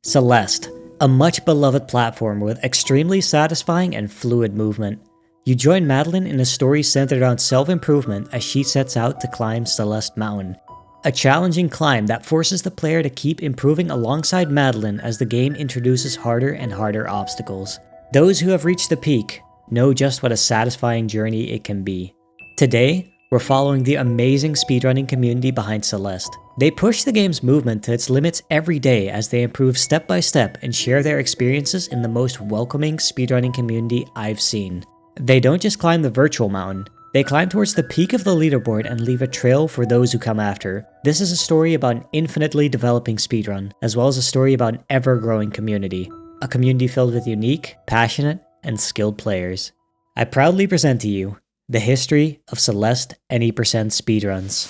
Celeste, a much beloved platformer with extremely satisfying and fluid movement. You join Madeline in a story centered on self-improvement as she sets out to climb Celeste Mountain. A challenging climb that forces the player to keep improving alongside Madeline as the game introduces harder and harder obstacles. Those who have reached the peak know just what a satisfying journey it can be. Today, we're following the amazing speedrunning community behind Celeste. They push the game's movement to its limits every day as they improve step by step and share their experiences in the most welcoming speedrunning community I've seen. They don't just climb the virtual mountain, they climb towards the peak of the leaderboard and leave a trail for those who come after. This is a story about an infinitely developing speedrun, as well as a story about an ever-growing community. A community filled with unique, passionate, and skilled players. I proudly present to you the history of Celeste Any Speedruns.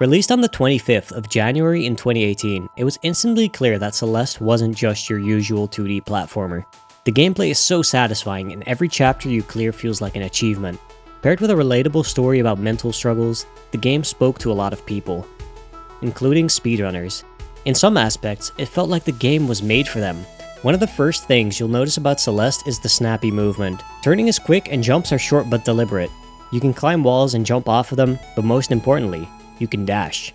Released on the 25th of January in 2018, it was instantly clear that Celeste wasn't just your usual 2D platformer. The gameplay is so satisfying and every chapter you clear feels like an achievement. Paired with a relatable story about mental struggles, the game spoke to a lot of people, including speedrunners. In some aspects, it felt like the game was made for them. One of the first things you'll notice about Celeste is the snappy movement. Turning is quick and jumps are short but deliberate. You can climb walls and jump off of them, but most importantly, you can dash.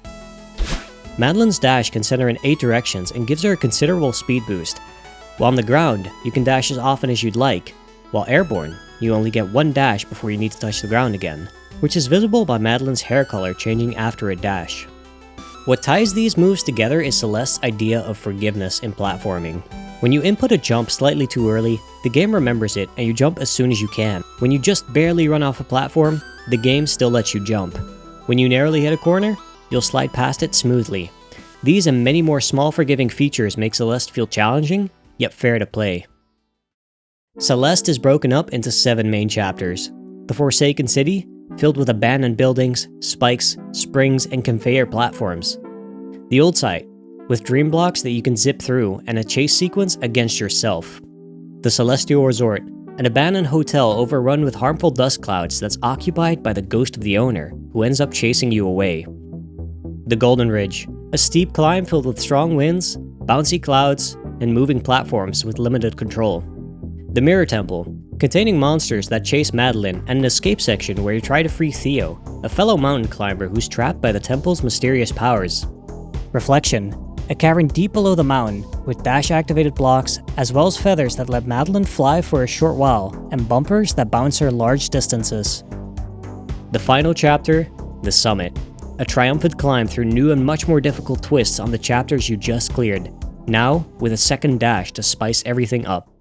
Madeline's dash can center in 8 directions and gives her a considerable speed boost. While on the ground, you can dash as often as you'd like. While airborne, you only get 1 dash before you need to touch the ground again, which is visible by Madeline's hair color changing after a dash. What ties these moves together is Celeste's idea of forgiveness in platforming. When you input a jump slightly too early, the game remembers it and you jump as soon as you can. When you just barely run off a platform, the game still lets you jump. When you narrowly hit a corner, you'll slide past it smoothly. These and many more small forgiving features make Celeste feel challenging, yet fair to play. Celeste is broken up into 7 main chapters. The Forsaken City, filled with abandoned buildings, spikes, springs, and conveyor platforms. The Old Site, with dream blocks that you can zip through and a chase sequence against yourself. The Celestial Resort, an abandoned hotel overrun with harmful dust clouds that's occupied by the ghost of the owner, who ends up chasing you away. The Golden Ridge, a steep climb filled with strong winds, bouncy clouds, and moving platforms with limited control. The Mirror Temple, containing monsters that chase Madeline, and an escape section where you try to free Theo, a fellow mountain climber who's trapped by the temple's mysterious powers. Reflection, a cavern deep below the mountain, with dash-activated blocks, as well as feathers that let Madeline fly for a short while, and bumpers that bounce her large distances. The final chapter, The Summit, a triumphant climb through new and much more difficult twists on the chapters you just cleared, now with a second dash to spice everything up.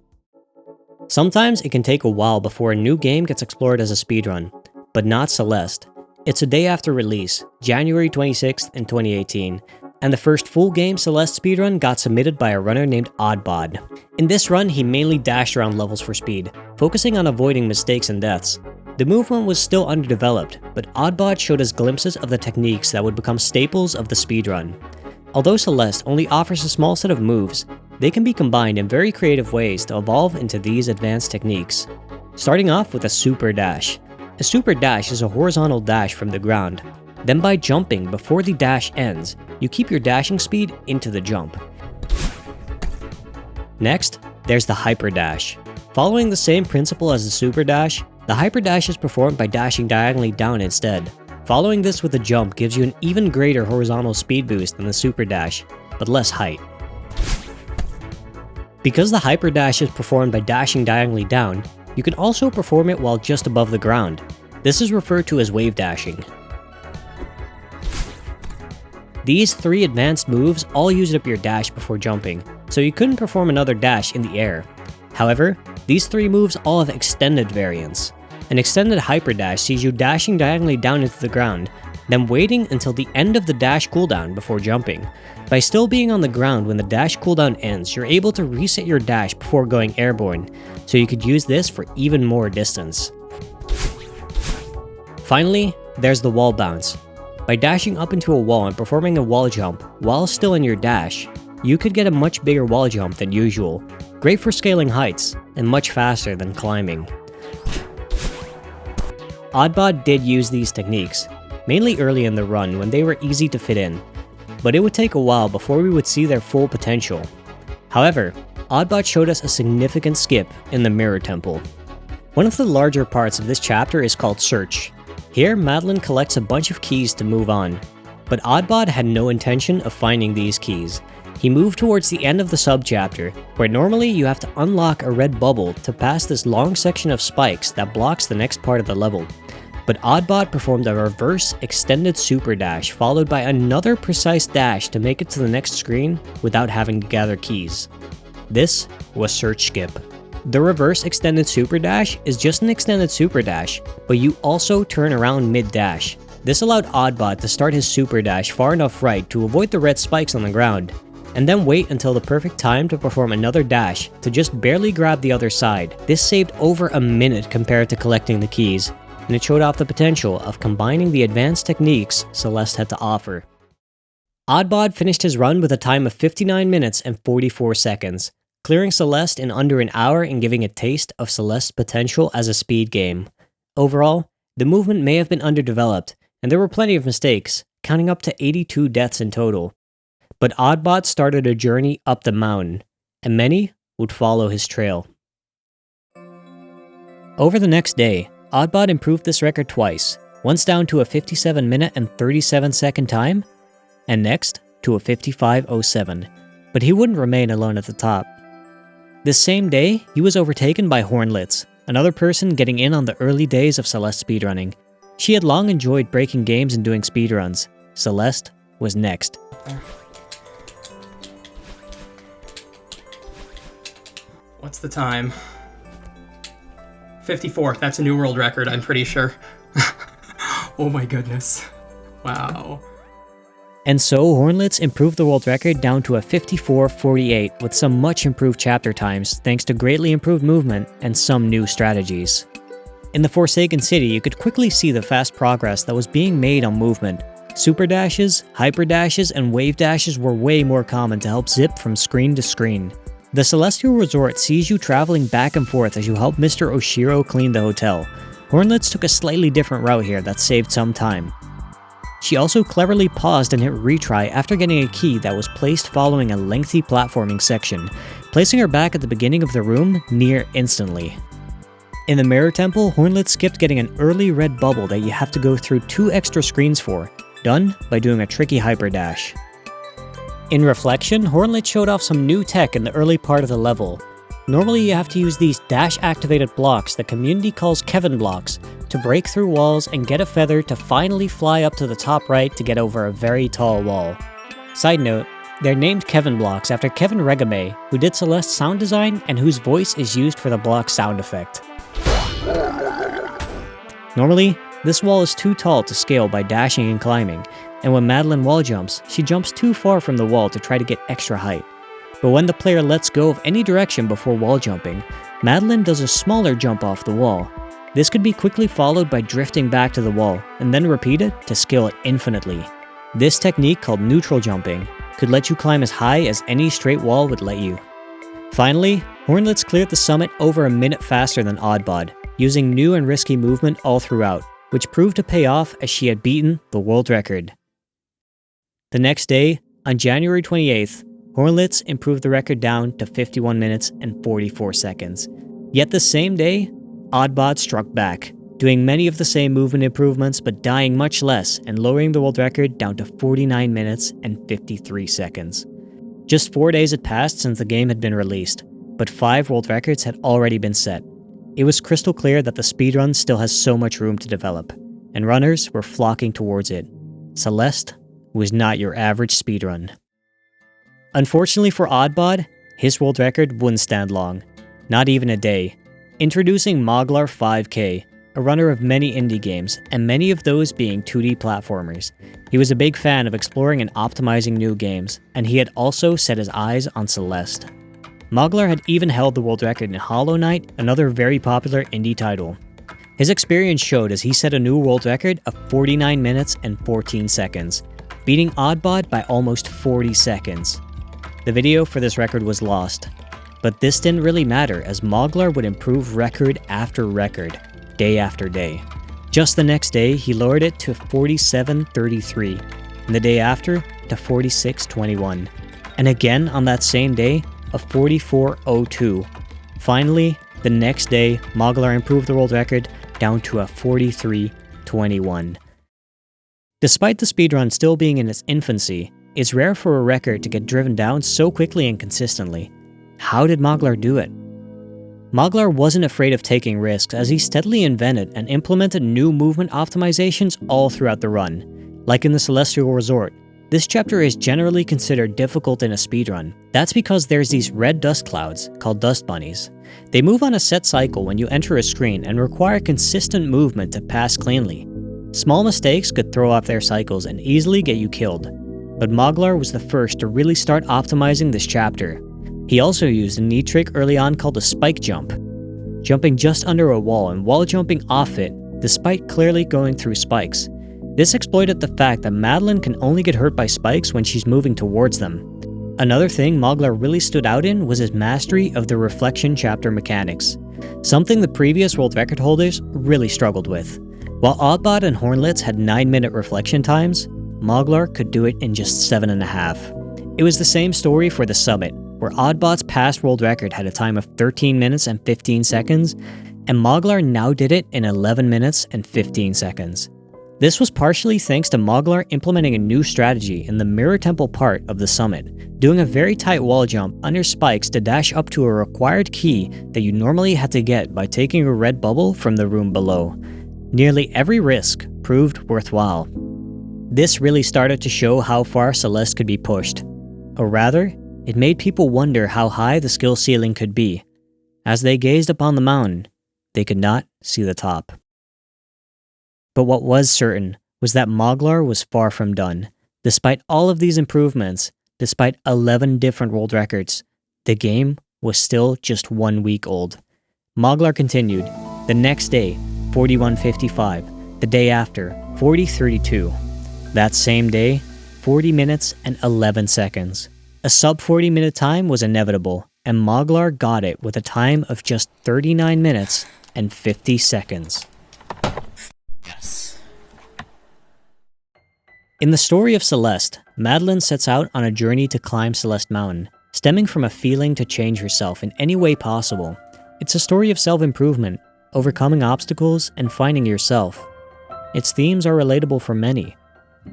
Sometimes it can take a while before a new game gets explored as a speedrun, but not Celeste. It's a day after release, January 26th in 2018, and the first full game Celeste speedrun got submitted by a runner named Oddbod. In this run, he mainly dashed around levels for speed, focusing on avoiding mistakes and deaths. The movement was still underdeveloped, but Oddbod showed us glimpses of the techniques that would become staples of the speedrun. Although Celeste only offers a small set of moves, they can be combined in very creative ways to evolve into these advanced techniques. Starting off with a super dash. A super dash is a horizontal dash from the ground. Then by jumping before the dash ends, you keep your dashing speed into the jump. Next, there's the hyper dash. Following the same principle as the super dash, the hyper dash is performed by dashing diagonally down instead. Following this with a jump gives you an even greater horizontal speed boost than the super dash, but less height. Because the hyper dash is performed by dashing diagonally down, you can also perform it while just above the ground. This is referred to as wave dashing. These 3 advanced moves all used up your dash before jumping, so you couldn't perform another dash in the air. However, these 3 moves all have extended variants. An extended hyper dash sees you dashing diagonally down into the ground, then waiting until the end of the dash cooldown before jumping. By still being on the ground when the dash cooldown ends, you're able to reset your dash before going airborne, so you could use this for even more distance. Finally, there's the wall bounce. By dashing up into a wall and performing a wall jump while still in your dash, you could get a much bigger wall jump than usual, great for scaling heights, and much faster than climbing. Oddbod did use these techniques, mainly early in the run when they were easy to fit in, but it would take a while before we would see their full potential. However, Oddbod showed us a significant skip in the Mirror Temple. One of the larger parts of this chapter is called Search. Here, Madeline collects a bunch of keys to move on, but Oddbod had no intention of finding these keys. He moved towards the end of the subchapter, where normally you have to unlock a red bubble to pass this long section of spikes that blocks the next part of the level. But Oddbod performed a reverse extended super dash followed by another precise dash to make it to the next screen without having to gather keys. This was Search Skip. The reverse extended super dash is just an extended super dash, but you also turn around mid-dash. This allowed Oddbod to start his super dash far enough right to avoid the red spikes on the ground, and then wait until the perfect time to perform another dash to just barely grab the other side. This saved over a minute compared to collecting the keys, and it showed off the potential of combining the advanced techniques Celeste had to offer. Oddbod finished his run with a time of 59 minutes and 44 seconds, clearing Celeste in under an hour and giving a taste of Celeste's potential as a speed game. Overall, the movement may have been underdeveloped, and there were plenty of mistakes, counting up to 82 deaths in total. But Oddbod started a journey up the mountain, and many would follow his trail. Over the next day, Oddbod improved this record twice, once down to a 57-minute and 37-second time, and next to a 55:07, but he wouldn't remain alone at the top. This same day, he was overtaken by Hornlitz, another person getting in on the early days of Celeste speedrunning. She had long enjoyed breaking games and doing speedruns. Celeste was next. What's the time? 54. That's a new world record, I'm pretty sure. Oh my goodness. Wow. And so Hornlitz improved the world record down to a 54:48 with some much improved chapter times thanks to greatly improved movement and some new strategies. In the Forsaken City, you could quickly see the fast progress that was being made on movement. Super dashes, hyper dashes, and wave dashes were way more common to help zip from screen to screen. The Celestial Resort sees you traveling back and forth as you help Mr. Oshiro clean the hotel. Hornlitz took a slightly different route here that saved some time. She also cleverly paused and hit retry after getting a key that was placed following a lengthy platforming section, placing her back at the beginning of the room near instantly. In the Mirror Temple, Hornlitz skipped getting an early red bubble that you have to go through 2 extra screens for, done by doing a tricky hyper dash. In Reflection, Hornlitz showed off some new tech in the early part of the level. Normally you have to use these dash-activated blocks the community calls Kevin blocks to break through walls and get a feather to finally fly up to the top right to get over a very tall wall. Side note, they're named Kevin blocks after Kevin Regame, who did Celeste's sound design and whose voice is used for the block sound effect. Normally, this wall is too tall to scale by dashing and climbing, and when Madeline wall jumps, she jumps too far from the wall to try to get extra height. But when the player lets go of any direction before wall jumping, Madeline does a smaller jump off the wall. This could be quickly followed by drifting back to the wall, and then repeated to scale it infinitely. This technique, called neutral jumping, could let you climb as high as any straight wall would let you. Finally, Hornlitz cleared the summit over a minute faster than Oddbod, using new and risky movement all throughout, which proved to pay off as she had beaten the world record. The next day, on January 28th, Hornlitz improved the record down to 51 minutes and 44 seconds. Yet the same day, Oddbod struck back, doing many of the same movement improvements but dying much less and lowering the world record down to 49 minutes and 53 seconds. Just 4 days had passed since the game had been released, but 5 world records had already been set. It was crystal clear that the speedrun still has so much room to develop, and runners were flocking towards it. Celeste was not your average speedrun. Unfortunately for Oddbod, his world record wouldn't stand long, not even a day. Introducing Moglar 5K, a runner of many indie games, and many of those being 2D platformers. He was a big fan of exploring and optimizing new games, and he had also set his eyes on Celeste. Moglar had even held the world record in Hollow Knight, another very popular indie title. His experience showed as he set a new world record of 49 minutes and 14 seconds, beating Oddbot by almost 40 seconds. The video for this record was lost, but this didn't really matter as Moglar would improve record after record, day after day. Just the next day, he lowered it to 47:33, and the day after to 46:21, and again on that same day, a 44:02. Finally, the next day, Moglar improved the world record down to a 43:21. Despite the speedrun still being in its infancy, it's rare for a record to get driven down so quickly and consistently. How did Moglar do it? Moglar wasn't afraid of taking risks as he steadily invented and implemented new movement optimizations all throughout the run. Like in the Celestial Resort, this chapter is generally considered difficult in a speedrun. That's because there's these red dust clouds, called dust bunnies. They move on a set cycle when you enter a screen and require consistent movement to pass cleanly. Small mistakes could throw off their cycles and easily get you killed. But Moglar was the first to really start optimizing this chapter. He also used a neat trick early on called a spike jump, jumping just under a wall and wall jumping off it, despite clearly going through spikes. This exploited the fact that Madeline can only get hurt by spikes when she's moving towards them. Another thing Moglar really stood out in was his mastery of the reflection chapter mechanics, something the previous world record holders really struggled with. While Oddbot and Hornlets had 9-minute reflection times, Moglar could do it in just 7.5. It was the same story for the Summit, where Oddbot's past world record had a time of 13 minutes and 15 seconds, and Moglar now did it in 11 minutes and 15 seconds. This was partially thanks to Moglar implementing a new strategy in the Mirror Temple part of the Summit, doing a very tight wall jump under spikes to dash up to a required key that you normally had to get by taking a red bubble from the room below. Nearly every risk proved worthwhile. This really started to show how far Celeste could be pushed. Or rather, it made people wonder how high the skill ceiling could be. As they gazed upon the mountain, they could not see the top. But what was certain was that Moglar was far from done. Despite all of these improvements, despite 11 different world records, the game was still just 1 week old. Moglar continued. The next day, 41:55. The day after, 40:32. That same day, 40 minutes and 11 seconds. A sub 40-minute time was inevitable, and Moglar got it with a time of just 39 minutes and 50 seconds. Yes. In the story of Celeste, Madeline sets out on a journey to climb Celeste Mountain, stemming from a feeling to change herself in any way possible. It's a story of self-improvement, overcoming obstacles, and finding yourself. Its themes are relatable for many,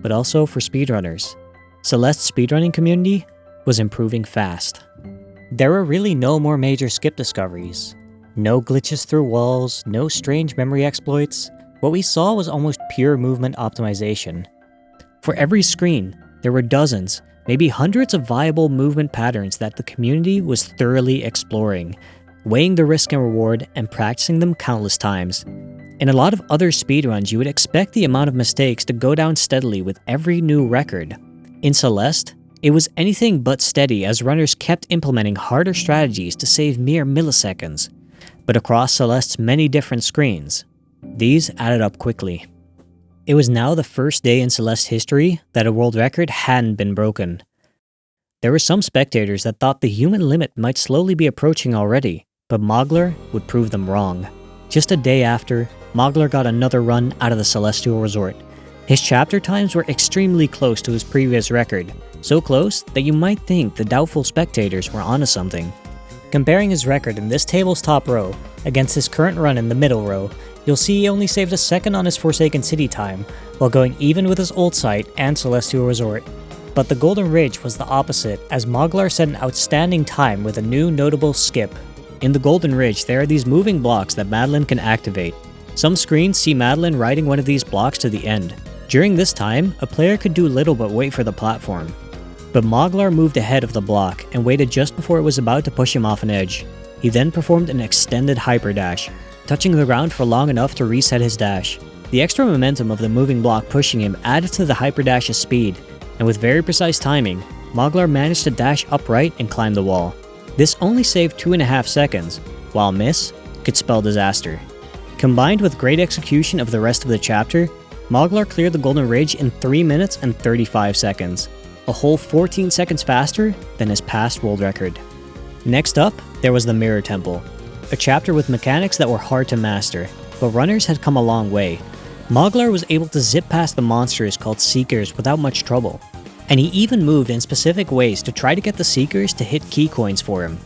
but also for speedrunners. Celeste's speedrunning community was improving fast. There were really no more major skip discoveries. No glitches through walls, no strange memory exploits. What we saw was almost pure movement optimization. For every screen, there were dozens, maybe hundreds of viable movement patterns that the community was thoroughly exploring, weighing the risk and reward and practicing them countless times. In a lot of other speedruns, you would expect the amount of mistakes to go down steadily with every new record. In Celeste, it was anything but steady as runners kept implementing harder strategies to save mere milliseconds. But across Celeste's many different screens, these added up quickly. It was now the first day in Celeste's history that a world record hadn't been broken. There were some spectators that thought the human limit might slowly be approaching already, but Moglar would prove them wrong. Just a day after, Moglar got another run out of the Celestial Resort. His chapter times were extremely close to his previous record, so close that you might think the doubtful spectators were onto something. Comparing his record in this table's top row against his current run in the middle row, you'll see he only saved a second on his Forsaken City time, while going even with his old site and Celestial Resort. But the Golden Ridge was the opposite, as Moglar set an outstanding time with a new notable skip. In the Golden Ridge, there are these moving blocks that Madeline can activate. Some screens see Madeline riding one of these blocks to the end. During this time, a player could do little but wait for the platform. But Moglar moved ahead of the block and waited just before it was about to push him off an edge. He then performed an extended hyperdash, touching the ground for long enough to reset his dash. The extra momentum of the moving block pushing him added to the hyperdash's speed, and with very precise timing, Moglar managed to dash upright and climb the wall. This only saved 2.5 seconds, while miss could spell disaster. Combined with great execution of the rest of the chapter, Moglar cleared the Golden Ridge in 3 minutes and 35 seconds, a whole 14 seconds faster than his past world record. Next up, there was the Mirror Temple, a chapter with mechanics that were hard to master, but runners had come a long way. Moglar was able to zip past the monsters called Seekers without much trouble, and he even moved in specific ways to try to get the Seekers to hit key coins for him.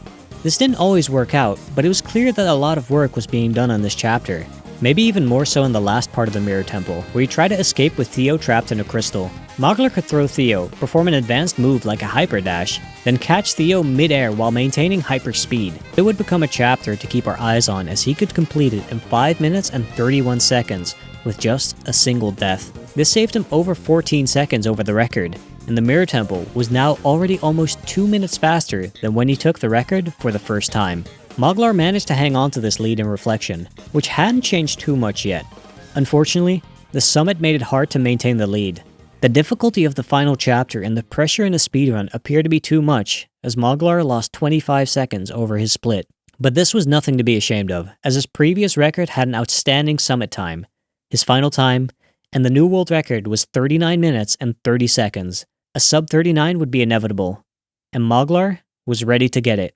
This didn't always work out, but it was clear that a lot of work was being done on this chapter, maybe even more so in the last part of the Mirror Temple, where he tried to escape with Theo trapped in a crystal. Moglar could throw Theo, perform an advanced move like a hyper dash, then catch Theo mid-air while maintaining hyper speed. It would become a chapter to keep our eyes on as he could complete it in 5 minutes and 31 seconds with just a single death. This saved him over 14 seconds over the record, and the Mirror Temple was now already almost 2 minutes faster than when he took the record for the first time. Moglar managed to hang on to this lead in Reflection, which hadn't changed too much yet. Unfortunately, the summit made it hard to maintain the lead. The difficulty of the final chapter and the pressure in the speedrun appeared to be too much, as Moglar lost 25 seconds over his split. But this was nothing to be ashamed of, as his previous record had an outstanding summit time, his final time, and the new world record was 39 minutes and 30 seconds. A sub 39 would be inevitable, and Moglar was ready to get it.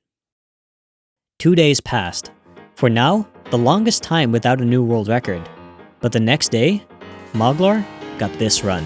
2 days passed. For now, the longest time without a new world record. But the next day, Moglar got this run.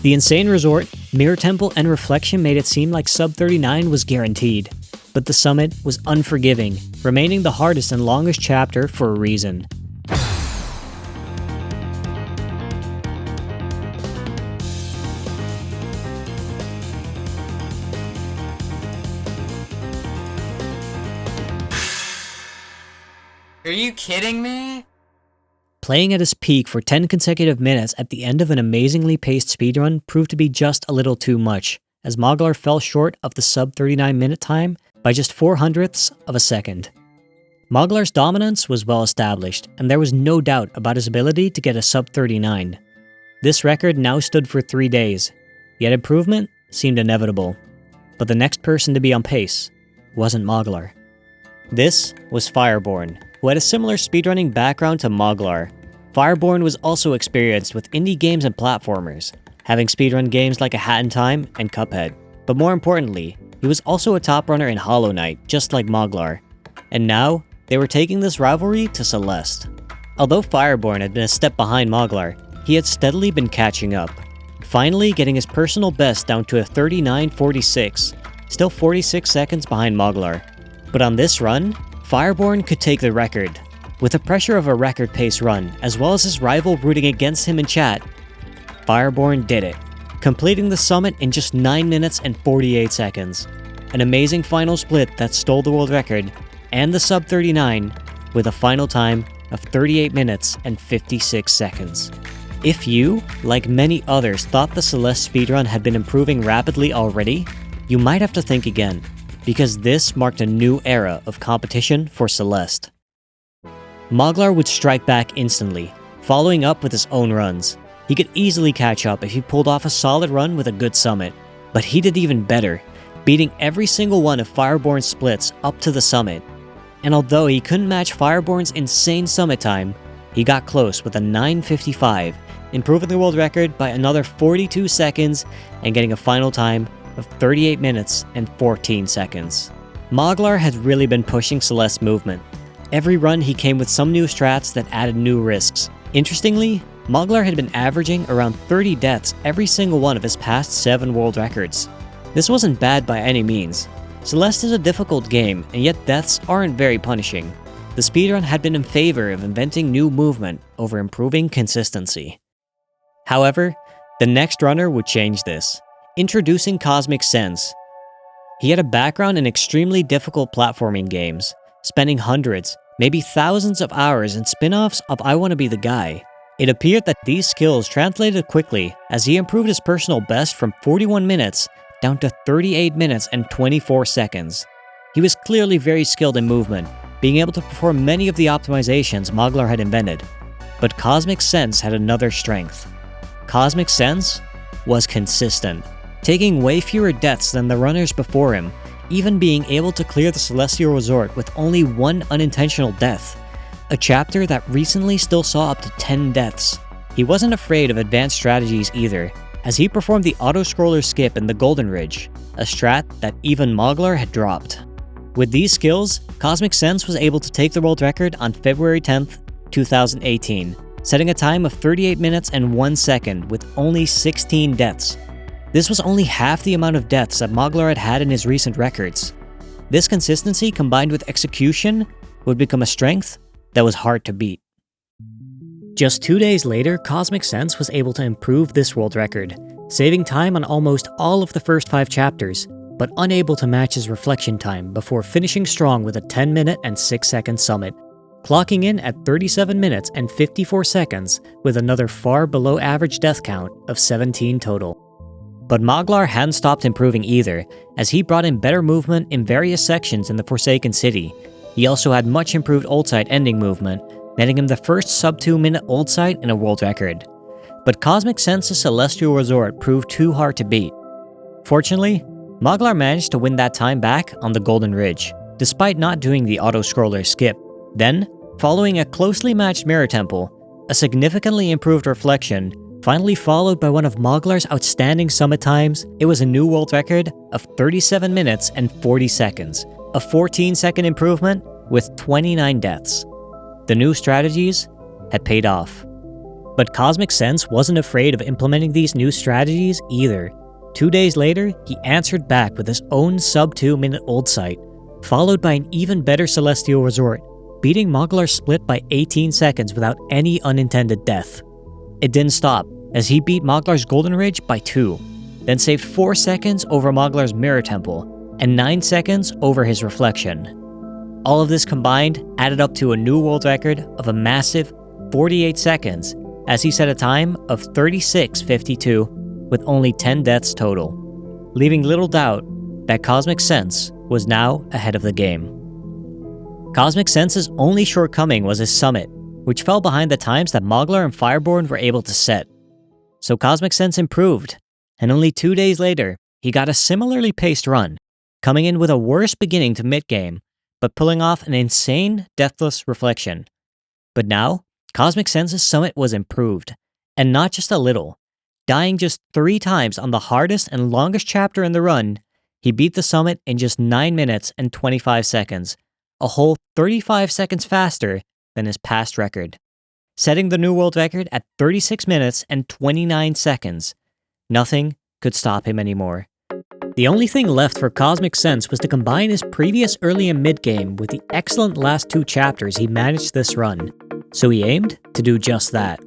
The Insane Resort, Mirror Temple, and Reflection made it seem like sub 39 was guaranteed, but the summit was unforgiving, remaining the hardest and longest chapter for a reason. Are you kidding me? Playing at his peak for 10 consecutive minutes at the end of an amazingly paced speedrun proved to be just a little too much, as Moglar fell short of the sub 39 minute time by just 0.04 of a second. Moglar's dominance was well established, and there was no doubt about his ability to get a sub 39. This record now stood for 3 days, yet improvement seemed inevitable. But the next person to be on pace wasn't Moglar. This was Fireborn, who had a similar speedrunning background to Moglar. Fireborn was also experienced with indie games and platformers, having speedrun games like A Hat in Time and Cuphead. But more importantly, he was also a top runner in Hollow Knight, just like Moglar. And now, they were taking this rivalry to Celeste. Although Fireborn had been a step behind Moglar, he had steadily been catching up, finally getting his personal best down to a 39.46, still 46 seconds behind Moglar. But on this run, Fireborn could take the record. With the pressure of a record pace run, as well as his rival rooting against him in chat, Fireborn did it, completing the summit in just 9 minutes and 48 seconds. An amazing final split that stole the world record and the sub 39 with a final time of 38 minutes and 56 seconds. If you, like many others, thought the Celeste speedrun had been improving rapidly already, you might have to think again, because this marked a new era of competition for Celeste. Moglar would strike back instantly, following up with his own runs. He could easily catch up if he pulled off a solid run with a good summit, but he did even better, beating every single one of Fireborn's splits up to the summit. And although he couldn't match Fireborn's insane summit time, he got close with a 9:55, improving the world record by another 42 seconds and getting a final time of 38 minutes and 14 seconds. Moglar had really been pushing Celeste's movement. Every run he came with some new strats that added new risks. Interestingly, Moglar had been averaging around 30 deaths every single one of his past 7 world records. This wasn't bad by any means. Celeste is a difficult game, and yet deaths aren't very punishing. The speedrun had been in favor of inventing new movement over improving consistency. However, the next runner would change this. Introducing Cosmic Sense. He had a background in extremely difficult platforming games, spending hundreds, maybe thousands of hours in spin-offs of I Wanna Be the Guy. It appeared that these skills translated quickly as he improved his personal best from 41 minutes down to 38 minutes and 24 seconds. He was clearly very skilled in movement, being able to perform many of the optimizations Moglar had invented. But Cosmic Sense had another strength. Cosmic Sense was consistent, taking way fewer deaths than the runners before him, even being able to clear the Celestial Resort with only one unintentional death. A chapter that recently still saw up to 10 deaths. He wasn't afraid of advanced strategies either, as he performed the auto-scroller skip in the Golden Ridge, a strat that even Moglar had dropped. With these skills, Cosmic Sense was able to take the world record on February 10th, 2018, setting a time of 38 minutes and 1 second with only 16 deaths. This was only half the amount of deaths that Moglar had had in his recent records. This consistency combined with execution would become a strength that was hard to beat. Just 2 days later, Cosmic Sense was able to improve this world record, saving time on almost all of the first 5 chapters, but unable to match his reflection time before finishing strong with a 10-minute and 6-second summit, clocking in at 37 minutes and 54 seconds with another far below average death count of 17 total. But Moglar hadn't stopped improving either, as he brought in better movement in various sections in the Forsaken City. He also had much improved old sight ending movement, netting him the first sub-2 minute old sight in a world record. But Cosmic Sense's Celestial Resort proved too hard to beat. Fortunately, Moglar managed to win that time back on the Golden Ridge, despite not doing the auto-scroller skip. Then, following a closely matched Mirror Temple, a significantly improved reflection, finally followed by one of Moglar's outstanding summit times, it was a new world record of 37 minutes and 40 seconds, a 14-second improvement with 29 deaths. The new strategies had paid off. But Cosmic Sense wasn't afraid of implementing these new strategies either. 2 days later, he answered back with his own sub-2 minute old sight, followed by an even better Celestial Resort, beating Moglar's split by 18 seconds without any unintended death. It didn't stop, as he beat Moglar's Golden Ridge by 2, then saved 4 seconds over Moglar's Mirror Temple, and 9 seconds over his reflection. All of this combined added up to a new world record of a massive 48 seconds, as he set a time of 36:52 with only 10 deaths total, leaving little doubt that Cosmic Sense was now ahead of the game. Cosmic Sense's only shortcoming was his summit, which fell behind the times that Moglar and Fireborn were able to set. So Cosmic Sense improved, and only 2 days later, he got a similarly paced run, coming in with a worse beginning to mid-game, but pulling off an insane deathless reflection. But now, Cosmic Sense's summit was improved, and not just a little. Dying just 3 times on the hardest and longest chapter in the run, he beat the summit in just 9 minutes and 25 seconds, a whole 35 seconds faster than his past record, setting the new world record at 36 minutes and 29 seconds. Nothing could stop him anymore. The only thing left for Cosmic Sense was to combine his previous early and mid-game with the excellent last 2 chapters he managed this run, so he aimed to do just that.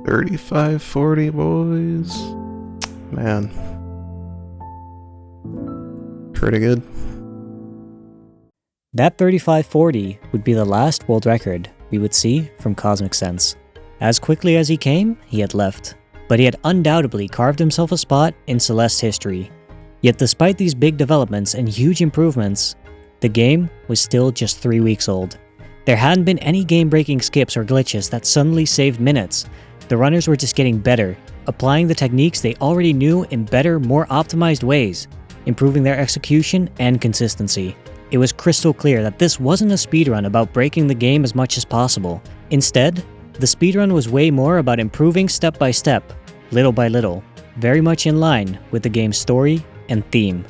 3540, boys. Man. Pretty good. That 3540 would be the last world record we would see from Cosmic Sense. As quickly as he came, he had left. But he had undoubtedly carved himself a spot in Celeste history. Yet despite these big developments and huge improvements, the game was still just 3 weeks old. There hadn't been any game-breaking skips or glitches that suddenly saved minutes. The runners were just getting better, applying the techniques they already knew in better, more optimized ways, improving their execution and consistency. It was crystal clear that this wasn't a speedrun about breaking the game as much as possible. Instead, the speedrun was way more about improving step by step, little by little, very much in line with the game's story and theme.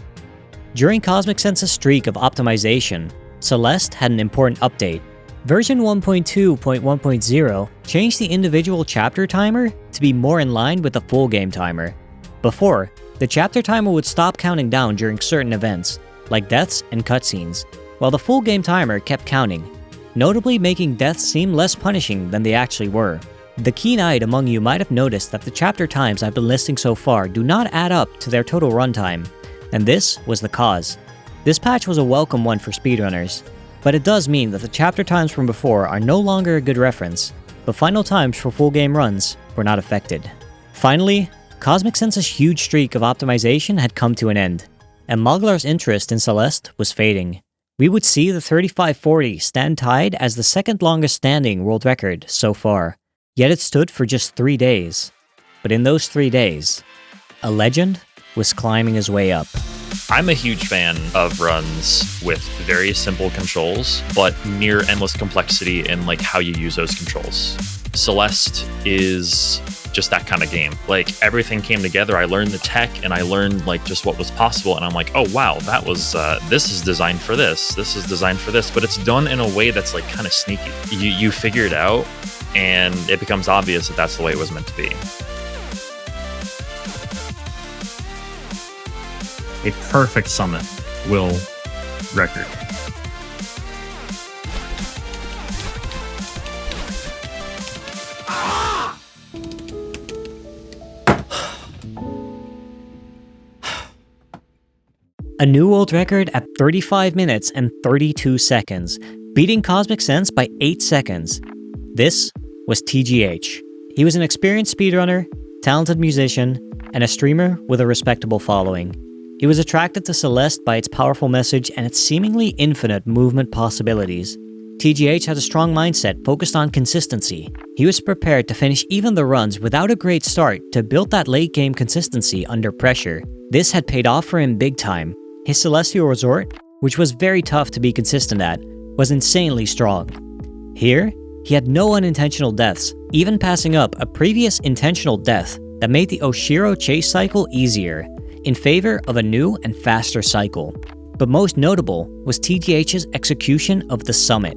During Cosmic Sense's streak of optimization, Celeste had an important update. Version 1.2.1.0 changed the individual chapter timer to be more in line with the full game timer. Before, the chapter timer would stop counting down during certain events, like deaths and cutscenes, while the full game timer kept counting, notably making deaths seem less punishing than they actually were. The keen-eyed among you might have noticed that the chapter times I've been listing so far do not add up to their total runtime, and this was the cause. This patch was a welcome one for speedrunners, but it does mean that the chapter times from before are no longer a good reference, but final times for full game runs were not affected. Finally, Cosmic Sense's huge streak of optimization had come to an end, and Moglar's interest in Celeste was fading. We would see the 3540 stand tied as the second longest standing world record so far, yet it stood for just 3 days. But in those 3 days, a legend was climbing his way up. I'm a huge fan of runs with very simple controls, but near endless complexity in like how you use those controls. Celeste is just that kind of game. Like everything came together. I learned the tech and I learned like just what was possible. And I'm like, oh wow, that was, this is designed for this. This is designed for this, but it's done in a way that's like kind of sneaky. You figure it out and it becomes obvious that that's the way it was meant to be. A perfect summit will record. A new world record at 35 minutes and 32 seconds, beating Cosmic Sense by 8 seconds. This was TGH. He was an experienced speedrunner, talented musician, and a streamer with a respectable following. He was attracted to Celeste by its powerful message and its seemingly infinite movement possibilities. TGH had a strong mindset focused on consistency. He was prepared to finish even the runs without a great start to build that late game consistency under pressure. This had paid off for him big time. His Celestial Resort, which was very tough to be consistent at, was insanely strong. Here, he had no unintentional deaths, even passing up a previous intentional death that made the Oshiro chase cycle easier, in favor of a new and faster cycle. But most notable was TGH's execution of the summit.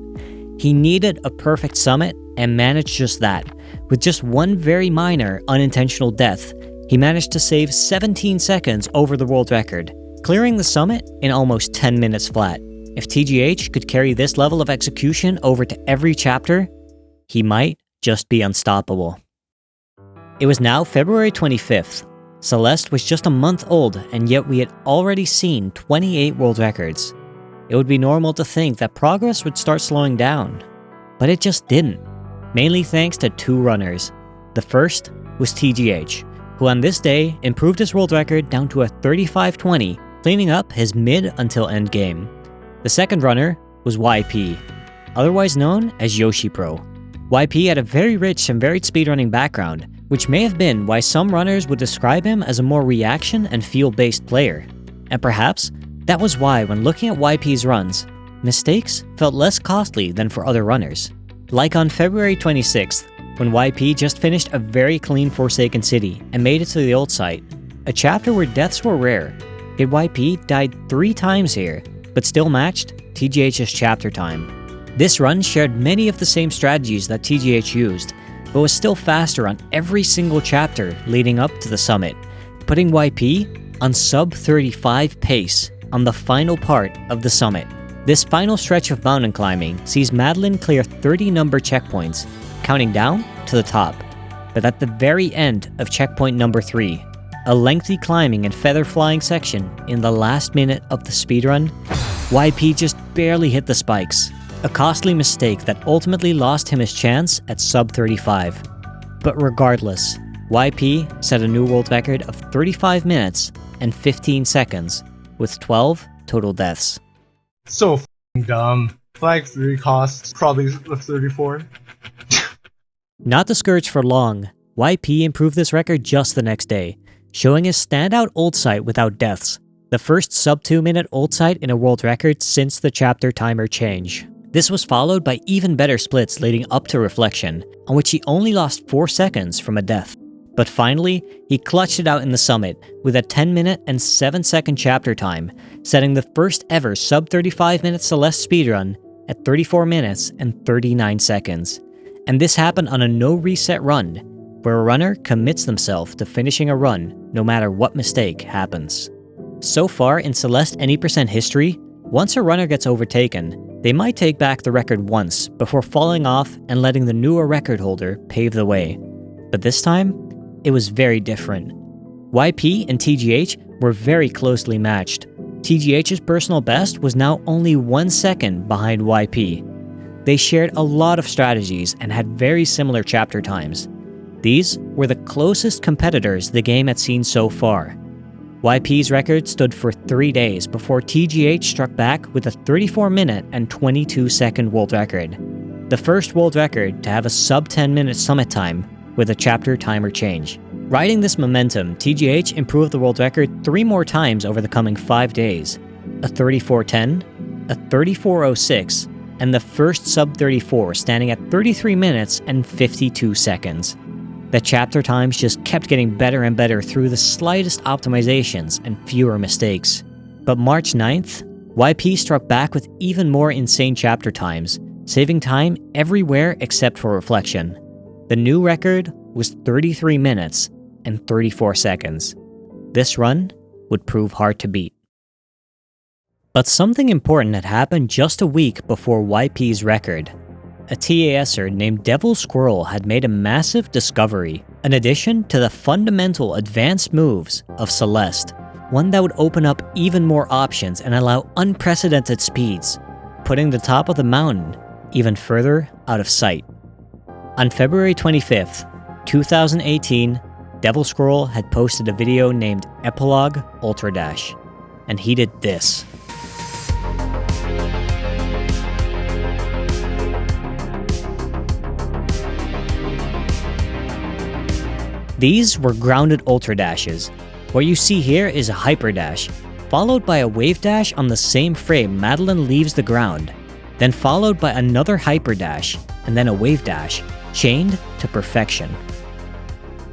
He needed a perfect summit and managed just that. With just one very minor unintentional death, he managed to save 17 seconds over the world record, clearing the summit in almost 10 minutes flat. If TGH could carry this level of execution over to every chapter, he might just be unstoppable. It was now February 25th. Celeste was just a month old, and yet we had already seen 28 world records. It would be normal to think that progress would start slowing down, but it just didn't, mainly thanks to 2 runners. The first was TGH, who on this day improved his world record down to a 35:20, cleaning up his mid until end game. The second runner was YP, otherwise known as Yoshi Pro. YP had a very rich and varied speedrunning background, which may have been why some runners would describe him as a more reaction and feel-based player. And perhaps that was why when looking at YP's runs, mistakes felt less costly than for other runners. Like on February 26th, when YP just finished a very clean Forsaken City and made it to the old site, a chapter where deaths were rare. Yet YP died 3 times here, but still matched TGH's chapter time. This run shared many of the same strategies that TGH used, but was still faster on every single chapter leading up to the summit, putting YP on sub-35 pace on the final part of the summit. This final stretch of mountain climbing sees Madeline clear 30 number checkpoints, counting down to the top. But at the very end of checkpoint number 3, a lengthy climbing and feather flying section in the last minute of the speedrun, YP just barely hit the spikes, a costly mistake that ultimately lost him his chance at sub 35. But regardless, YP set a new world record of 35 minutes and 15 seconds, with 12 total deaths. So f***ing dumb. Flag 3 costs probably 34. Not discouraged for long, YP improved this record just the next day, showing his standout ult sight without deaths, the first sub 2 minute ult sight in a world record since the chapter timer change. This was followed by even better splits leading up to Reflection, on which he only lost 4 seconds from a death. But finally, he clutched it out in the summit with a 10 minute and 7 second chapter time, setting the first ever sub 35 minute Celeste speedrun at 34 minutes and 39 seconds. And this happened on a no reset run, where a runner commits themselves to finishing a run no matter what mistake happens. So far in Celeste Any % history, once a runner gets overtaken, they might take back the record once before falling off and letting the newer record holder pave the way. But this time, it was very different. YP and TGH were very closely matched. TGH's personal best was now only 1 second behind YP. They shared a lot of strategies and had very similar chapter times. These were the closest competitors the game had seen so far. YP's record stood for 3 days before TGH struck back with a 34 minute and 22 second world record. The first world record to have a sub 10 minute summit time with a chapter timer change. Riding this momentum, TGH improved the world record 3 more times over the coming 5 days. A 34:10, a 34:06, and the first sub 34 standing at 33 minutes and 52 seconds. The chapter times just kept getting better and better through the slightest optimizations and fewer mistakes. But March 9th, YP struck back with even more insane chapter times, saving time everywhere except for Reflection. The new record was 33 minutes and 34 seconds. This run would prove hard to beat. But something important had happened just a week before YP's record. A TASer named Devil Squirrel had made a massive discovery, an addition to the fundamental advanced moves of Celeste, one that would open up even more options and allow unprecedented speeds, putting the top of the mountain even further out of sight. On February 25th, 2018, Devil Squirrel had posted a video named Epilogue Ultra Dash, and he did this. These were grounded ultra dashes. What you see here is a hyper dash, followed by a wave dash on the same frame Madeline leaves the ground, then followed by another hyper dash, and then a wave dash, chained to perfection.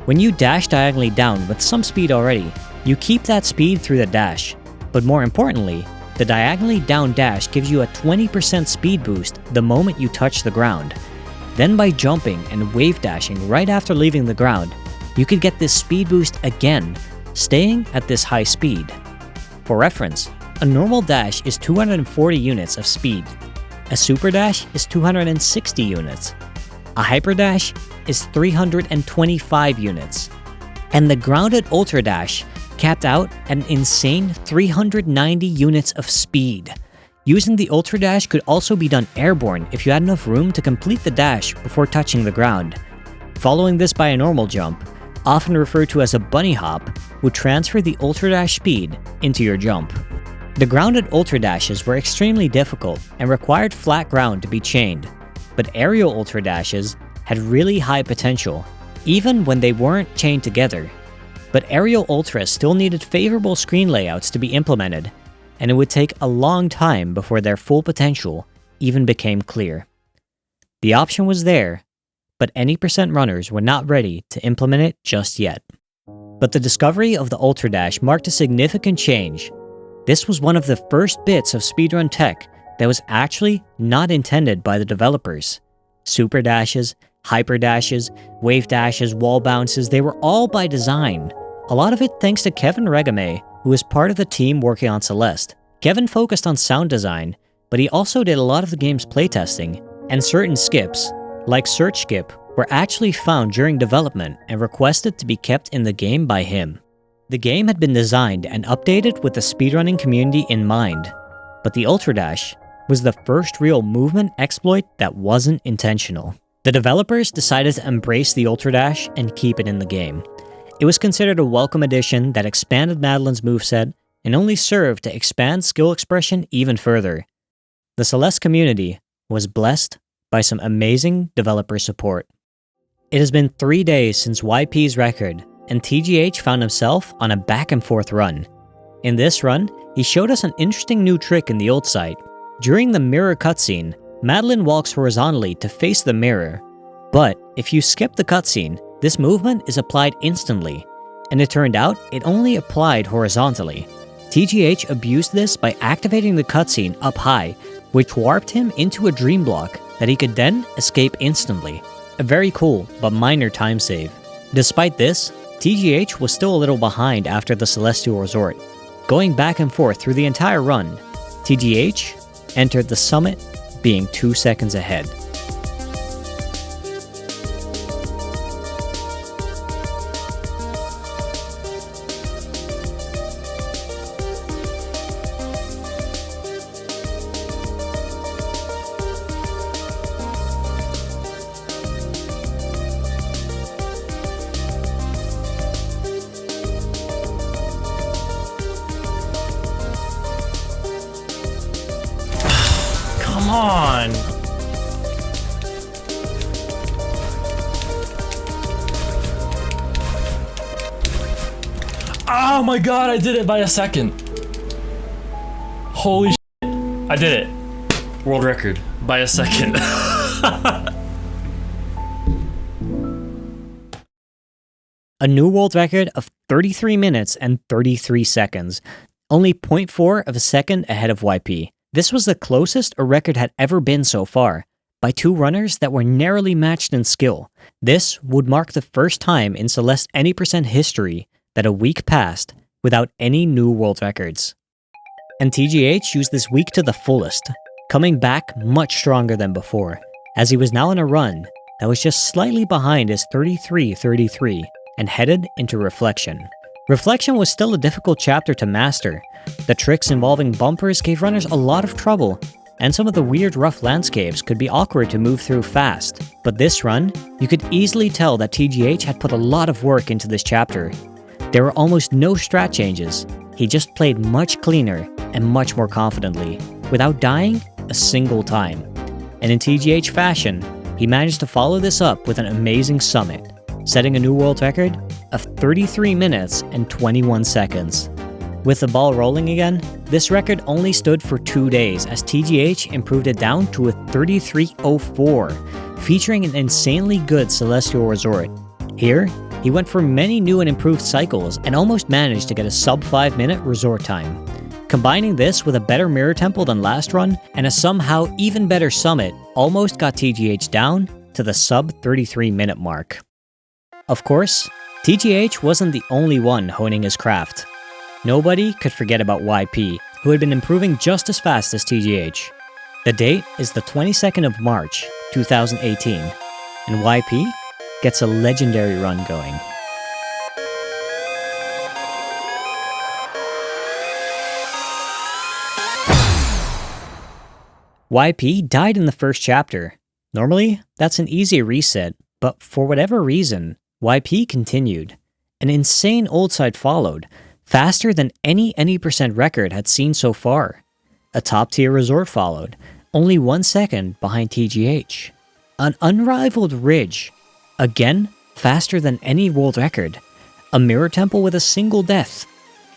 When you dash diagonally down with some speed already, you keep that speed through the dash, but more importantly, the diagonally down dash gives you a 20% speed boost the moment you touch the ground. Then by jumping and wave dashing right after leaving the ground, you could get this speed boost again, staying at this high speed. For reference, a normal dash is 240 units of speed. A super dash is 260 units. A hyper dash is 325 units. And the grounded ultra dash capped out an insane 390 units of speed. Using the ultra dash could also be done airborne if you had enough room to complete the dash before touching the ground. Following this by a normal jump, often referred to as a bunny hop, would transfer the ultra dash speed into your jump. The grounded ultra dashes were extremely difficult and required flat ground to be chained, but aerial ultra dashes had really high potential, even when they weren't chained together. But aerial ultras still needed favorable screen layouts to be implemented, and it would take a long time before their full potential even became clear. The option was there, but any % runners were not ready to implement it just yet. But the discovery of the Ultra Dash marked a significant change. This was one of the first bits of speedrun tech that was actually not intended by the developers. Super dashes, hyper dashes, wave dashes, wall bounces, they were all by design. A lot of it thanks to Kevin Regame, who was part of the team working on Celeste. Kevin focused on sound design, but he also did a lot of the game's playtesting, and certain skips, like Search Skip, were actually found during development and requested to be kept in the game by him. The game had been designed and updated with the speedrunning community in mind, but the Ultra Dash was the first real movement exploit that wasn't intentional. The developers decided to embrace the Ultra Dash and keep it in the game. It was considered a welcome addition that expanded Madeline's moveset and only served to expand skill expression even further. The Celeste community was blessed by some amazing developer support. It has been 3 days since YP's record, and TGH found himself on a back and forth run. In this run, he showed us an interesting new trick in the ult site. During the mirror cutscene, Madeline walks horizontally to face the mirror, but if you skip the cutscene, this movement is applied instantly, and it turned out it only applied horizontally. TGH abused this by activating the cutscene up high, which warped him into a dream block that he could then escape instantly. A very cool but minor time save. Despite this, TGH was still a little behind after the Celestial Resort. Going back and forth through the entire run, TGH entered the summit being 2 seconds ahead. Come on. Oh my god, I did it by a second. Holy shit. I did it. World record by a second. A new world record of 33 minutes and 33 seconds, only 0.4 of a second ahead of YP. This was the closest a record had ever been so far, by two runners that were narrowly matched in skill. This would mark the first time in Celeste Any Percent history that a week passed without any new world records. And TGH used this week to the fullest, coming back much stronger than before, as he was now on a run that was just slightly behind his 33-33 and headed into Reflection. Reflection was still a difficult chapter to master. The tricks involving bumpers gave runners a lot of trouble, and some of the weird rough landscapes could be awkward to move through fast. But this run, you could easily tell that TGH had put a lot of work into this chapter. There were almost no strat changes. He just played much cleaner and much more confidently, without dying a single time. And in TGH fashion, he managed to follow this up with an amazing summit, setting a new world record of 33 minutes and 21 seconds. With the ball rolling again, this record only stood for 2 days as TGH improved it down to a 33.04, featuring an insanely good Celestial Resort. Here, he went for many new and improved cycles and almost managed to get a sub 5 minute resort time. Combining this with a better mirror tempo than last run and a somehow even better summit almost got TGH down to the sub 33 minute mark. Of course, TGH wasn't the only one honing his craft. Nobody could forget about YP, who had been improving just as fast as TGH. The date is the 22nd of March, 2018, and YP gets a legendary run going. YP died in the first chapter. Normally, that's an easy reset, but for whatever reason, YP continued. An insane old side followed, faster than any percent record had seen so far. A top tier resort followed, only 1 second behind TGH. An unrivaled ridge, again faster than any world record. A mirror temple with a single death,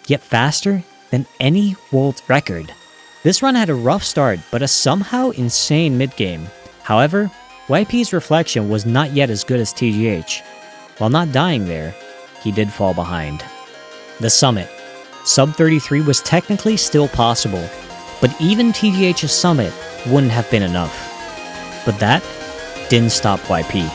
yet faster than any world record. This run had a rough start, but a somehow insane mid-game. However, YP's Reflection was not yet as good as TGH. While not dying there, he did fall behind. The summit. Sub 33 was technically still possible, but even TGH's summit wouldn't have been enough. But that didn't stop YP.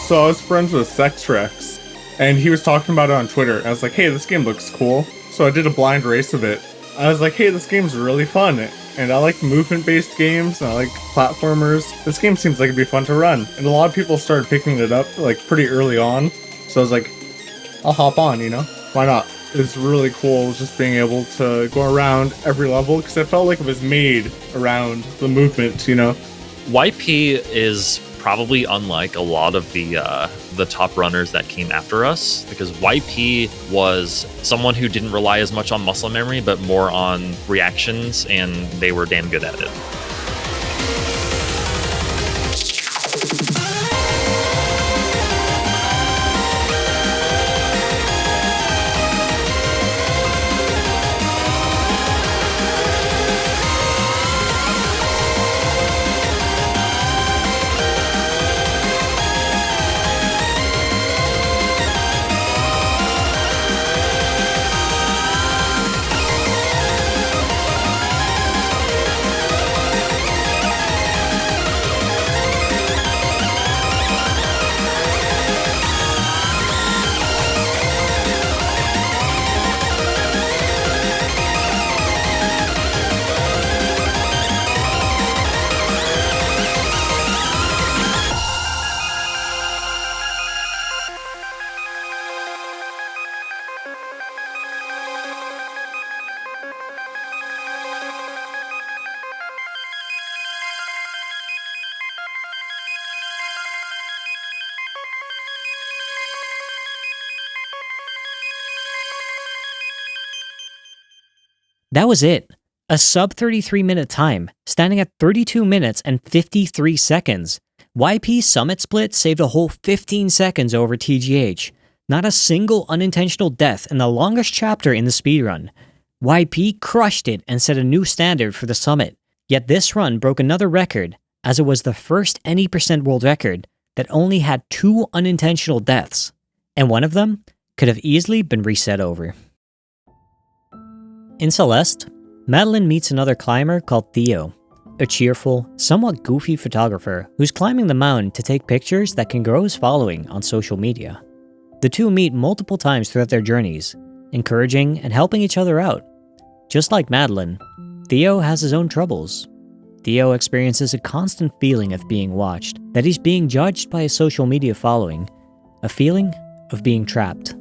So I was friends with Sextrex, and he was talking about it on Twitter. I was like, hey, this game looks cool. So I did a blind race of it. I was like, hey, this game's really fun. And I like movement-based games, and I like platformers. This game seems like it'd be fun to run. And a lot of people started picking it up, like, pretty early on. So I was like, I'll hop on, you know? Why not? It's really cool just being able to go around every level, because I felt like it was made around the movement, you know? YP is probably unlike a lot of the top runners that came after us, because YP was someone who didn't rely as much on muscle memory, but more on reactions, and they were damn good at it. That was it. A sub 33 minute time, standing at 32 minutes and 53 seconds. YP Summit Split saved a whole 15 seconds over TGH. Not a single unintentional death in the longest chapter in the speedrun. YP crushed it and set a new standard for the summit. Yet this run broke another record, as it was the first any percent world record that only had 2 unintentional deaths. And one of them could have easily been reset over. In Celeste, Madeline meets another climber called Theo, a cheerful, somewhat goofy photographer who's climbing the mountain to take pictures that can grow his following on social media. The two meet multiple times throughout their journeys, encouraging and helping each other out. Just like Madeline, Theo has his own troubles. Theo experiences a constant feeling of being watched, that he's being judged by his social media following, a feeling of being trapped.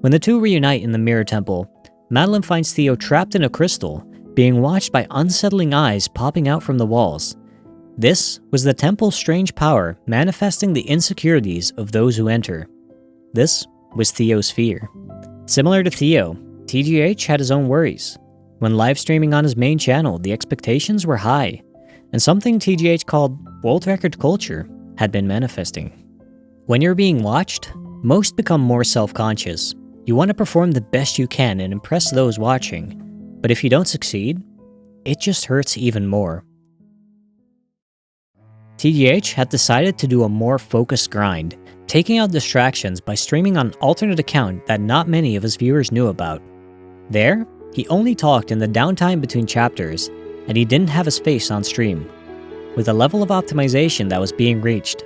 When the two reunite in the Mirror Temple, Madeline finds Theo trapped in a crystal, being watched by unsettling eyes popping out from the walls. This was the temple's strange power manifesting the insecurities of those who enter. This was Theo's fear. Similar to Theo, TGH had his own worries. When live streaming on his main channel, the expectations were high, and something TGH called world record culture had been manifesting. When you're being watched, most become more self-conscious. You want to perform the best you can and impress those watching, but if you don't succeed, it just hurts even more. TGH had decided to do a more focused grind, taking out distractions by streaming on an alternate account that not many of his viewers knew about. There, he only talked in the downtime between chapters, and he didn't have his face on stream. With the level of optimization that was being reached,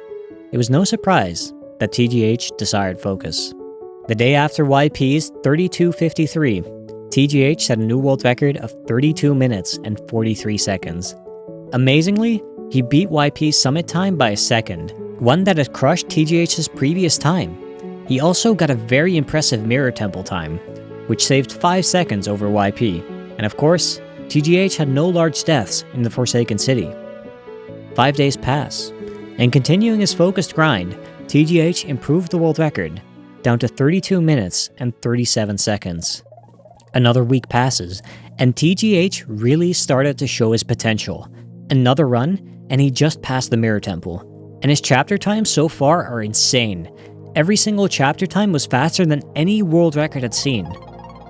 it was no surprise that TGH desired focus. The day after YP's 32:53, TGH set a new world record of 32 minutes and 43 seconds. Amazingly, he beat YP's summit time by a second, one that had crushed TGH's previous time. He also got a very impressive Mirror Temple time, which saved 5 seconds over YP, and of course, TGH had no large deaths in the Forsaken City. 5 days pass, and continuing his focused grind, TGH improved the world record, down to 32 minutes and 37 seconds. Another week passes, and TGH really started to show his potential. Another run, and he just passed the Mirror Temple, and his chapter times so far are insane. Every single chapter time was faster than any world record had seen.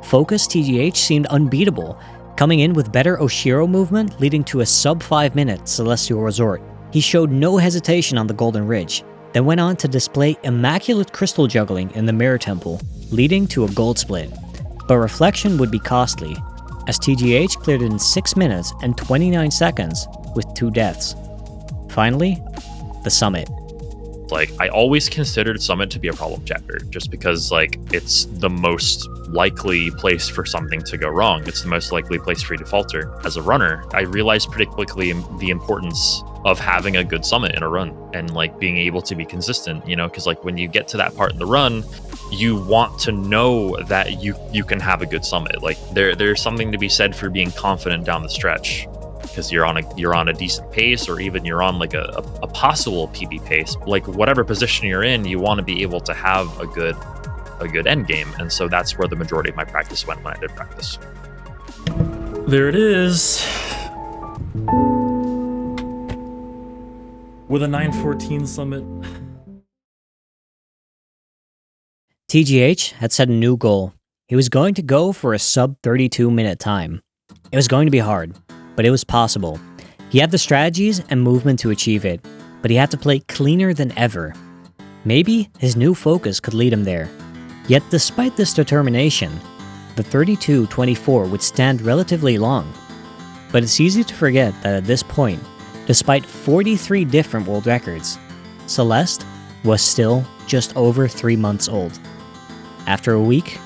Focus TGH seemed unbeatable, coming in with better Oshiro movement leading to a sub 5 minute Celestial Resort. He showed no hesitation on the Golden Ridge, then went on to display immaculate crystal juggling in the Mirror Temple, leading to a gold split. But reflection would be costly, as TGH cleared it in 6 minutes and 29 seconds with 2 deaths. Finally, the summit. Like, I always considered Summit to be a problem chapter, just because like it's the most likely place for something to go wrong. It's the most likely place for you to falter. As a runner, I realized pretty quickly the importance of having a good summit in a run and like being able to be consistent, you know, because like when you get to that part in the run, you want to know that you can have a good summit. Like there's something to be said for being confident down the stretch, because you're on a decent pace, or even you're on like a possible PB pace. Like whatever position you're in, you want to be able to have a good end game. And so that's where the majority of my practice went when I did practice. There it is. With a 914 summit. TGH had set a new goal. He was going to go for a sub 32 minute time. It was going to be hard, but it was possible. He had the strategies and movement to achieve it, but he had to play cleaner than ever. Maybe his new focus could lead him there. Yet despite this determination, the 32:24 would stand relatively long. But it's easy to forget that at this point, despite 43 different world records, Celeste was still just over 3 months old. After a week,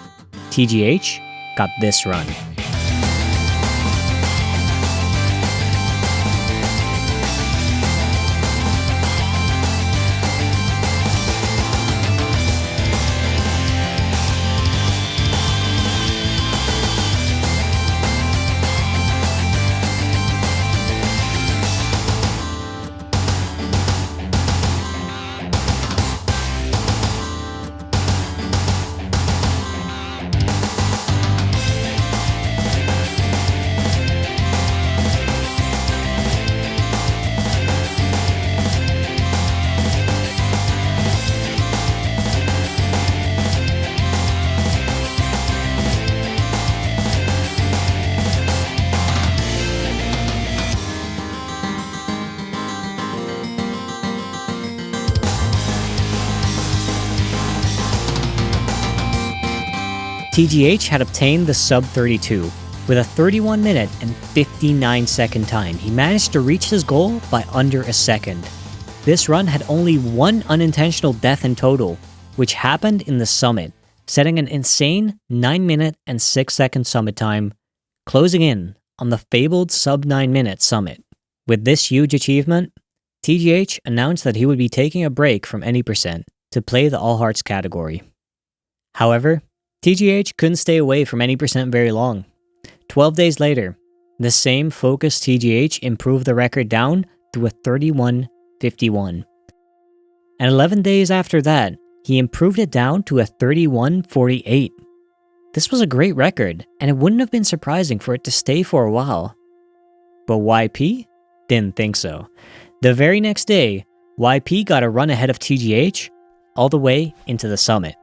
TGH got this run. TGH had obtained the sub 32. With a 31 minute and 59 second time, he managed to reach his goal by under a second. This run had only one unintentional death in total, which happened in the summit, setting an insane 9 minute and 6 second summit time, closing in on the fabled sub 9 minute summit. With this huge achievement, TGH announced that he would be taking a break from Any Percent to play the All Hearts category. However, TGH couldn't stay away from Any Percent very long. 12 days later, the same focused TGH improved the record down to a 31:51. And 11 days after that, he improved it down to a 31:48. This was a great record, and it wouldn't have been surprising for it to stay for a while. But YP didn't think so. The very next day, YP got a run ahead of TGH all the way into the summit.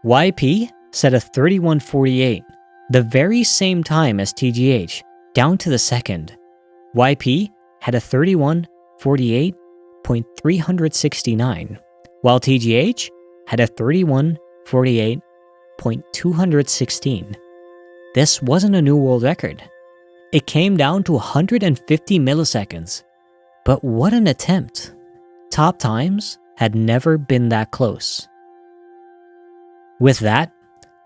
YP set a 31:48, the very same time as TGH, down to the second. YP had a 31:48.369, while TGH had a 31:48.216. This wasn't a new world record. It came down to 150 milliseconds. But what an attempt. Top times had never been that close. With that,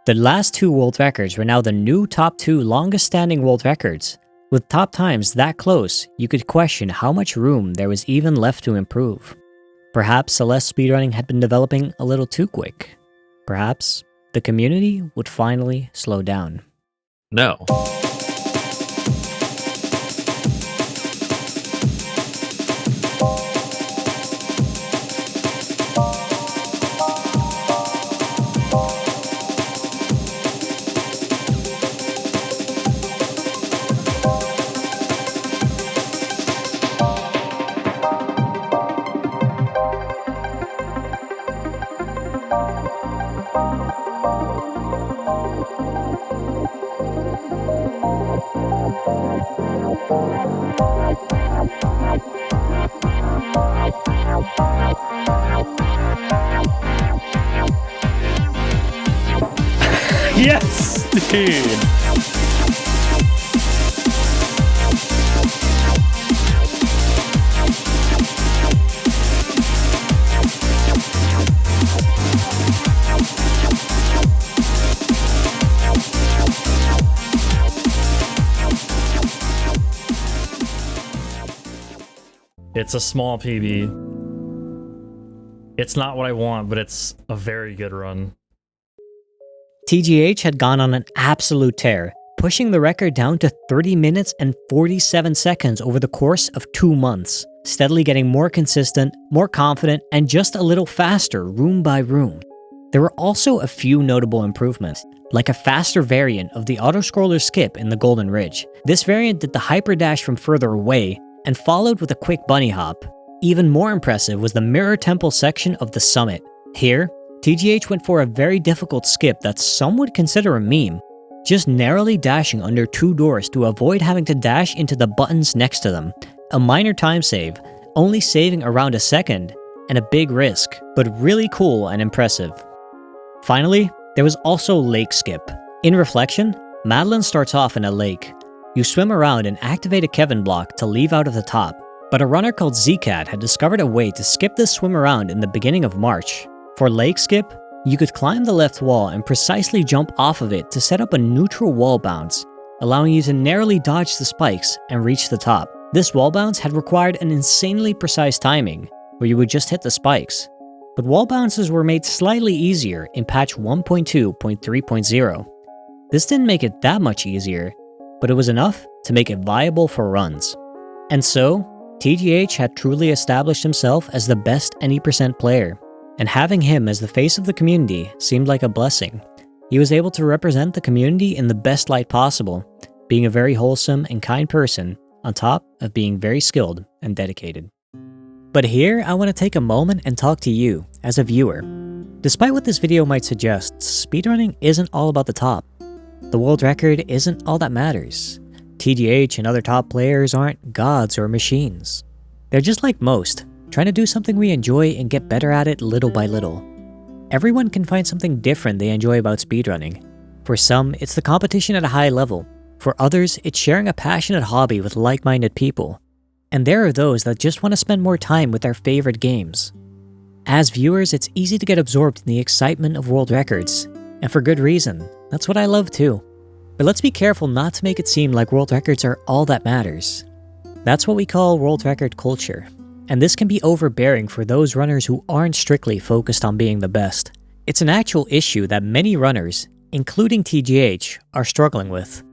the last two world records were now the new top two longest standing world records. With top times that close, you could question how much room there was even left to improve. Perhaps Celeste Speedrunning had been developing a little too quick. Perhaps the community would finally slow down. No. Yes, dude. It's a small PB. It's not what I want, but it's a very good run. TGH had gone on an absolute tear, pushing the record down to 30 minutes and 47 seconds over the course of 2 months, steadily getting more consistent, more confident, and just a little faster room by room. There were also a few notable improvements, like a faster variant of the auto-scroller skip in the Golden Ridge. This variant did the hyperdash from further away, and followed with a quick bunny hop. Even more impressive was the Mirror Temple section of the summit. Here, TGH went for a very difficult skip that some would consider a meme, just narrowly dashing under 2 doors to avoid having to dash into the buttons next to them. A minor time save, only saving around a second, and a big risk, but really cool and impressive. Finally, there was also Lake Skip. In Reflection, Madeline starts off in a lake. You swim around and activate a Kevin block to leave out of the top, but a runner called Zcat had discovered a way to skip this swim around in the beginning of March. For Lake Skip, you could climb the left wall and precisely jump off of it to set up a neutral wall bounce, allowing you to narrowly dodge the spikes and reach the top. This wall bounce had required an insanely precise timing, where you would just hit the spikes. But wall bounces were made slightly easier in patch 1.2.3.0. This didn't make it that much easier, but it was enough to make it viable for runs. And so, TGH had truly established himself as the best any percent player, and having him as the face of the community seemed like a blessing. He was able to represent the community in the best light possible, being a very wholesome and kind person, on top of being very skilled and dedicated. But here, I want to take a moment and talk to you, as a viewer. Despite what this video might suggest, speedrunning isn't all about the top. The world record isn't all that matters. TGH and other top players aren't gods or machines. They're just like most, trying to do something we enjoy and get better at it little by little. Everyone can find something different they enjoy about speedrunning. For some, it's the competition at a high level. For others, it's sharing a passionate hobby with like-minded people. And there are those that just want to spend more time with their favorite games. As viewers, it's easy to get absorbed in the excitement of world records. And for good reason. That's what I love too. But let's be careful not to make it seem like world records are all that matters. That's what we call world record culture. And this can be overbearing for those runners who aren't strictly focused on being the best. It's an actual issue that many runners, including TGH, are struggling with.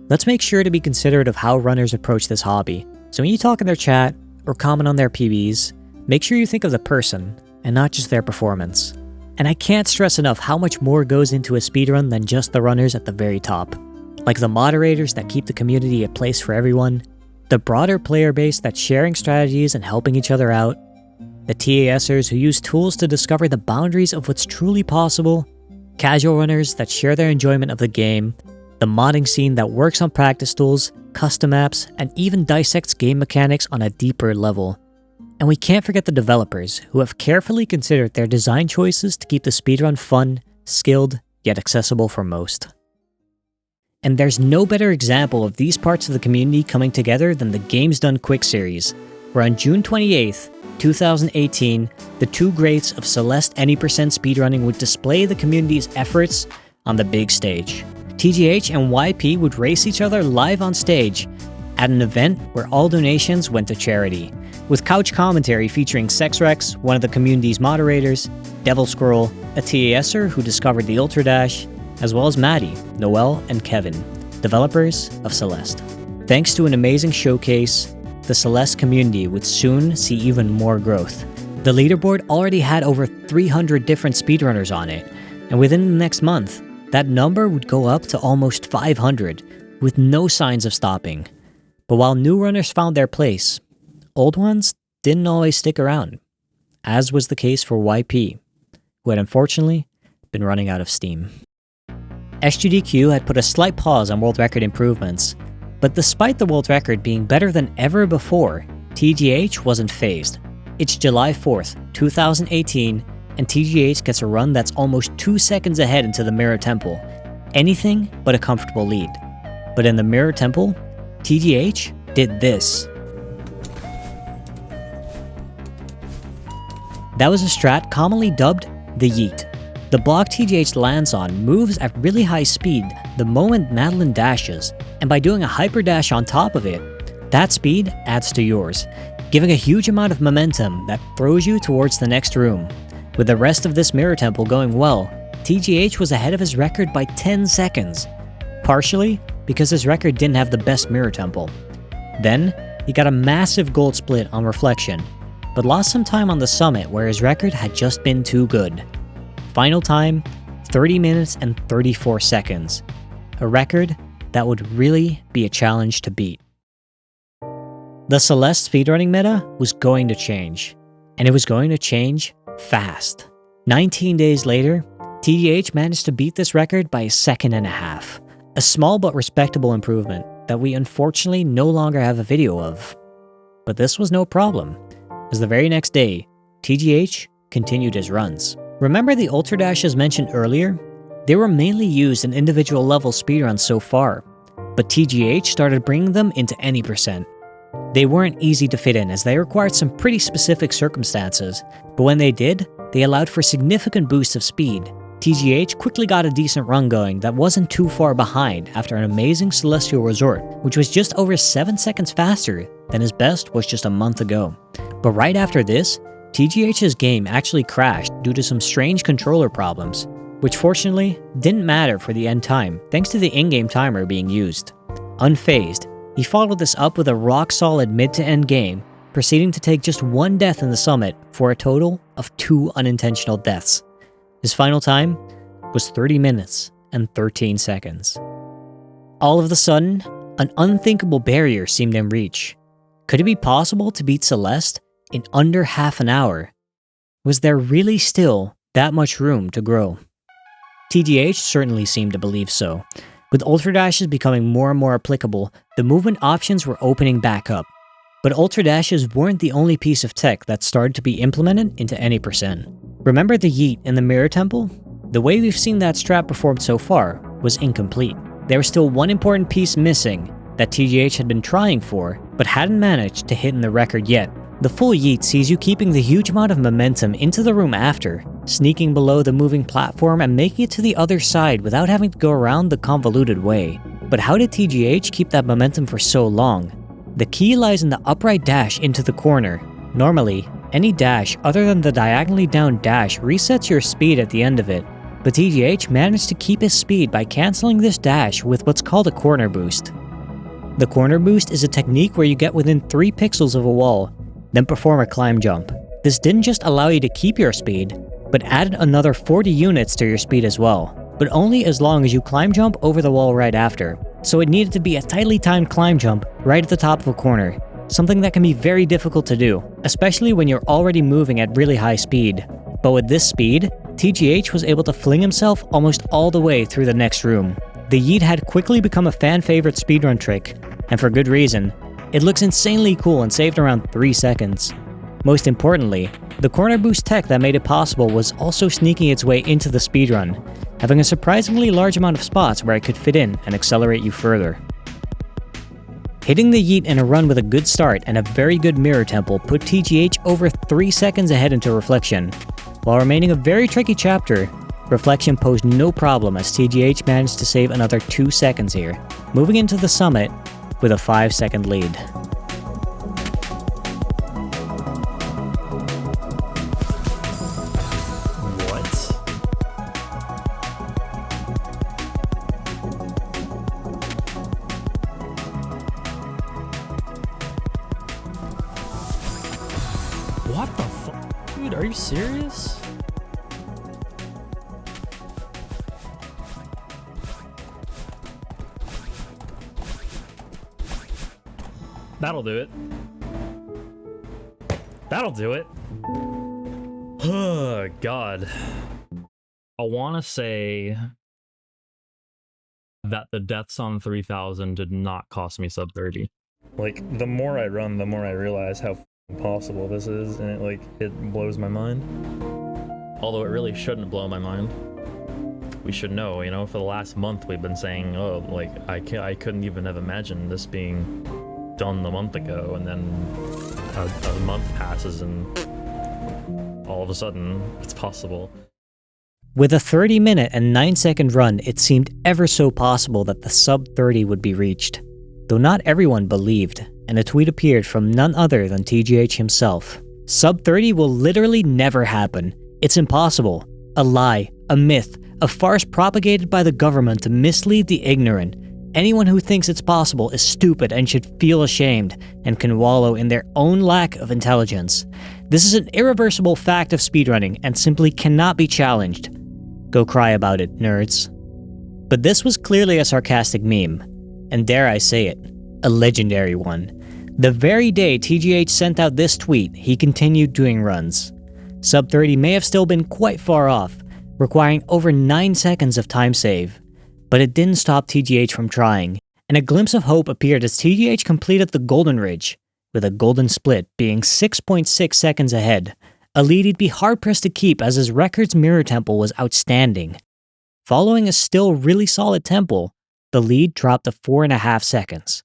Let's make sure to be considerate of how runners approach this hobby. So when you talk in their chat or comment on their PBs, make sure you think of the person and not just their performance. And I can't stress enough how much more goes into a speedrun than just the runners at the very top. Like the moderators that keep the community a place for everyone, the broader player base that's sharing strategies and helping each other out, the TASers who use tools to discover the boundaries of what's truly possible, casual runners that share their enjoyment of the game, the modding scene that works on practice tools, custom apps, and even dissects game mechanics on a deeper level. And we can't forget the developers who have carefully considered their design choices to keep the speedrun fun, skilled, yet accessible for most. And there's no better example of these parts of the community coming together than the Games Done Quick series, where on June 28th, 2018, the two greats of Celeste Any Speedrunning would display the community's efforts on the big stage. TGH and YP would race each other live on stage at an event where all donations went to charity, with couch commentary featuring SexRex, one of the community's moderators, Devil Scroll, a TASer who discovered the Ultra Dash, as well as Maddie, Noel, and Kevin, developers of Celeste. Thanks to an amazing showcase, the Celeste community would soon see even more growth. The leaderboard already had over 300 different speedrunners on it, and within the next month, that number would go up to almost 500, with no signs of stopping. But while new runners found their place, old ones didn't always stick around, as was the case for YP, who had unfortunately been running out of steam. SGDQ had put a slight pause on world record improvements, but despite the world record being better than ever before, TGH wasn't phased. It's July 4th, 2018, and TGH gets a run that's almost 2 seconds ahead into the Mirror Temple. Anything but a comfortable lead. But in the Mirror Temple, TGH did this. That was a strat commonly dubbed the Yeet. The block TGH lands on moves at really high speed the moment Madeline dashes, and by doing a hyper dash on top of it, that speed adds to yours. giving a huge amount of momentum that throws you towards the next room. With the rest of this mirror temple going well, TGH was ahead of his record by 10 seconds, partially because his record didn't have the best mirror temple. Then, he got a massive gold split on reflection, but lost some time on the summit where his record had just been too good. Final time, 30 minutes and 34 seconds. A record that would really be a challenge to beat. The Celeste speedrunning meta was going to change, and it was going to change fast. 19 days later, TGH managed to beat this record by a second and a half. A small but respectable improvement that we unfortunately no longer have a video of. But this was no problem, as the very next day, TGH continued his runs. Remember the Ultra Dashes mentioned earlier? They were mainly used in individual level speedruns so far, but TGH started bringing them into any percent. They weren't easy to fit in as they required some pretty specific circumstances, but when they did, they allowed for significant boosts of speed. TGH quickly got a decent run going that wasn't too far behind after an amazing Celestial Resort, which was just over 7 seconds faster than his best was just a month ago. But right after this, TGH's game actually crashed due to some strange controller problems, which fortunately didn't matter for the end time thanks to the in-game timer being used. Unfazed, he followed this up with a rock-solid mid to end game, proceeding to take just 1 death in the summit for a total of 2 unintentional deaths. His final time was 30 minutes and 13 seconds. All of a sudden, an unthinkable barrier seemed in reach. Could it be possible to beat Celeste in under half an hour? Was there really still that much room to grow? TGH certainly seemed to believe so. With Ultra Dashes becoming more and more applicable, the movement options were opening back up. But Ultra Dashes weren't the only piece of tech that started to be implemented into any percent. Remember the yeet in the Mirror Temple? The way we've seen that strat performed so far was incomplete. There was still one important piece missing that TGH had been trying for, but hadn't managed to hit in the record yet. The full yeet sees you keeping the huge amount of momentum into the room after, sneaking below the moving platform and making it to the other side without having to go around the convoluted way. But how did TGH keep that momentum for so long? The key lies in the upright dash into the corner. Normally, any dash other than the diagonally down dash resets your speed at the end of it, but TGH managed to keep his speed by cancelling this dash with what's called a corner boost. The corner boost is a technique where you get within 3 pixels of a wall, then perform a climb jump. This didn't just allow you to keep your speed, but added another 40 units to your speed as well, but only as long as you climb jump over the wall right after. So it needed to be a tightly timed climb jump right at the top of a corner, something that can be very difficult to do, especially when you're already moving at really high speed. But with this speed, TGH was able to fling himself almost all the way through the next room. The yeet had quickly become a fan favorite speedrun trick, and for good reason. It looks insanely cool and saved around 3 seconds. Most importantly, the corner boost tech that made it possible was also sneaking its way into the speedrun, having a surprisingly large amount of spots where it could fit in and accelerate you further. Hitting the yeet in a run with a good start and a very good mirror temple put TGH over 3 seconds ahead into reflection. While remaining a very tricky chapter, reflection posed no problem as TGH managed to save another 2 seconds here, moving into the summit with a 5-second lead. What the fuck? Dude, are you serious? That'll do it. That'll do it. Oh, God. I want to say that the deaths on 3000 did not cost me sub 30. Like, the more I run, the more I realize how possible this is, and it blows my mind. Although it really shouldn't blow my mind. We should know, you know, for the last month we've been saying, oh, like, I couldn't even have imagined this being done a month ago, and then a month passes and all of a sudden it's possible. With a 30-minute and 9-second run, it seemed ever so possible that the sub 30 would be reached. Though not everyone believed, and a tweet appeared from none other than TGH himself. Sub 30 will literally never happen. It's impossible. A lie, a myth, a farce propagated by the government to mislead the ignorant. Anyone who thinks it's possible is stupid and should feel ashamed and can wallow in their own lack of intelligence. This is an irreversible fact of speedrunning and simply cannot be challenged. Go cry about it, nerds. But this was clearly a sarcastic meme, and dare I say it, a legendary one. The very day TGH sent out this tweet, he continued doing runs. Sub 30 may have still been quite far off, requiring over 9 seconds of time save. But it didn't stop TGH from trying, and a glimpse of hope appeared as TGH completed the Golden Ridge, with a golden split being 6.6 seconds ahead, a lead he'd be hard-pressed to keep as his record's mirror tempo was outstanding. Following a still really solid tempo, the lead dropped to 4.5 seconds.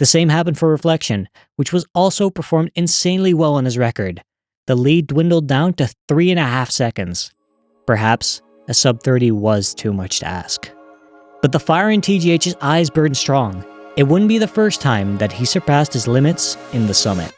The same happened for Reflection, which was also performed insanely well on his record. The lead dwindled down to 3.5 seconds. Perhaps a sub 30 was too much to ask. But the fire in TGH's eyes burned strong. It wouldn't be the first time that he surpassed his limits in the summit.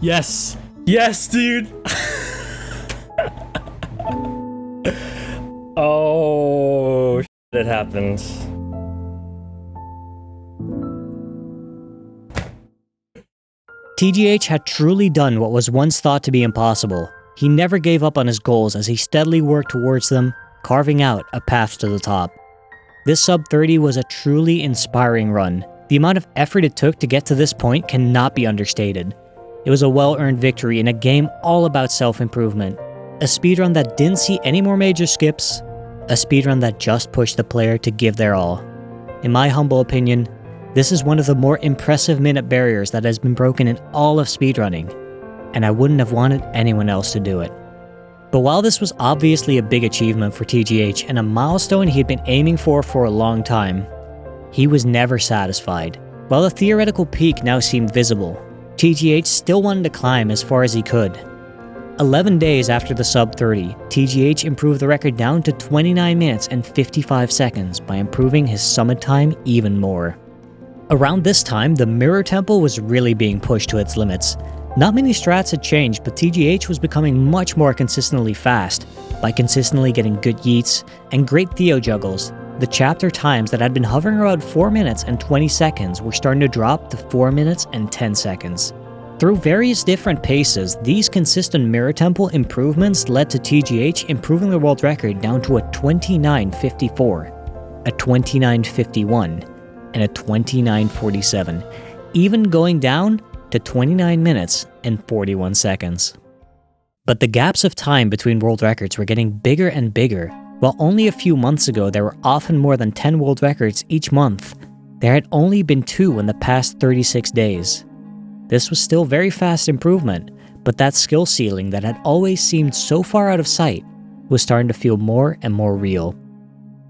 Yes! Yes, dude! Oh, it happened. TGH had truly done what was once thought to be impossible. He never gave up on his goals as he steadily worked towards them, carving out a path to the top. This sub 30 was a truly inspiring run. The amount of effort it took to get to this point cannot be understated. It was a well-earned victory in a game all about self-improvement. A speedrun that didn't see any more major skips. A speedrun that just pushed the player to give their all. In my humble opinion, this is one of the more impressive minute barriers that has been broken in all of speedrunning, and I wouldn't have wanted anyone else to do it. But while this was obviously a big achievement for TGH and a milestone he had been aiming for a long time, he was never satisfied. While the theoretical peak now seemed visible, TGH still wanted to climb as far as he could. 11 days after the sub 30, TGH improved the record down to 29 minutes and 55 seconds by improving his summit time even more. Around this time, the Mirror Temple was really being pushed to its limits. Not many strats had changed, but TGH was becoming much more consistently fast by consistently getting good yeets and great Theo juggles. The chapter times that had been hovering around 4 minutes and 20 seconds were starting to drop to 4 minutes and 10 seconds. Through various different paces, these consistent Mirror Temple improvements led to TGH improving the world record down to a 29:54, a 29:51, and a 29:47, even going down to 29 minutes and 41 seconds. But the gaps of time between world records were getting bigger and bigger. While only a few months ago there were often more than 10 world records each month, there had only been 2 in the past 36 days. This was still very fast improvement, but that skill ceiling that had always seemed so far out of sight was starting to feel more and more real.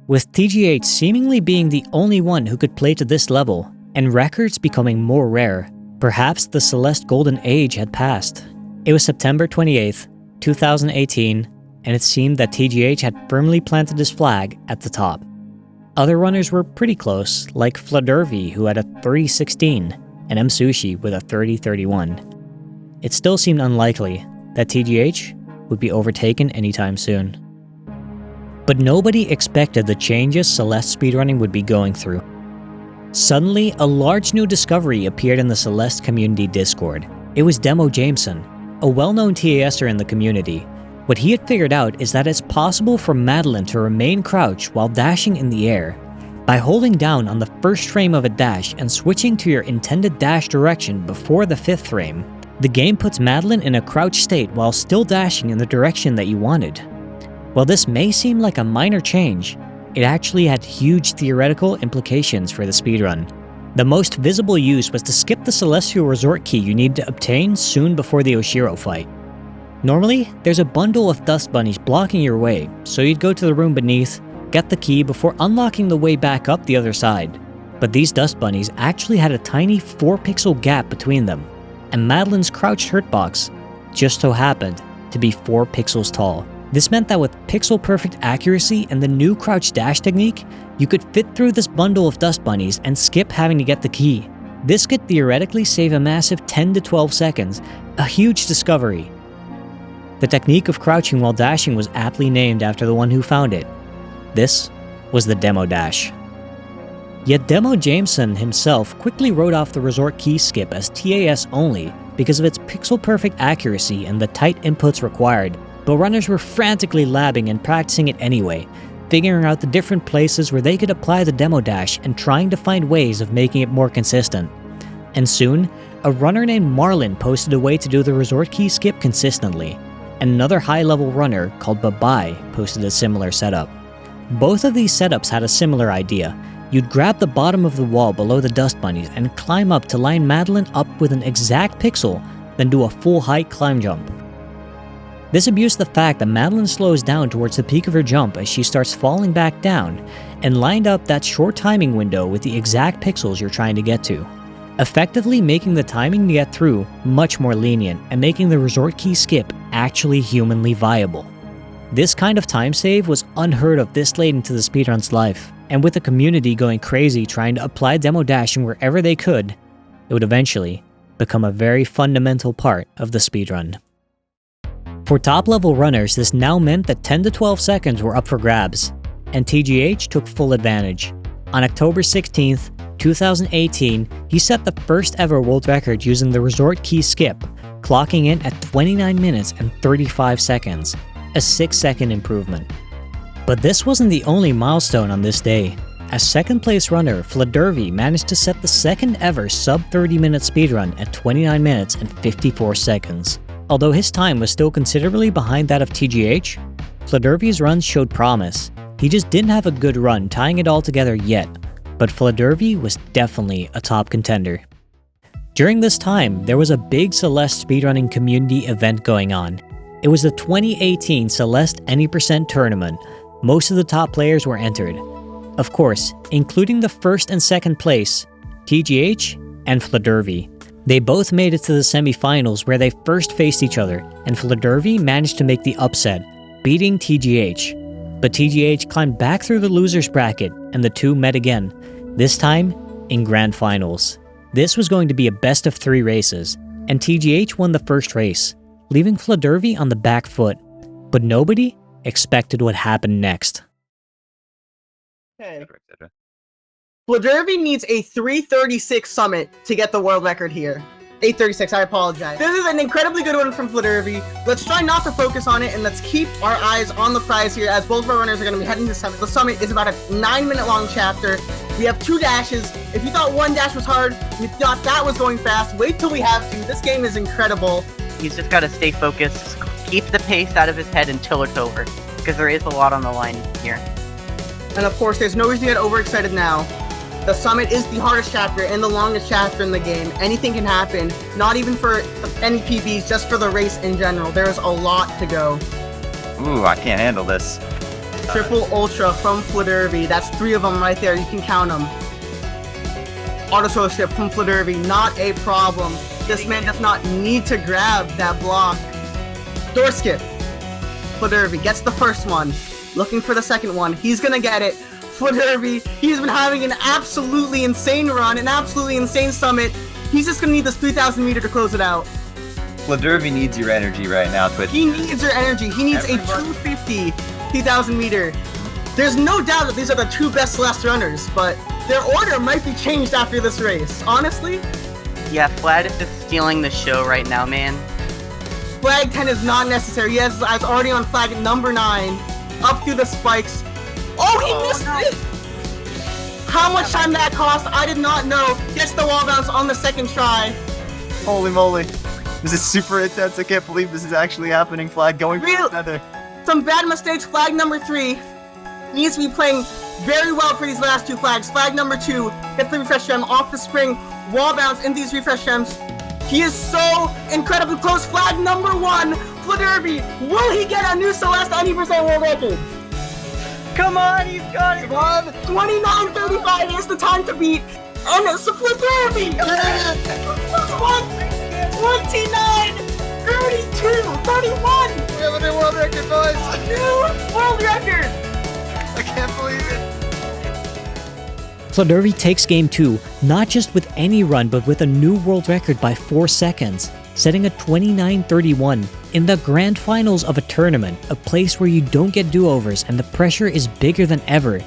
With TGH seemingly being the only one who could play to this level, and records becoming more rare, perhaps the Celeste Golden Age had passed. It was September 28th, 2018, and it seemed that TGH had firmly planted his flag at the top. Other runners were pretty close, like Fladervi, who had a 30:16, and M-Sushi with a 30:31. It still seemed unlikely that TGH would be overtaken anytime soon. But nobody expected the changes Celeste speedrunning would be going through. Suddenly, a large new discovery appeared in the Celeste community Discord. It was Demo Jameson, a well-known TASer in the community. What he had figured out is that it's possible for Madeline to remain crouched while dashing in the air. By holding down on the first frame of a dash and switching to your intended dash direction before the 5th frame, the game puts Madeline in a crouched state while still dashing in the direction that you wanted. While this may seem like a minor change, it actually had huge theoretical implications for the speedrun. The most visible use was to skip the Celestial Resort key you need to obtain soon before the Oshiro fight. Normally, there's a bundle of dust bunnies blocking your way, so you'd go to the room beneath, get the key before unlocking the way back up the other side. But these dust bunnies actually had a tiny 4-pixel gap between them, and Madeline's crouched hurtbox just so happened to be 4 pixels tall. This meant that with pixel-perfect accuracy and the new crouch dash technique, you could fit through this bundle of dust bunnies and skip having to get the key. This could theoretically save a massive 10 to 12 seconds, a huge discovery. The technique of crouching while dashing was aptly named after the one who found it. This was the Demo Dash. Yet Demo Jameson himself quickly wrote off the resort key skip as TAS only because of its pixel-perfect accuracy and the tight inputs required, but runners were frantically labbing and practicing it anyway, figuring out the different places where they could apply the Demo Dash and trying to find ways of making it more consistent. And soon, a runner named Marlin posted a way to do the resort key skip consistently, and another high-level runner called Babai posted a similar setup. Both of these setups had a similar idea. You'd grab the bottom of the wall below the dust bunnies and climb up to line Madeline up with an exact pixel, then do a full height climb jump. This abused the fact that Madeline slows down towards the peak of her jump as she starts falling back down, and lined up that short timing window with the exact pixels you're trying to get to, effectively making the timing to get through much more lenient and making the resort key skip actually humanly viable. This kind of time save was unheard of this late into the speedrun's life, and with the community going crazy trying to apply demo dashing wherever they could, it would eventually become a very fundamental part of the speedrun. For top-level runners, this now meant that 10 to 12 seconds were up for grabs, and TGH took full advantage. On October 16th, 2018, he set the first ever world record using the resort key skip, clocking in at 29 minutes and 35 seconds, a 6-second improvement. But this wasn't the only milestone on this day. As second place runner, Fladervi managed to set the second ever sub 30-minute speedrun at 29 minutes and 54 seconds. Although his time was still considerably behind that of TGH, Fladervi's runs showed promise. He just didn't have a good run tying it all together yet, but Fladervi was definitely a top contender. During this time, there was a big Celeste speedrunning community event going on. It was the 2018 Celeste Any tournament. Most of the top players were entered. Of course, including the first and second place, TGH and Fledervy. They both made it to the semifinals where they first faced each other, and Fledervy managed to make the upset, beating TGH. But TGH climbed back through the losers bracket, and the two met again, this time in grand finals. This was going to be a best of 3 races, and TGH won the first race, leaving Fledervy on the back foot. But nobody expected what happened next. Okay. Fledervy needs a 336 summit to get the world record here. 836, I apologize. This is an incredibly good one from Fledervy. Let's try not to focus on it, and let's keep our eyes on the prize here, as both of our runners are going to be heading to the summit. The summit is about a 9-minute long chapter. We have 2 dashes. If you thought one dash was hard, and you thought that was going fast, wait till we have 2. This game is incredible. He's just got to stay focused, keep the pace out of his head until it's over, because there is a lot on the line here. And of course, there's no reason to get overexcited now. The summit is the hardest chapter and the longest chapter in the game. Anything can happen, not even for any PBs, just for the race in general. There is a lot to go. Ooh, I can't handle this. Triple Ultra from Fledervy. That's 3 of them right there. You can count them. Auto throw skip from Fledervy. Not a problem. This man does not need to grab that block. Door skip. Fledervy gets the first one. Looking for the second one. He's gonna get it. Fledervy, he's been having an absolutely insane run, an absolutely insane summit. He's just gonna need this 3,000 meter to close it out. Fledervy needs your energy right now, Twitch. He needs your energy. He needs a 250 3,000 meter. There's no doubt that these are the 2 best Celeste runners, but their order might be changed after this race. Honestly? Yeah, Flad is just stealing the show right now, man. Flag 10 is not necessary. He has eyes already on flag number 9. Up through the spikes. Oh, he missed it! How much time that cost, I did not know. Gets the wall bounce on the second try. Holy moly. This is super intense. I can't believe this is actually happening. Flag going for the nether. Some bad mistakes. Flag number 3 needs to be playing very well for these last 2 flags. Flag number 2 gets the refresh gem off the spring. Wall bounce into these refresh gems. He is so incredibly close. Flag number 1, Fledervy. Will he get a new Celeste Any Speedrun world record? Come on, he's got it! Come on! 29:35 is the time to beat. And it's the Fledervy! 29, 32, 31! We have a new world record, boys! A new world record! I can't believe it! Fledervy takes game 2, not just with any run, but with a new world record by 4 seconds, setting a 29:31 in the grand finals of a tournament, a place where you don't get do-overs and the pressure is bigger than ever.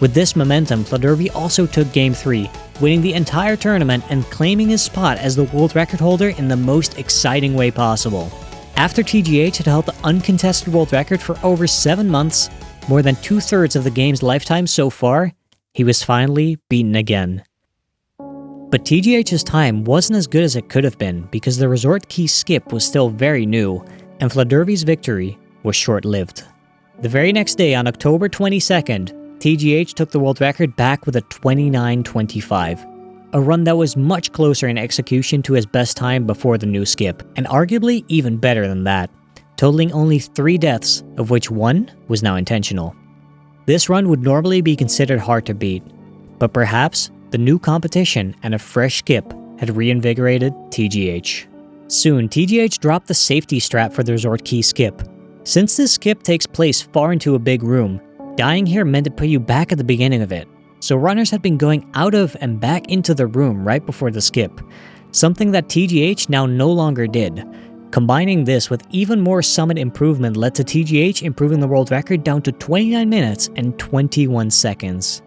With this momentum, Fledervy also took game 3, winning the entire tournament and claiming his spot as the world record holder in the most exciting way possible. After TGH had held the uncontested world record for over 7 months, more than 2/3 of the game's lifetime so far, he was finally beaten again. But TGH's time wasn't as good as it could have been because the resort key skip was still very new, and Fledervy's victory was short-lived. The very next day, on October 22nd, TGH took the world record back with a 29:25, a run that was much closer in execution to his best time before the new skip, and arguably even better than that, totaling only 3 deaths, of which 1 was now intentional. This run would normally be considered hard to beat, but perhaps the new competition and a fresh skip had reinvigorated TGH. Soon, TGH dropped the safety strap for the resort key skip. Since this skip takes place far into a big room, dying here meant to put you back at the beginning of it, so runners had been going out of and back into the room right before the skip, something that TGH now no longer did. Combining this with even more summit improvement led to TGH improving the world record down to 29 minutes and 21 seconds.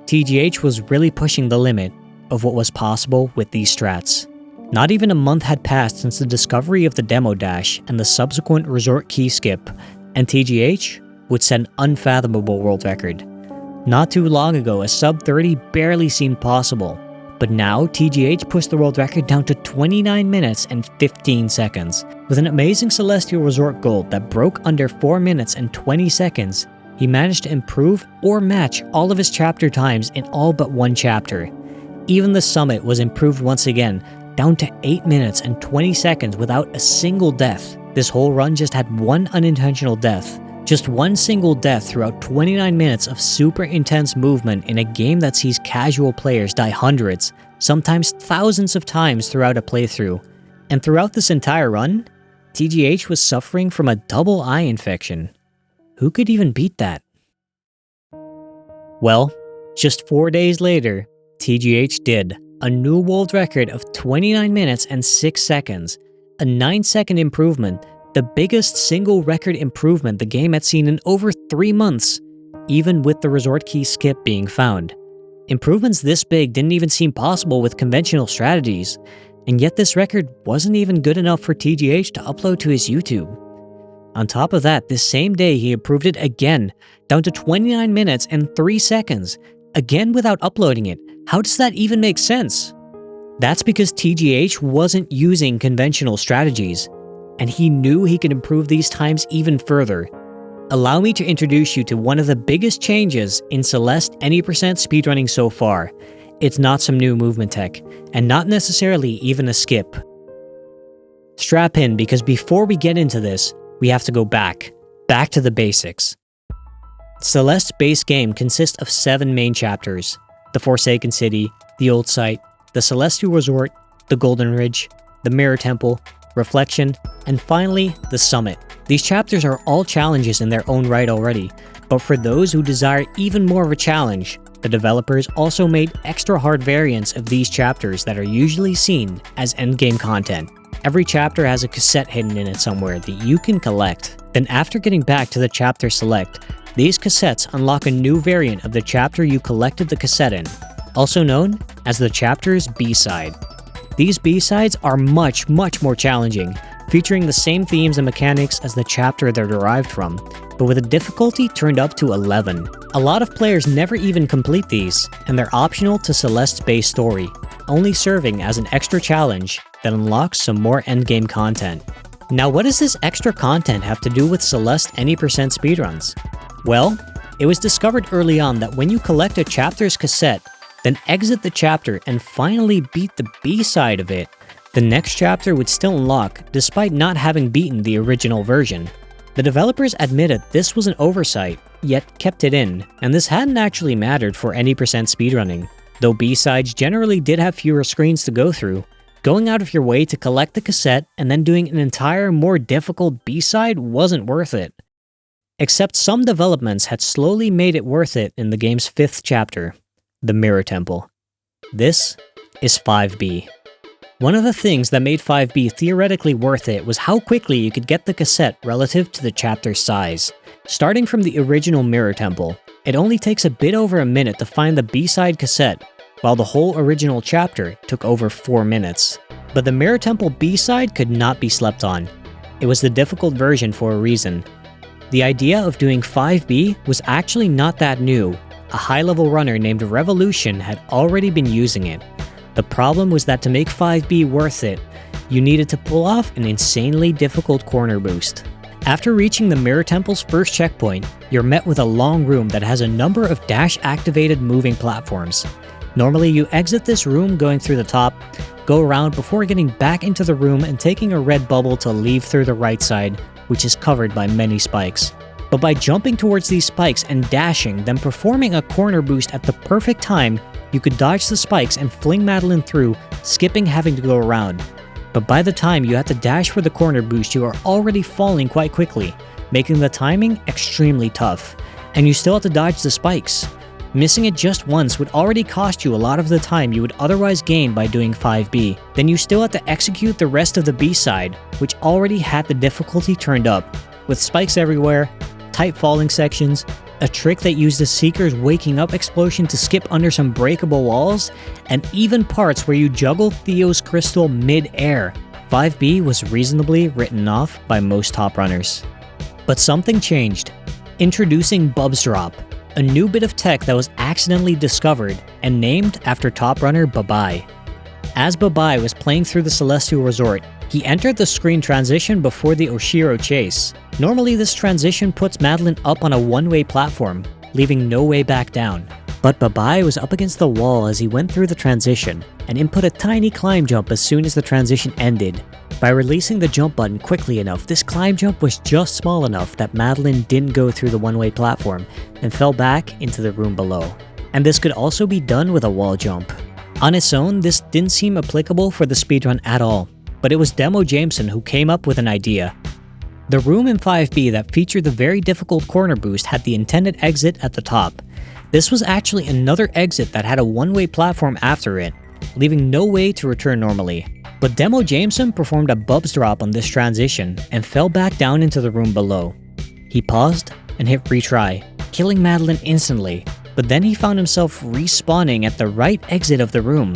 TGH was really pushing the limit of what was possible with these strats. Not even a month had passed since the discovery of the demo dash and the subsequent resort key skip, and TGH would set an unfathomable world record. Not too long ago, a sub 30 barely seemed possible, but now TGH pushed the world record down to 29 minutes and 15 seconds. With an amazing Celestial Resort gold that broke under 4 minutes and 20 seconds, he managed to improve or match all of his chapter times in all but 1 chapter. Even the summit was improved once again, down to 8 minutes and 20 seconds without a single death. This whole run just had 1 unintentional death, Just one single death throughout 29 minutes of super intense movement in a game that sees casual players die hundreds, sometimes thousands of times throughout a playthrough. And throughout this entire run, TGH was suffering from a double eye infection. Who could even beat that? Well, just 4 days later, TGH did. A new world record of 29 minutes and 6 seconds. A 9-second improvement, the biggest single record improvement the game had seen in over 3 months, even with the resort key skip being found. Improvements this big didn't even seem possible with conventional strategies, and yet this record wasn't even good enough for TGH to upload to his YouTube. On top of that, this same day he improved it again, down to 29 minutes and 3 seconds, again without uploading it. How does that even make sense? That's because TGH wasn't using conventional strategies, and he knew he could improve these times even further. Allow me to introduce you to one of the biggest changes in Celeste Any speedrunning so far. It's not some new movement tech, and not necessarily even a skip. Strap in, because before we get into this, we have to go back to the basics. Celeste's base game consists of 7 main chapters: the Forsaken City, the Old Site, the Celestial Resort, the Golden Ridge, the Mirror Temple, Reflection, and finally, the Summit. These chapters are all challenges in their own right already, but for those who desire even more of a challenge, the developers also made extra hard variants of these chapters that are usually seen as endgame content. Every chapter has a cassette hidden in it somewhere that you can collect. Then after getting back to the chapter select, these cassettes unlock a new variant of the chapter you collected the cassette in, also known as the chapter's B-side. These B-sides are much more challenging, featuring the same themes and mechanics as the chapter they're derived from, but with a difficulty turned up to 11. A lot of players never even complete these, and they're optional to Celeste's base story, only serving as an extra challenge that unlocks some more endgame content. Now, what does this extra content have to do with Celeste Any speedruns? Well, it was discovered early on that when you collect a chapter's cassette, then exit the chapter and finally beat the B-side of it, the next chapter would still unlock despite not having beaten the original version. The developers admitted this was an oversight, yet kept it in, and this hadn't actually mattered for any speedrunning. Though B-sides generally did have fewer screens to go through, going out of your way to collect the cassette and then doing an entire more difficult B-side wasn't worth it. Except some developments had slowly made it worth it in the game's 5th chapter, the Mirror Temple. This is 5B. One of the things that made 5B theoretically worth it was how quickly you could get the cassette relative to the chapter's size. Starting from the original Mirror Temple, it only takes a bit over a minute to find the B-side cassette, while the whole original chapter took over 4 minutes. But the Mirror Temple B-side could not be slept on. It was the difficult version for a reason. The idea of doing 5B was actually not that new. A high-level runner named Revolution had already been using it. The problem was that to make 5B worth it, you needed to pull off an insanely difficult corner boost. After reaching the Mirror Temple's first checkpoint, you're met with a long room that has a number of dash-activated moving platforms. Normally, you exit this room going through the top, go around before getting back into the room and taking a red bubble to leave through the right side, which is covered by many spikes. But by jumping towards these spikes and dashing, then performing a corner boost at the perfect time, you could dodge the spikes and fling Madeline through, skipping having to go around. But by the time you had to dash for the corner boost, you are already falling quite quickly, making the timing extremely tough, and you still have to dodge the spikes. Missing it just once would already cost you a lot of the time you would otherwise gain by doing 5B. Then you still have to execute the rest of the B-side, which already had the difficulty turned up, with spikes everywhere, tight falling sections, a trick that used the Seeker's waking up explosion to skip under some breakable walls, and even parts where you juggle Theo's crystal mid-air. 5B was reasonably written off by most top runners. But something changed. Introducing Bub's Drop, a new bit of tech that was accidentally discovered and named after top runner Babai. As Babai was playing through the Celestial Resort, he entered the screen transition before the Oshiro chase. Normally this transition puts Madeline up on a one-way platform, leaving no way back down. But Babai was up against the wall as he went through the transition, and input a tiny climb jump as soon as the transition ended, By releasing the jump button quickly enough, this climb jump was just small enough that Madeline didn't go through the one-way platform and fell back into the room below. And this could also be done with a wall jump. On its own, this didn't seem applicable for the speedrun at all, but it was Demo Jameson who came up with an idea. The room in 5B that featured the very difficult corner boost had the intended exit at the top. This was actually another exit that had a one-way platform after it, leaving no way to return normally. But Demo Jameson performed a Bubs drop on this transition and fell back down into the room below. He paused and hit retry, killing Madeline instantly, but then he found himself respawning at the right exit of the room.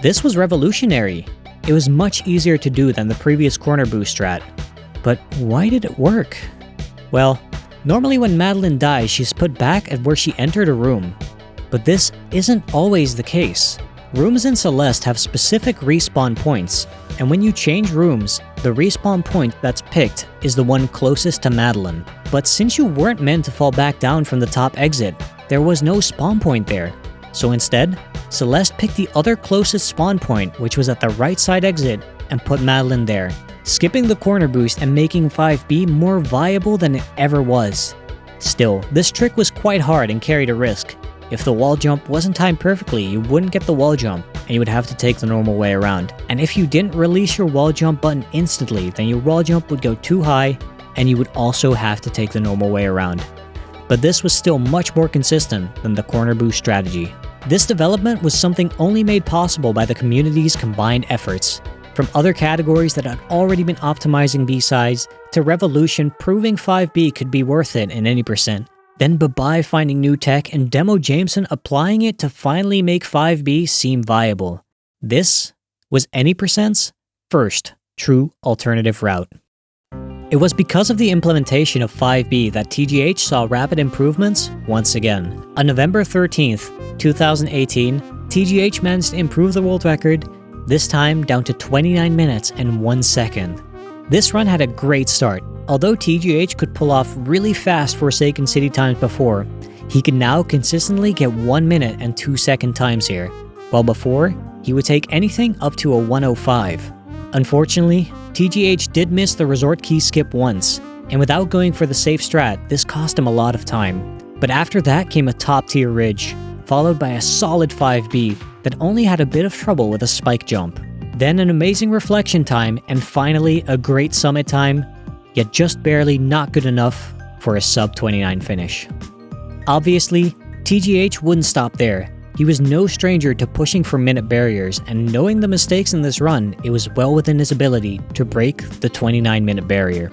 This was revolutionary. It was much easier to do than the previous corner boost strat. But why did it work? Well, normally when Madeline dies, she's put back at where she entered a room. But this isn't always the case. Rooms in Celeste have specific respawn points, and when you change rooms, the respawn point that's picked is the one closest to Madeline. But since you weren't meant to fall back down from the top exit, there was no spawn point there. So instead, Celeste picked the other closest spawn point, which was at the right side exit, and put Madeline there, skipping the corner boost and making 5B more viable than it ever was. Still, this trick was quite hard and carried a risk. If the wall jump wasn't timed perfectly, you wouldn't get the wall jump, and you would have to take the normal way around. And if you didn't release your wall jump button instantly, then your wall jump would go too high, and you would also have to take the normal way around. But this was still much more consistent than the corner boost strategy. This development was something only made possible by the community's combined efforts. From other categories that had already been optimizing B-sides, to Revolution proving 5B could be worth it in any percent. Then Bye-Bye finding new tech and Demo Jameson applying it to finally make 5B seem viable. This was Any Percent's first true alternative route. It was because of the implementation of 5B that TGH saw rapid improvements once again. On November 13th, 2018, TGH managed to improve the world record, this time down to 29 minutes and 1 second. This run had a great start. Although TGH could pull off really fast Forsaken City times before, he can now consistently get 1 minute and 2 second times here, while before, he would take anything up to a 105. Unfortunately, TGH did miss the resort key skip once, and without going for the safe strat, this cost him a lot of time. But after that came a top tier ridge, followed by a solid 5B that only had a bit of trouble with a spike jump. Then an amazing reflection time, and finally a great summit time, yet just barely not good enough for a sub 29 finish. Obviously, TGH wouldn't stop there. He was no stranger to pushing for minute barriers, and knowing the mistakes in this run, it was well within his ability to break the 29-minute barrier.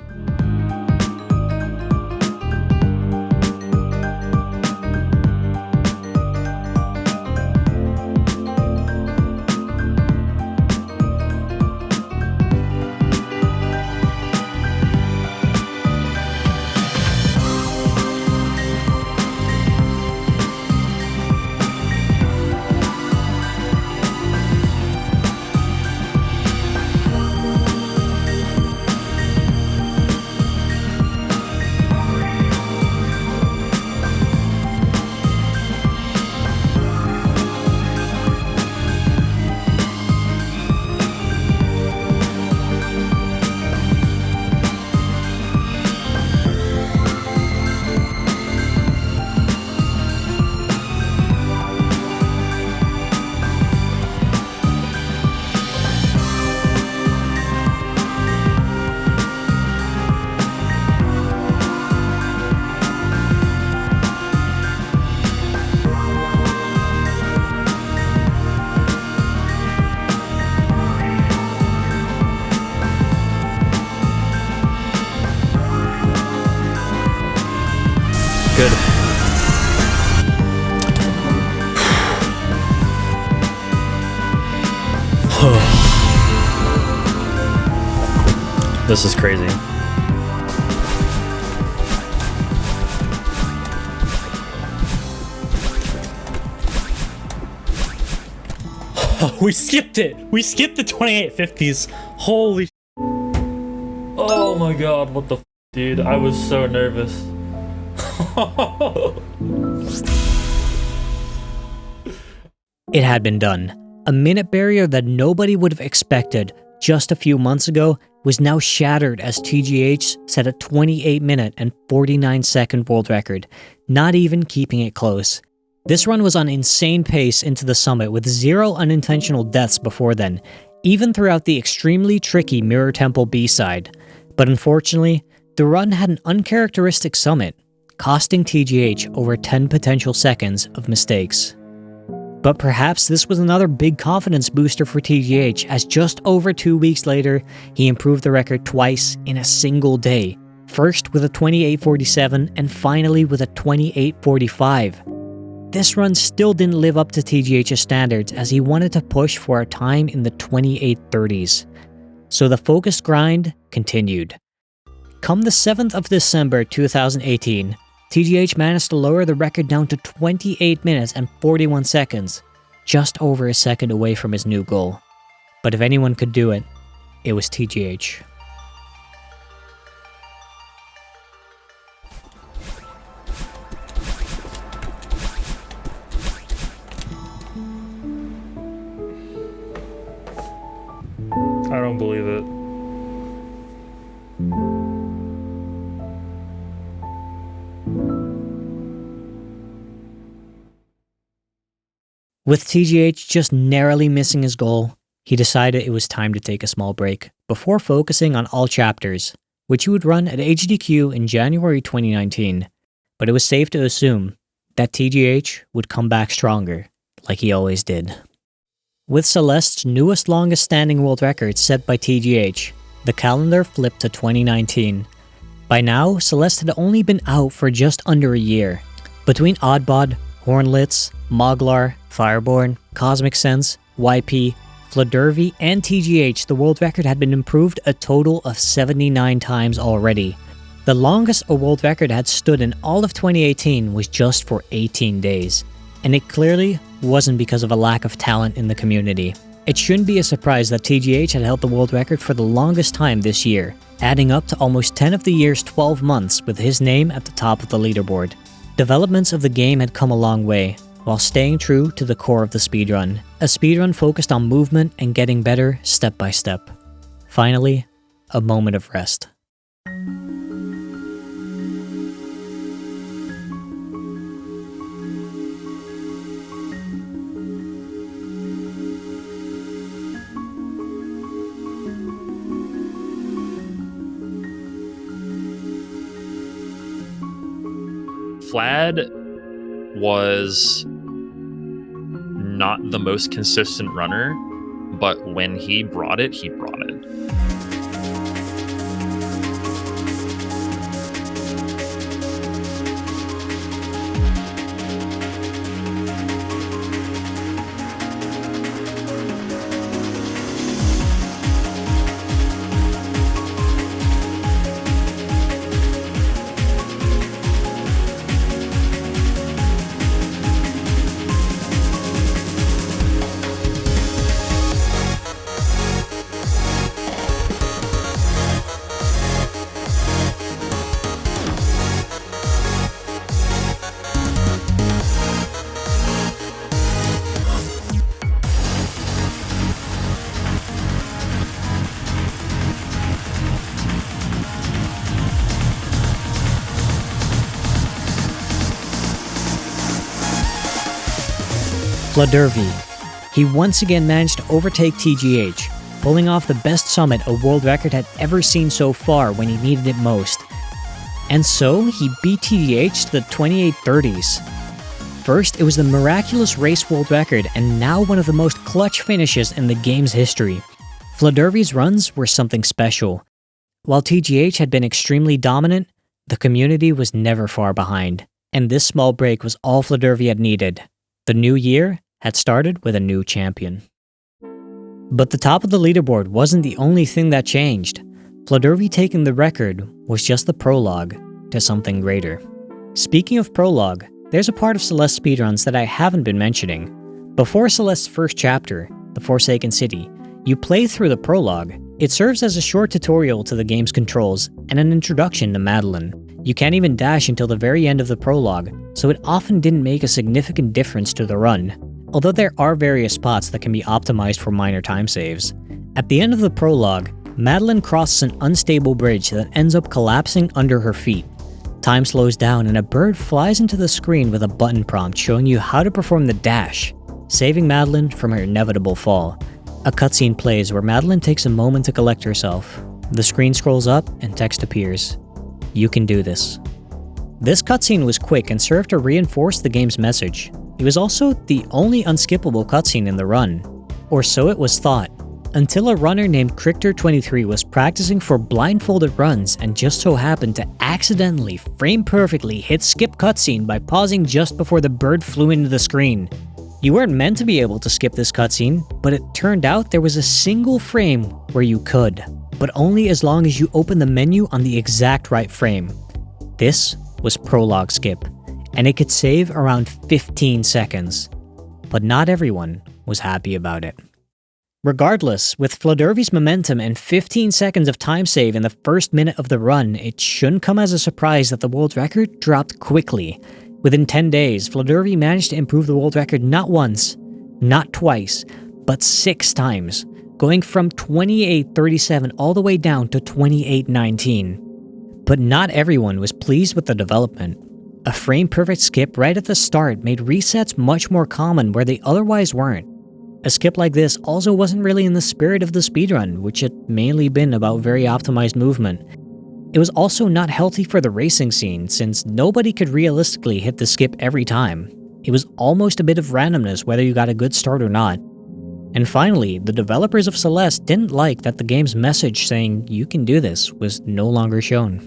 Good. This is crazy. We skipped it! We skipped the 2850s! Holy sh**. Oh my god, what the f***, dude? I was so nervous. It had been done. A minute barrier that nobody would have expected, just a few months ago was now shattered as TGH set a 28-minute and 49-second world record, not even keeping it close. This run was on insane pace into the summit with 0 unintentional deaths before then, even throughout the extremely tricky Mirror Temple B-side. But unfortunately, the run had an uncharacteristic summit, costing TGH over 10 potential seconds of mistakes. But perhaps this was another big confidence booster for TGH, as just over 2 weeks later, he improved the record twice in a single day. First with a 28.47 and finally with a 28.45. This run still didn't live up to TGH's standards, as he wanted to push for a time in the 28.30s. So the focused grind continued. Come the 7th of December 2018, TGH managed to lower the record down to 28 minutes and 41 seconds, just over a second away from his new goal. But if anyone could do it, it was TGH. I don't believe it. With TGH just narrowly missing his goal, he decided it was time to take a small break before focusing on all chapters, which he would run at HDQ in January 2019. But it was safe to assume that TGH would come back stronger, like he always did. With Celeste's newest longest standing world record set by TGH, the calendar flipped to 2019. By now, Celeste had only been out for just under a year. Between Oddbod, Hornlitz, Moglar, Fireborn, Cosmic Sense, YP, Fledervy, and TGH, the world record had been improved a total of 79 times already. The longest a world record had stood in all of 2018 was just for 18 days. And it clearly wasn't because of a lack of talent in the community. It shouldn't be a surprise that TGH had held the world record for the longest time this year, adding up to almost 10 of the year's 12 months with his name at the top of the leaderboard. Developments of the game had come a long way, while staying true to the core of the speedrun. A speedrun focused on movement and getting better step by step. Finally, a moment of rest. Flad was not the most consistent runner, but when he brought it, he brought it. Fledervy. He once again managed to overtake TGH, pulling off the best summit a world record had ever seen so far when he needed it most. And so, he beat TGH to the 28.30s. First, it was the miraculous race world record and now one of the most clutch finishes in the game's history. Fledervy's runs were something special. While TGH had been extremely dominant, the community was never far behind, and this small break was all Fledervy had needed. The new year had started with a new champion. But the top of the leaderboard wasn't the only thing that changed. Fledervy taking the record was just the prologue to something greater. Speaking of prologue, there's a part of Celeste Speedruns that I haven't been mentioning. Before Celeste's first chapter, The Forsaken City, you play through the prologue. It serves as a short tutorial to the game's controls and an introduction to Madeline. You can't even dash until the very end of the prologue, so it often didn't make a significant difference to the run, although there are various spots that can be optimized for minor time saves. At the end of the prologue, Madeline crosses an unstable bridge that ends up collapsing under her feet. Time slows down and a bird flies into the screen with a button prompt showing you how to perform the dash, saving Madeline from her inevitable fall. A cutscene plays where Madeline takes a moment to collect herself. The screen scrolls up and text appears. You can do this. This cutscene was quick and served to reinforce the game's message. It was also the only unskippable cutscene in the run, or so it was thought, until a runner named Crichter23 was practicing for blindfolded runs and just so happened to accidentally frame perfectly hit skip cutscene by pausing just before the bird flew into the screen. You weren't meant to be able to skip this cutscene, but it turned out there was a single frame where you could, but only as long as you opened the menu on the exact right frame. This was prologue skip, and it could save around 15 seconds. But not everyone was happy about it. Regardless, with Fledervi's momentum and 15 seconds of time save in the first minute of the run, it shouldn't come as a surprise that the world record dropped quickly. Within 10 days, Fledervi managed to improve the world record not once, not twice, but 6 times, going from 28:37 all the way down to 28:19. But not everyone was pleased with the development. A frame-perfect skip right at the start made resets much more common where they otherwise weren't. A skip like this also wasn't really in the spirit of the speedrun, which had mainly been about very optimized movement. It was also not healthy for the racing scene, since nobody could realistically hit the skip every time. It was almost a bit of randomness whether you got a good start or not. And finally, the developers of Celeste didn't like that the game's message saying you can do this was no longer shown.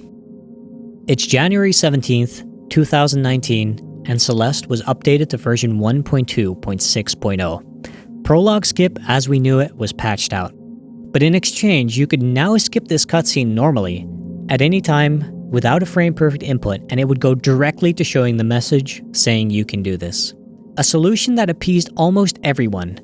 It's January 17th, 2019, and Celeste was updated to version 1.2.6.0. Prologue skip as we knew it was patched out. But in exchange, you could now skip this cutscene normally, at any time, without a frame-perfect input, and it would go directly to showing the message saying you can do this. A solution that appeased almost everyone,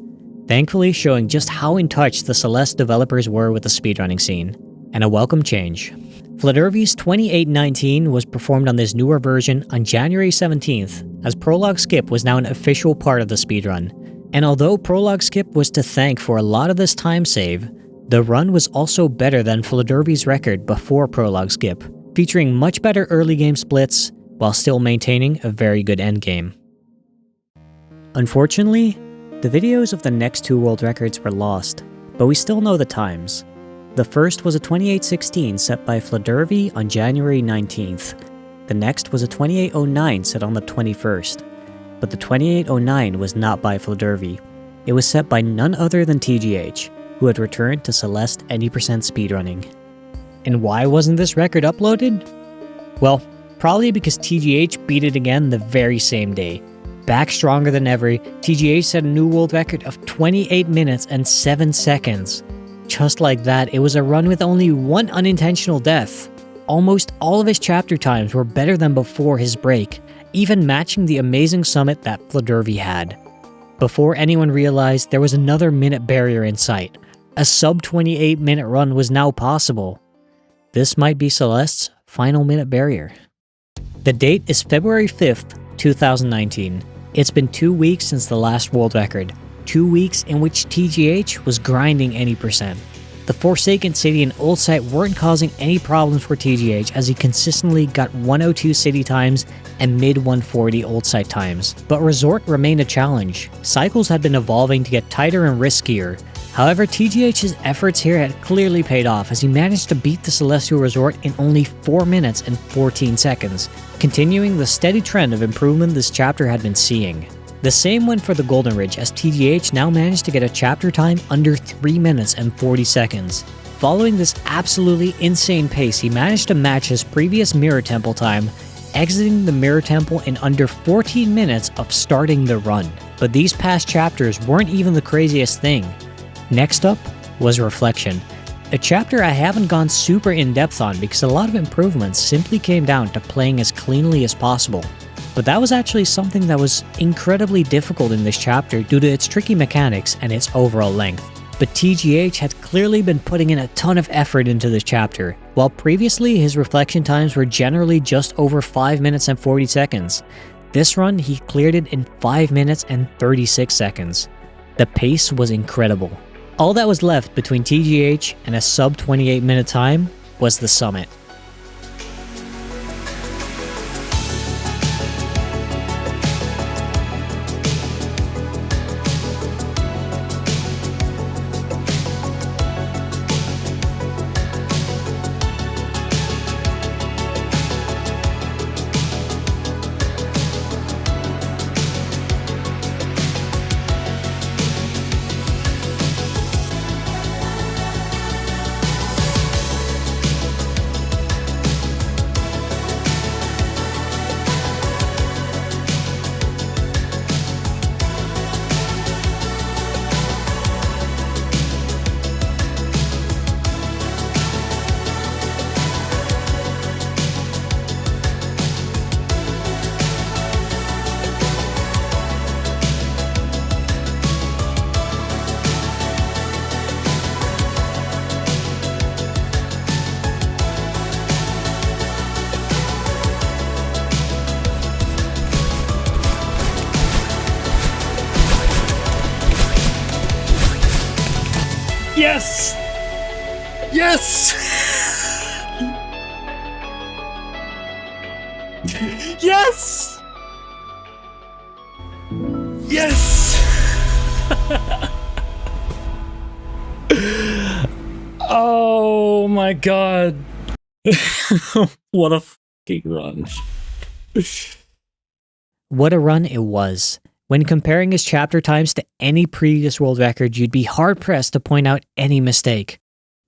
thankfully showing just how in touch the Celeste developers were with the speedrunning scene, and a welcome change. Fledervi's 28:19 was performed on this newer version on January 17th, as Prologue Skip was now an official part of the speedrun. And although Prologue Skip was to thank for a lot of this time save, the run was also better than Fledervi's record before Prologue Skip, featuring much better early game splits while still maintaining a very good endgame. Unfortunately, the videos of the next 2 world records were lost, but we still know the times. The first was a 28:16 set by Fledervi on January 19th. The next was a 28:09 set on the 21st. But the 28:09 was not by Fledervi. It was set by none other than TGH, who had returned to Celeste Any Speedrunning. And why wasn't this record uploaded? Well, probably because TGH beat it again the very same day. Back stronger than ever, TGH set a new world record of 28 minutes and 7 seconds. Just like that, it was a run with only 1 unintentional death. Almost all of his chapter times were better than before his break, even matching the amazing summit that Fledervi had. Before anyone realized there was another minute barrier in sight, a sub 28 minute run was now possible. This might be Celeste's final minute barrier. The date is February 5th, 2019. It's been 2 weeks since the last world record, 2 weeks in which TGH was grinding any percent. The Forsaken City and Old Site weren't causing any problems for TGH as he consistently got 102 city times and mid 140 Old Site times. But Resort remained a challenge. Cycles had been evolving to get tighter and riskier. However, TGH's efforts here had clearly paid off as he managed to beat the Celestial Resort in only 4 minutes and 14 seconds, continuing the steady trend of improvement this chapter had been seeing. The same went for the Golden Ridge as TGH now managed to get a chapter time under 3 minutes and 40 seconds. Following this absolutely insane pace, he managed to match his previous Mirror Temple time, exiting the Mirror Temple in under 14 minutes of starting the run. But these past chapters weren't even the craziest thing. Next up was Reflection, a chapter I haven't gone super in-depth on because a lot of improvements simply came down to playing as cleanly as possible. But that was actually something that was incredibly difficult in this chapter due to its tricky mechanics and its overall length. But TGH had clearly been putting in a ton of effort into this chapter, while previously his reflection times were generally just over 5 minutes and 40 seconds. This run he cleared it in 5 minutes and 36 seconds. The pace was incredible. All that was left between TGH and a sub 28 minute time was the summit. Yes! Yes! Yes! Yes! Oh my god. What a fucking run. What a run it was. When comparing his chapter times to any previous world record, you'd be hard-pressed to point out any mistake.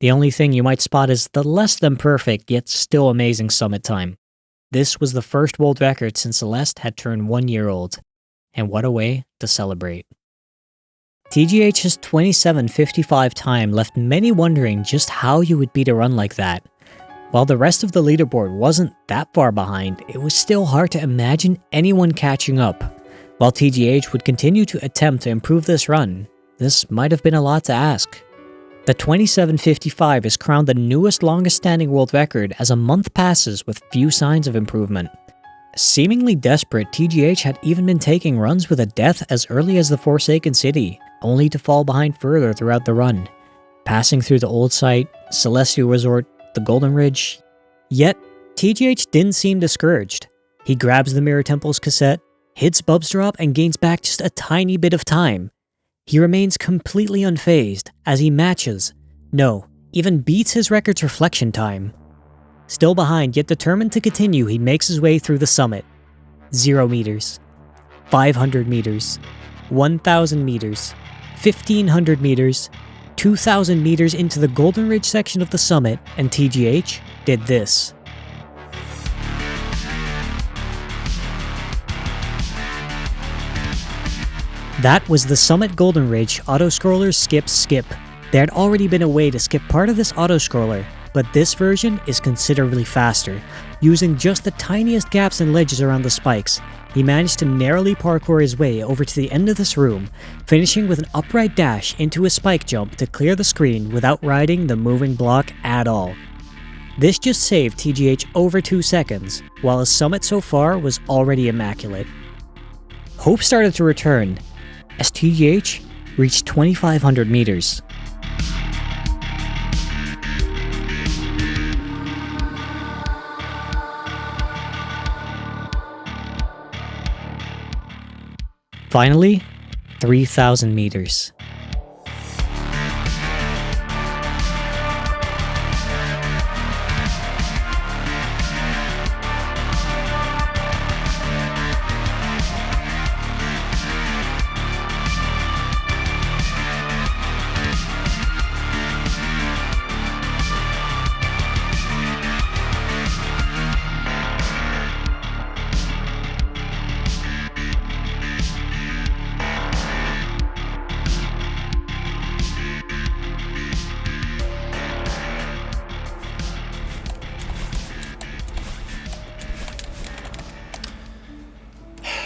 The only thing you might spot is the less than perfect, yet still amazing summit time. This was the first world record since Celeste had turned 1 year old. And what a way to celebrate. TGH's 27:55 time left many wondering just how you would beat a run like that. While the rest of the leaderboard wasn't that far behind, it was still hard to imagine anyone catching up. While TGH would continue to attempt to improve this run, this might have been a lot to ask. The 27:55 is crowned the newest longest standing world record as a month passes with few signs of improvement. Seemingly desperate, TGH had even been taking runs with a death as early as the Forsaken City, only to fall behind further throughout the run. Passing through the old site, Celestial Resort, the Golden Ridge. Yet, TGH didn't seem discouraged. He grabs the Mirror Temple's cassette, hits Bub's drop, and gains back just a tiny bit of time. He remains completely unfazed as he matches, no, even beats his record's reflection time. Still behind, yet determined to continue, he makes his way through the summit. 0 meters, 500 meters, 1,000 meters, 1,500 meters, 2,000 meters into the Golden Ridge section of the summit, and TGH did this. That was the Summit Golden Ridge Auto-Scroller Skip. There had already been a way to skip part of this auto-scroller, but this version is considerably faster. Using just the tiniest gaps and ledges around the spikes, he managed to narrowly parkour his way over to the end of this room, finishing with an upright dash into a spike jump to clear the screen without riding the moving block at all. This just saved TGH over 2 seconds, while his summit so far was already immaculate. Hope started to return, as TGH reached 2,500 meters. Finally, 3,000 meters.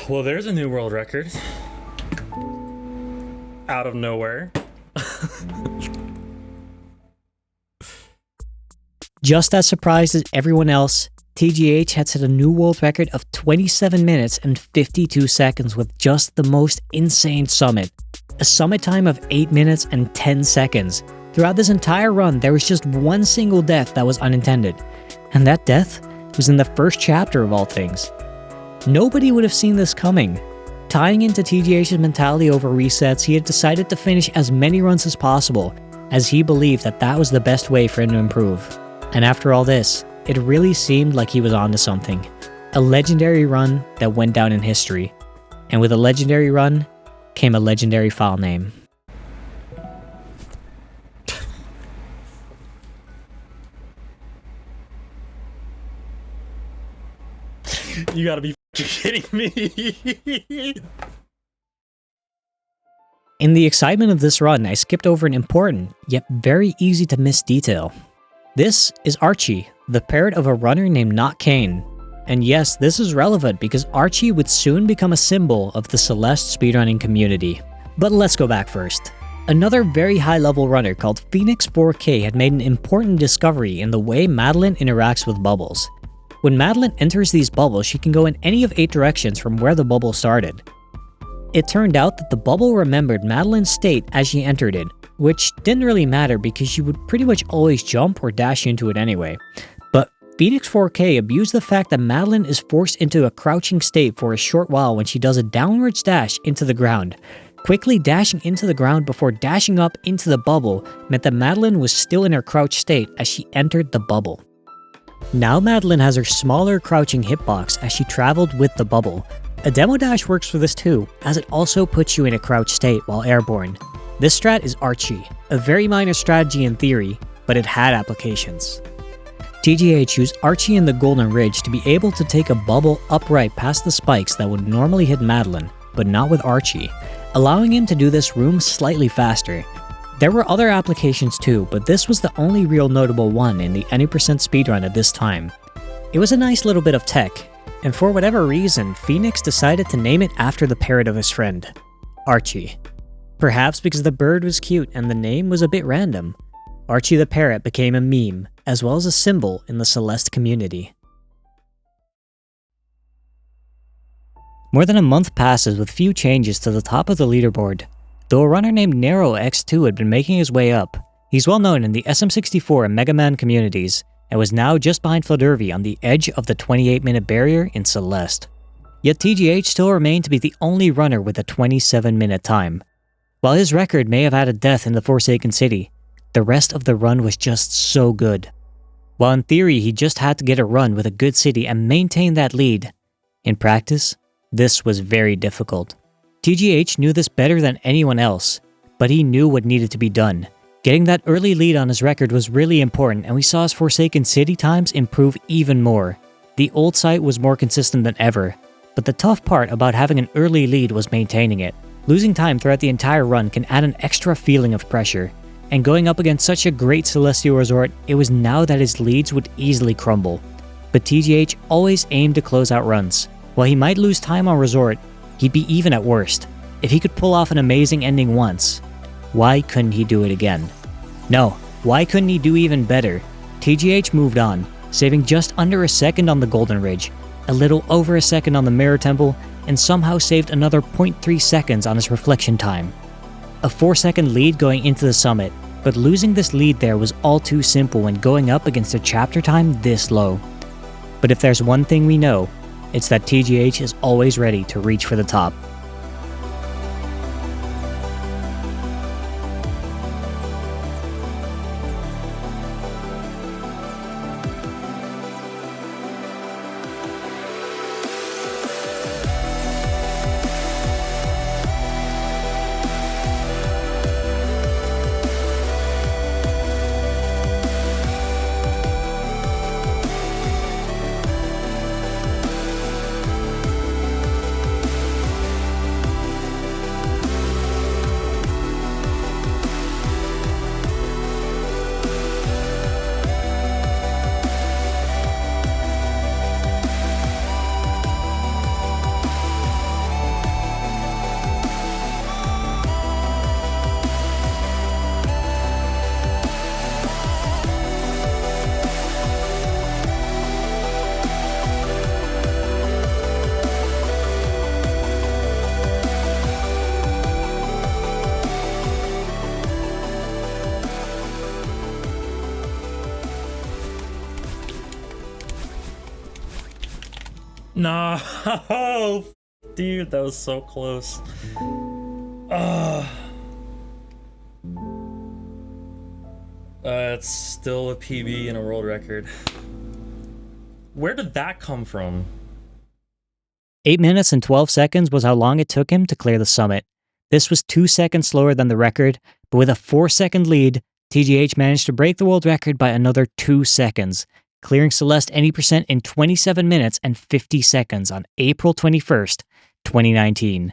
Well, there's a new world record. Out of nowhere. Just as surprised as everyone else, TGH had set a new world record of 27 minutes and 52 seconds with just the most insane summit. a summit time of 8 minutes and 10 seconds. Throughout this entire run, there was just one single death that was unintended, and that death was in the first chapter of all things. Nobody would have seen this coming. Tying into TGH's mentality over resets, he had decided to finish as many runs as possible, as he believed that that was the best way for him to improve. And after all this, it really seemed like he was onto something. A legendary run that went down in history. And with a legendary run, came a legendary file name. You gotta be kidding me. In the excitement of this run, I skipped over an important, yet very easy to miss detail. This is Archie, the parrot of a runner named Not Kane. And yes, this is relevant because Archie would soon become a symbol of the Celeste speedrunning community. But let's go back first. Another very high-level runner called Phoenix 4K had made an important discovery in the way Madeline interacts with bubbles. When Madeline enters these bubbles, she can go in any of 8 directions from where the bubble started. It turned out that the bubble remembered Madeline's state as she entered it, which didn't really matter because she would pretty much always jump or dash into it anyway. But Phoenix 4K abused the fact that Madeline is forced into a crouching state for a short while when she does a downwards dash into the ground. Quickly dashing into the ground before dashing up into the bubble meant that Madeline was still in her crouch state as she entered the bubble. Now Madeline has her smaller crouching hitbox as she traveled with the bubble. A demo dash works for this too, as it also puts you in a crouch state while airborne. This strat is Archie, a very minor strategy in theory, but it had applications. TGH used Archie in the Golden Ridge to be able to take a bubble upright past the spikes that would normally hit Madeline, but not with Archie, allowing him to do this room slightly faster. There were other applications too, but this was the only real notable one in the Any% speedrun at this time. It was a nice little bit of tech, and for whatever reason, Phoenix decided to name it after the parrot of his friend, Archie. Perhaps because the bird was cute and the name was a bit random. Archie the parrot became a meme, as well as a symbol in the Celeste community. More than a month passes with few changes to the top of the leaderboard. Though a runner named Nero X2 had been making his way up, he's well known in the SM64 and Mega Man communities, and was now just behind Fledervy on the edge of the 28-minute barrier in Celeste. Yet TGH still remained to be the only runner with a 27-minute time. While his record may have had a death in the Forsaken City, the rest of the run was just so good. While in theory he just had to get a run with a good city and maintain that lead, in practice, this was very difficult. TGH knew this better than anyone else, but he knew what needed to be done. Getting that early lead on his record was really important, and we saw his Forsaken City times improve even more. The old site was more consistent than ever, but the tough part about having an early lead was maintaining it. Losing time throughout the entire run can add an extra feeling of pressure, and going up against such a great Celestial resort, it was now that his leads would easily crumble. But TGH always aimed to close out runs. While he might lose time on resort, he'd be even at worst. If he could pull off an amazing ending once, why couldn't he do it again? No, why couldn't he do even better? TGH moved on, saving just under a second on the Golden Ridge, a little over a second on the Mirror Temple, and somehow saved another 0.3 seconds on his reflection time. A 4-second lead going into the summit, but losing this lead there was all too simple when going up against a chapter time this low. But if there's one thing we know, it's that TGH is always ready to reach for the top. No! Dude, that was so close. It's still a PB and a world record. Where did that come from? 8 minutes and 12 seconds was how long it took him to clear the summit. This was 2 seconds slower than the record, but with a 4-second lead, TGH managed to break the world record by another 2 seconds, clearing Celeste Any % in 27 minutes and 50 seconds on April 21st, 2019.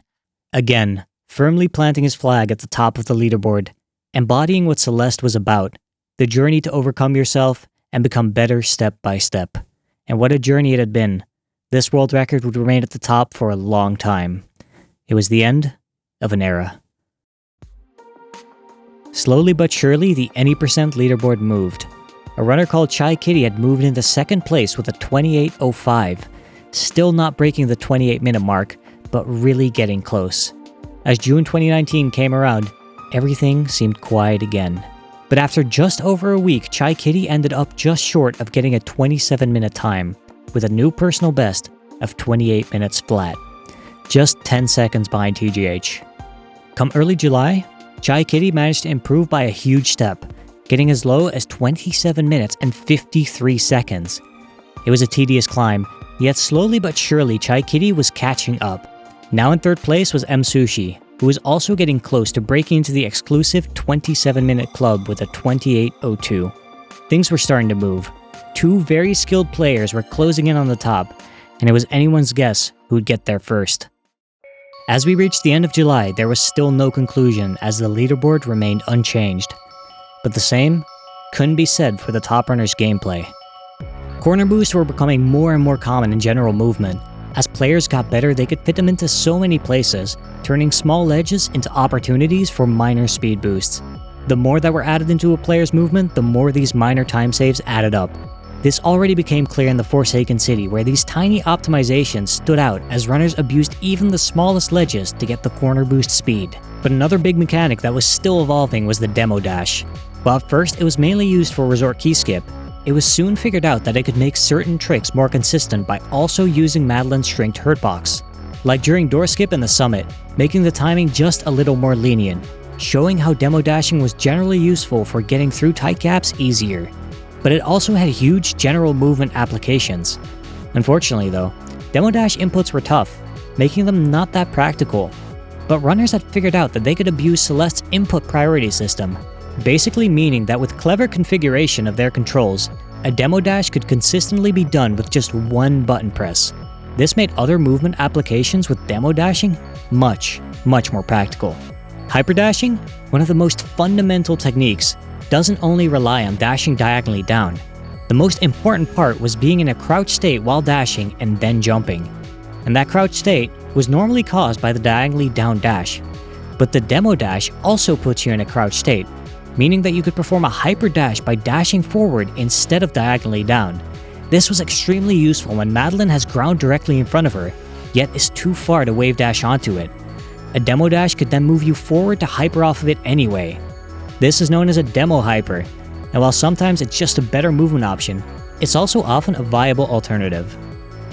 Again, firmly planting his flag at the top of the leaderboard, embodying what Celeste was about, the journey to overcome yourself and become better step by step. And what a journey it had been. This world record would remain at the top for a long time. It was the end of an era. Slowly but surely, the Any % leaderboard moved. A runner called Chai Kitty had moved into second place with a 28.05, still not breaking the 28-minute mark, but really getting close. As June 2019 came around, everything seemed quiet again. But after just over a week, Chai Kitty ended up just short of getting a 27-minute time, with a new personal best of 28 minutes flat, just 10 seconds behind TGH. Come early July, Chai Kitty managed to improve by a huge step, getting as low as 27 minutes and 53 seconds. It was a tedious climb, yet slowly but surely Chai Kitty was catching up. Now in third place was M Sushi, who was also getting close to breaking into the exclusive 27-minute club with a 28.02. Things were starting to move. 2 very skilled players were closing in on the top, and it was anyone's guess who would get there first. As we reached the end of July, there was still no conclusion as the leaderboard remained unchanged. But the same couldn't be said for the top runner's gameplay. Corner boosts were becoming more and more common in general movement. As players got better, they could fit them into so many places, turning small ledges into opportunities for minor speed boosts. The more that were added into a player's movement, the more these minor time saves added up. This already became clear in the Forsaken City, where these tiny optimizations stood out as runners abused even the smallest ledges to get the corner boost speed. But another big mechanic that was still evolving was the demo dash. While at first it was mainly used for resort key skip, it was soon figured out that it could make certain tricks more consistent by also using Madeline's shrinked hurtbox. Like during door skip and the summit, making the timing just a little more lenient, showing how demo dashing was generally useful for getting through tight gaps easier. But it also had huge general movement applications. Unfortunately though, demo dash inputs were tough, making them not that practical. But runners had figured out that they could abuse Celeste's input priority system, basically meaning that with clever configuration of their controls, a demo dash could consistently be done with just one button press. This made other movement applications with demo dashing much more practical. Hyperdashing, one of the most fundamental techniques, doesn't only rely on dashing diagonally down. The most important part was being in a crouch state while dashing and then jumping. And that crouch state was normally caused by the diagonally down dash. But the demo dash also puts you in a crouch state, meaning that you could perform a hyper dash by dashing forward instead of diagonally down. This was extremely useful when Madeline has ground directly in front of her, yet is too far to wave dash onto it. A demo dash could then move you forward to hyper off of it anyway. This is known as a demo hyper, and while sometimes it's just a better movement option, it's also often a viable alternative.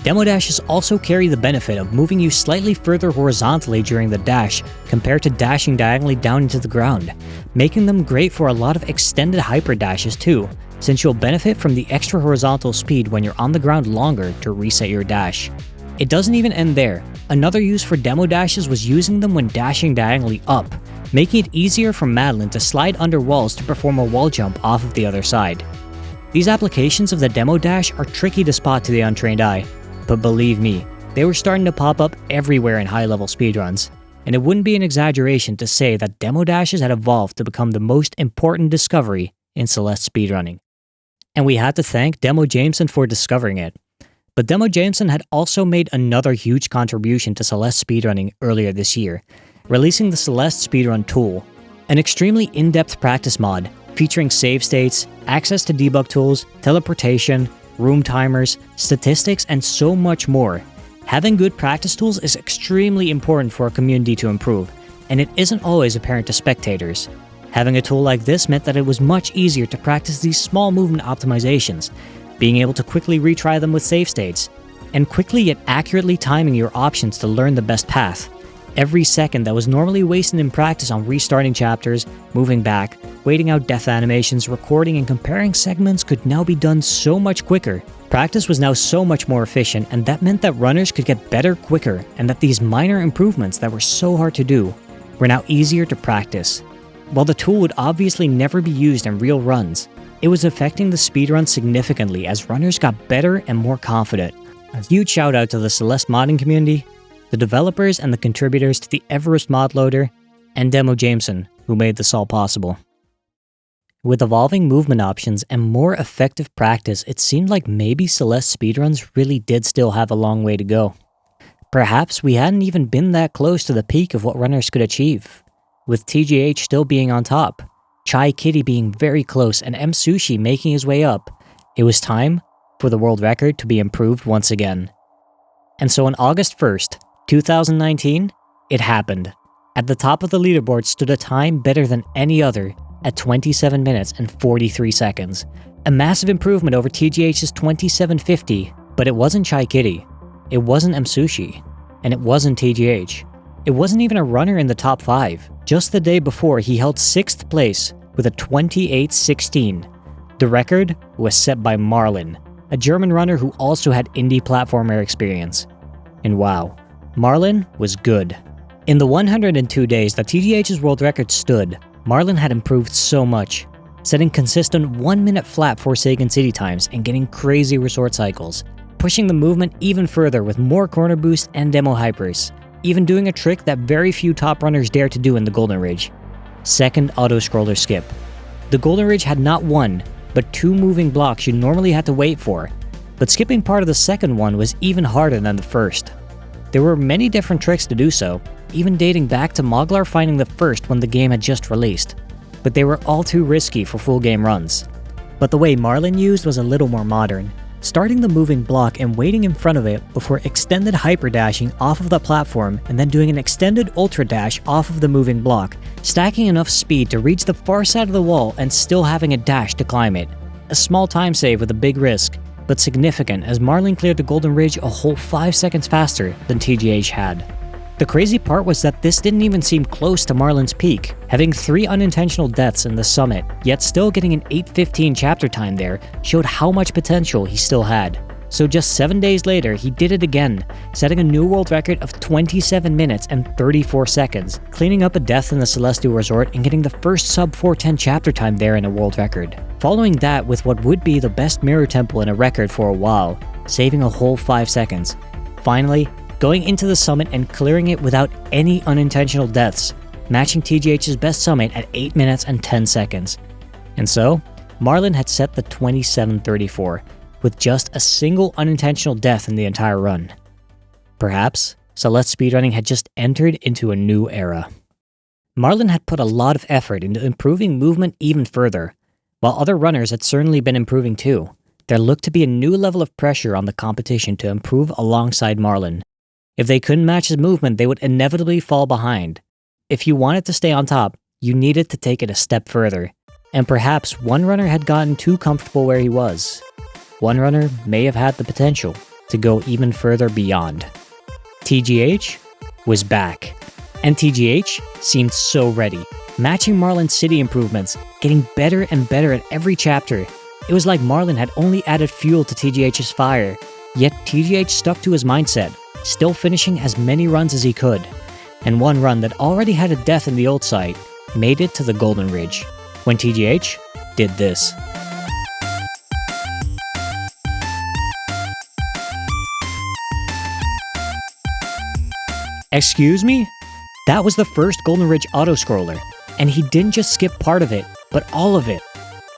Demo dashes also carry the benefit of moving you slightly further horizontally during the dash compared to dashing diagonally down into the ground, making them great for a lot of extended hyper dashes too, since you'll benefit from the extra horizontal speed when you're on the ground longer to reset your dash. It doesn't even end there. Another use for demo dashes was using them when dashing diagonally up, making it easier for Madeline to slide under walls to perform a wall jump off of the other side. These applications of the demo dash are tricky to spot to the untrained eye, but believe me, they were starting to pop up everywhere in high-level speedruns, and it wouldn't be an exaggeration to say that demo dashes had evolved to become the most important discovery in Celeste speedrunning. And we had to thank Demo Jameson for discovering it. But Demo Jameson had also made another huge contribution to Celeste speedrunning earlier this year, releasing the Celeste Speedrun tool, an extremely in-depth practice mod featuring save states, access to debug tools, teleportation, room timers, statistics, and so much more. Having good practice tools is extremely important for a community to improve, and it isn't always apparent to spectators. Having a tool like this meant that it was much easier to practice these small movement optimizations, being able to quickly retry them with save states, and quickly yet accurately timing your options to learn the best path. Every second that was normally wasted in practice on restarting chapters, moving back, waiting out death animations, recording and comparing segments could now be done so much quicker. Practice was now so much more efficient, and that meant that runners could get better quicker, and that these minor improvements that were so hard to do were now easier to practice. While the tool would obviously never be used in real runs, it was affecting the speedrun significantly as runners got better and more confident. A huge shout out to the Celeste modding community, the developers and the contributors to the Everest mod loader, and Demo Jameson, who made this all possible. With evolving movement options and more effective practice, it seemed like maybe Celeste speedruns really did still have a long way to go. Perhaps we hadn't even been that close to the peak of what runners could achieve, with TGH still being on top, Chai Kitty being very close, and M Sushi making his way up. It was time for the world record to be improved once again. And so on August 1st, 2019, it happened. At the top of the leaderboard stood a time better than any other at 27 minutes and 43 seconds. A massive improvement over TGH's 27:50, but it wasn't Chai Kitty, it wasn't M Sushi, and it wasn't TGH. It wasn't even a runner in the top 5. Just the day before, he held 6th place with a 28:16. The record was set by Marlon, a German runner who also had indie platformer experience. And wow, Marlon was good. In the 102 days that TGH's world record stood, Marlon had improved so much, setting consistent 1-minute flat Forsaken City times and getting crazy resort cycles, pushing the movement even further with more corner boost and demo hypers, even doing a trick that very few top runners dare to do in the Golden Ridge. Second auto-scroller skip. The Golden Ridge had not one, but 2 moving blocks you normally had to wait for, but skipping part of the second one was even harder than the first. There were many different tricks to do so, even dating back to Moglar finding the first when the game had just released, but they were all too risky for full game runs. But the way Marlon used was a little more modern, starting the moving block and waiting in front of it before extended hyper dashing off of the platform and then doing an extended ultra dash off of the moving block, stacking enough speed to reach the far side of the wall and still having a dash to climb it. A small time save with a big risk, but significant as Marlon cleared the Golden Ridge a whole 5 seconds faster than TGH had. The crazy part was that this didn't even seem close to Marlon's peak, having 3 unintentional deaths in the summit, yet still getting an 8:15 chapter time there showed how much potential he still had. So just 7 days later, he did it again, setting a new world record of 27 minutes and 34 seconds, cleaning up a death in the Celestial Resort and getting the first sub 410 chapter time there in a world record. Following that with what would be the best mirror temple in a record for a while, saving a whole 5 seconds. Finally, going into the summit and clearing it without any unintentional deaths, matching TGH's best summit at 8 minutes and 10 seconds. And so, Marlon had set the 27:34, with just a single unintentional death in the entire run. Perhaps, Celeste speedrunning had just entered into a new era. Marlon had put a lot of effort into improving movement even further, while other runners had certainly been improving too. There looked to be a new level of pressure on the competition to improve alongside Marlon. If they couldn't match his movement, they would inevitably fall behind. If you wanted to stay on top, you needed to take it a step further. And perhaps one runner had gotten too comfortable where he was. One runner may have had the potential to go even further beyond. TGH was back. And TGH seemed so ready, matching Marlon's city improvements, getting better and better at every chapter. It was like Marlon had only added fuel to TGH's fire, yet TGH stuck to his mindset, still finishing as many runs as he could. And one run that already had a death in the old site made it to the Golden Ridge, when TGH did this. Excuse me? That was the first Golden Ridge auto-scroller, and he didn't just skip part of it, but all of it.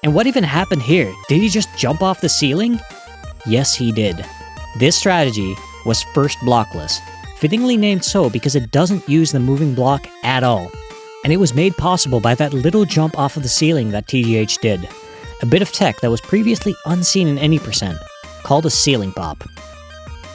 And what even happened here? Did he just jump off the ceiling? Yes, he did. This strategy was first blockless, fittingly named so because it doesn't use the moving block at all. And it was made possible by that little jump off of the ceiling that TGH did. A bit of tech that was previously unseen in any percent, called a ceiling pop.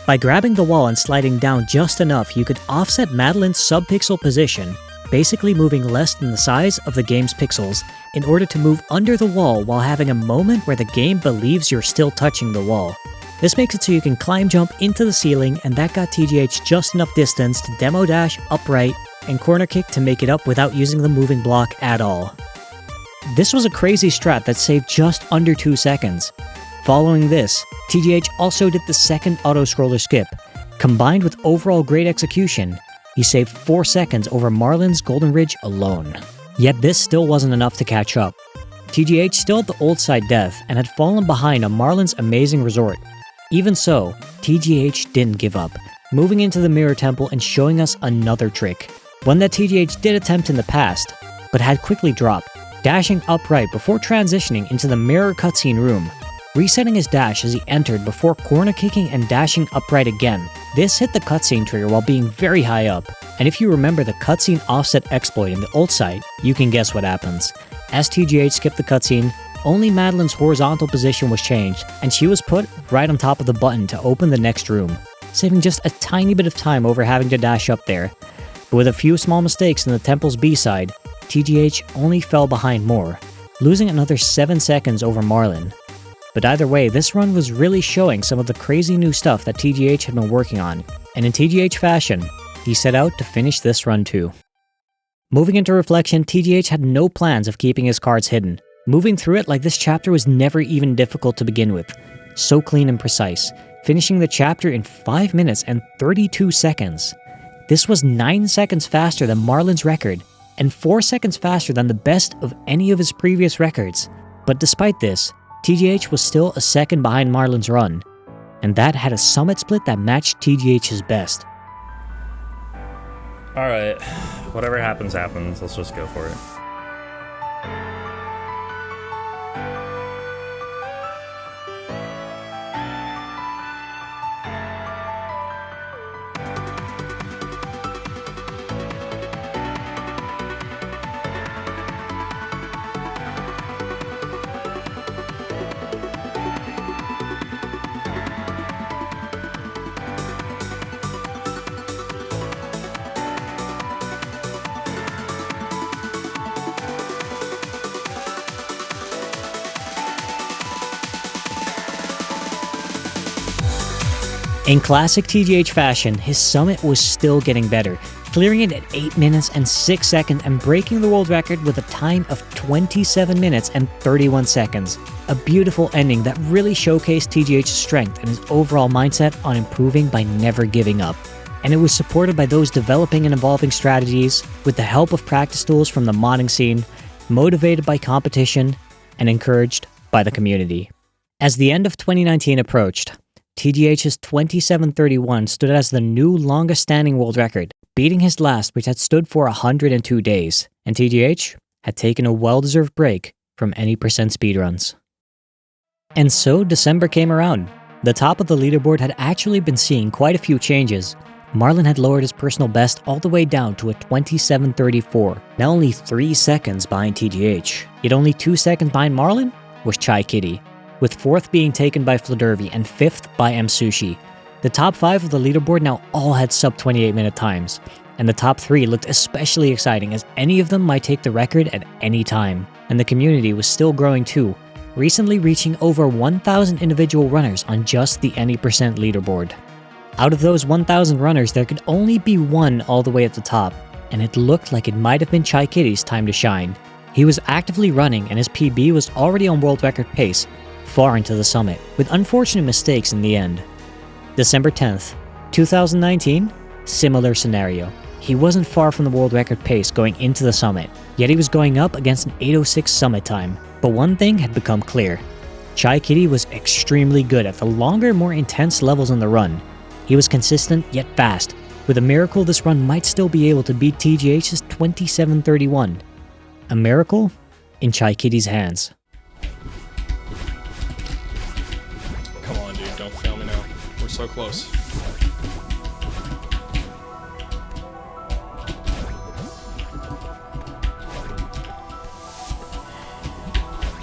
By grabbing the wall and sliding down just enough, you could offset Madeline's sub-pixel position, basically moving less than the size of the game's pixels, in order to move under the wall while having a moment where the game believes you're still touching the wall. This makes it so you can climb jump into the ceiling, and that got TGH just enough distance to demo dash upright and corner kick to make it up without using the moving block at all. This was a crazy strat that saved just under 2 seconds. Following this, TGH also did the second auto-scroller skip. Combined with overall great execution, he saved 4 seconds over Marlin's Golden Ridge alone. Yet this still wasn't enough to catch up. TGH still had the old side death and had fallen behind on Marlin's amazing resort. Even so, TGH didn't give up, moving into the Mirror Temple and showing us another trick. One that TGH did attempt in the past, but had quickly dropped, dashing upright before transitioning into the mirror cutscene room, resetting his dash as he entered before corner kicking and dashing upright again. This hit the cutscene trigger while being very high up, and if you remember the cutscene offset exploit in the old site, you can guess what happens. As TGH skipped the cutscene, only Madeline's horizontal position was changed, and she was put right on top of the button to open the next room, saving just a tiny bit of time over having to dash up there. But with a few small mistakes in the temple's B-side, TGH only fell behind more, losing another 7 seconds over Marlin. But either way, this run was really showing some of the crazy new stuff that TGH had been working on, and in TGH fashion, he set out to finish this run too. Moving into Reflection, TGH had no plans of keeping his cards hidden, moving through it like this chapter was never even difficult to begin with. So clean and precise, finishing the chapter in 5 minutes and 32 seconds. This was 9 seconds faster than Marlin's record, and 4 seconds faster than the best of any of his previous records. But despite this, TGH was still a second behind Marlin's run, and that had a summit split that matched TGH's best. Alright, whatever happens, happens. Let's just go for it. In classic TGH fashion, his summit was still getting better, clearing it at 8 minutes and 6 seconds and breaking the world record with a time of 27 minutes and 31 seconds. A beautiful ending that really showcased TGH's strength and his overall mindset on improving by never giving up. And it was supported by those developing and evolving strategies, with the help of practice tools from the modding scene, motivated by competition, and encouraged by the community. As the end of 2019 approached, TGH's 27:31 stood as the new longest standing world record, beating his last, which had stood for 102 days, and TGH had taken a well-deserved break from any percent speedruns. And so December came around. The top of the leaderboard had actually been seeing quite a few changes. Marlin had lowered his personal best all the way down to a 27:34, now only 3 seconds behind TGH. Yet only 2 seconds behind Marlin was Chai Kitty, with 4th being taken by Fledervy and 5th by M Sushi. The top 5 of the leaderboard now all had sub 28 minute times, and the top 3 looked especially exciting as any of them might take the record at any time. And the community was still growing too, recently reaching over 1,000 individual runners on just the Any Percent leaderboard. Out of those 1,000 runners, there could only be one all the way at the top, and it looked like it might have been Chai Kitty's time to shine. He was actively running and his PB was already on world record pace, far into the summit, with unfortunate mistakes in the end. December 10th, 2019, similar scenario. He wasn't far from the world record pace going into the summit, yet he was going up against an 8:06 summit time. But one thing had become clear. Chai Kitty was extremely good at the longer, more intense levels on the run. He was consistent yet fast. With a miracle, this run might still be able to beat TGH's 27:31. A miracle in Chai Kitty's hands. Come on, dude, don't fail me now. We're so close.